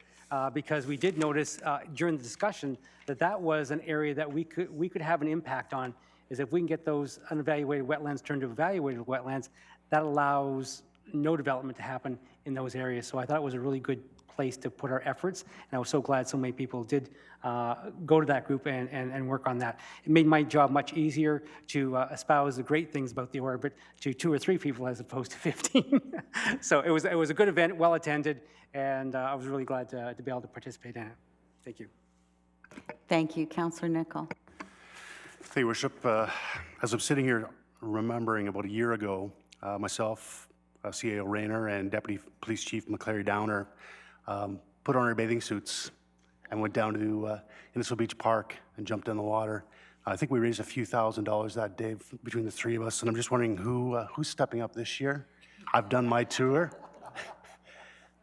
because we did notice during the discussion that was an area that we could have an impact on, is if we can get those unevaluated wetlands turned to evaluated wetlands, that allows no development to happen in those areas. So I thought it was a really good place to put our efforts, and I was so glad so many people did go to that group and work on that. It made my job much easier to espouse the great things about the orbit to 2 or 3 people as opposed to 15. So it was a good event, well attended, and I was really glad to be able to participate in it. Thank you. Thank you, Councillor Nicol. Thank you, Worship. As I'm sitting here remembering about a year ago, myself, CAO Rayner, and Deputy Police Chief McClary Downer put on our bathing suits and went down to Innisfil Beach Park and jumped in the water. I think we raised a few $1,000s that day between the 3 of us, and I'm just wondering who's stepping up this year. I've done my tour.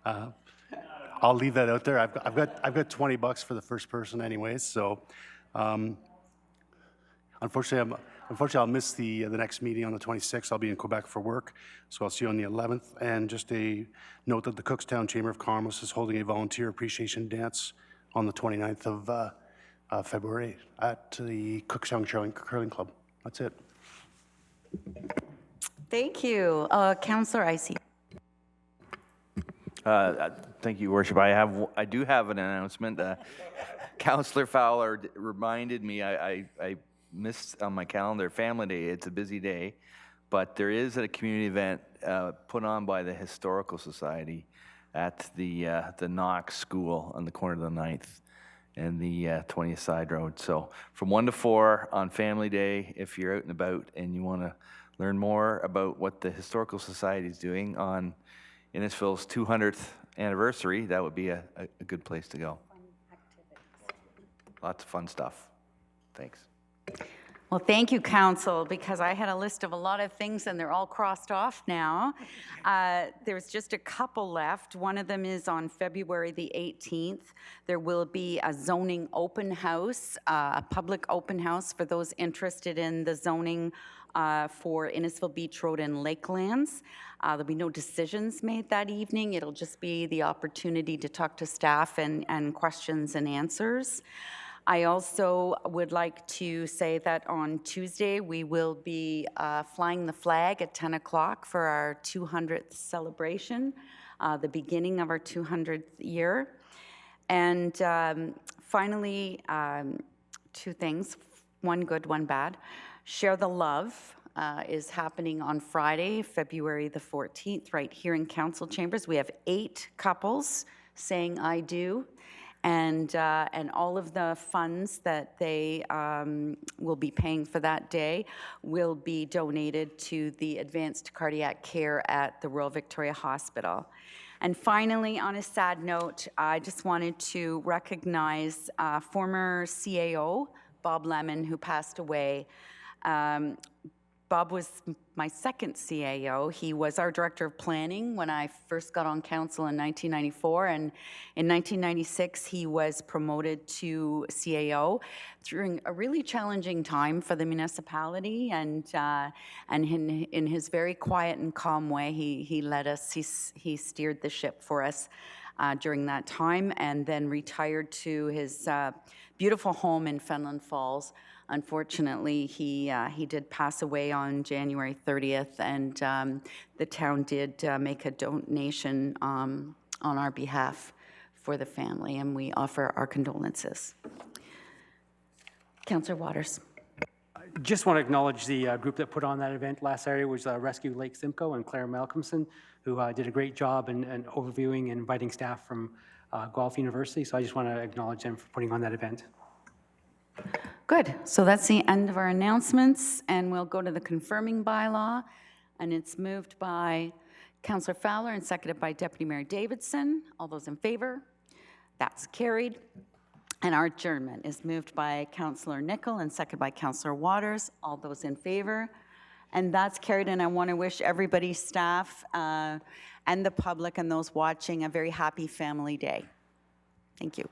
I'll leave that out there. I've got $20 for the first person, anyways. So, unfortunately, I'll miss the next meeting on the 26th. I'll be in Quebec for work, so I'll see you on the 11th. And just a note that the Cookstown Chamber of Commerce is holding a volunteer appreciation dance on the 29th of February at the Cookstown Curling Club. That's it. Thank you. Councillor Icey. Thank you, Worship. I do have an announcement. Councillor Fowler reminded me, I missed on my calendar, Family Day. It's a busy day, but there is a community event put on by the Historical Society at the Knox School on the corner of the 9th and the 20th Side Road. So from 1 to 4 on Family Day, if you're out and about and you want to learn more about what the Historical Society is doing on Innisfil's 200th anniversary, that would be a good place to go. Lots of fun stuff. Thanks. Well, thank you, Council, because I had a list of a lot of things and they're all crossed off now. There's just a couple left. One of them is on February the 18th. There will be a zoning open house, a public open house for those interested in the zoning for Innisfil Beach Road and Lakelands. There'll be no decisions made that evening. It'll just be the opportunity to talk to staff and questions and answers. I also would like to say that on Tuesday, we will be flying the flag at 10 o'clock for our 200th celebration, the beginning of our 200th year. And finally, 2 things, one good, one bad. Share the Love is happening on Friday, February the 14th, right here in Council Chambers. We have 8 couples saying I do. And all of the funds that they will be paying for that day will be donated to the Advanced Cardiac Care at the Royal Victoria Hospital. And finally, on a sad note, I just wanted to recognize former CAO, Bob Lemon, who passed away. Bob was my second CAO. He was our Director of Planning when I first got on council in 1994, and in 1996 he was promoted to CAO during a really challenging time for the municipality, and in his very quiet and calm way, he led us, he steered the ship for us during that time, and then retired to his beautiful home in Fenland Falls. Unfortunately, he did pass away on January 30th, and the town did make a donation on our behalf for the family, and we offer our condolences. Councillor Waters. Just want to acknowledge the group that put on that event last Saturday, was Rescue Lake Simcoe and Claire Malcolmson, who did a great job in overviewing and inviting staff from Guelph University. So I just want to acknowledge them for putting on that event. Good. So that's the end of our announcements, and we'll go to the confirming bylaw, and it's moved by Councillor Fowler and seconded by Deputy Mayor Davidson. All those in favor? That's carried. And our adjournment is moved by Councillor Nicol and seconded by Councillor Waters. All those in favor? And that's carried, and I want to wish everybody, staff, and the public and those watching a very happy Family Day. Thank you.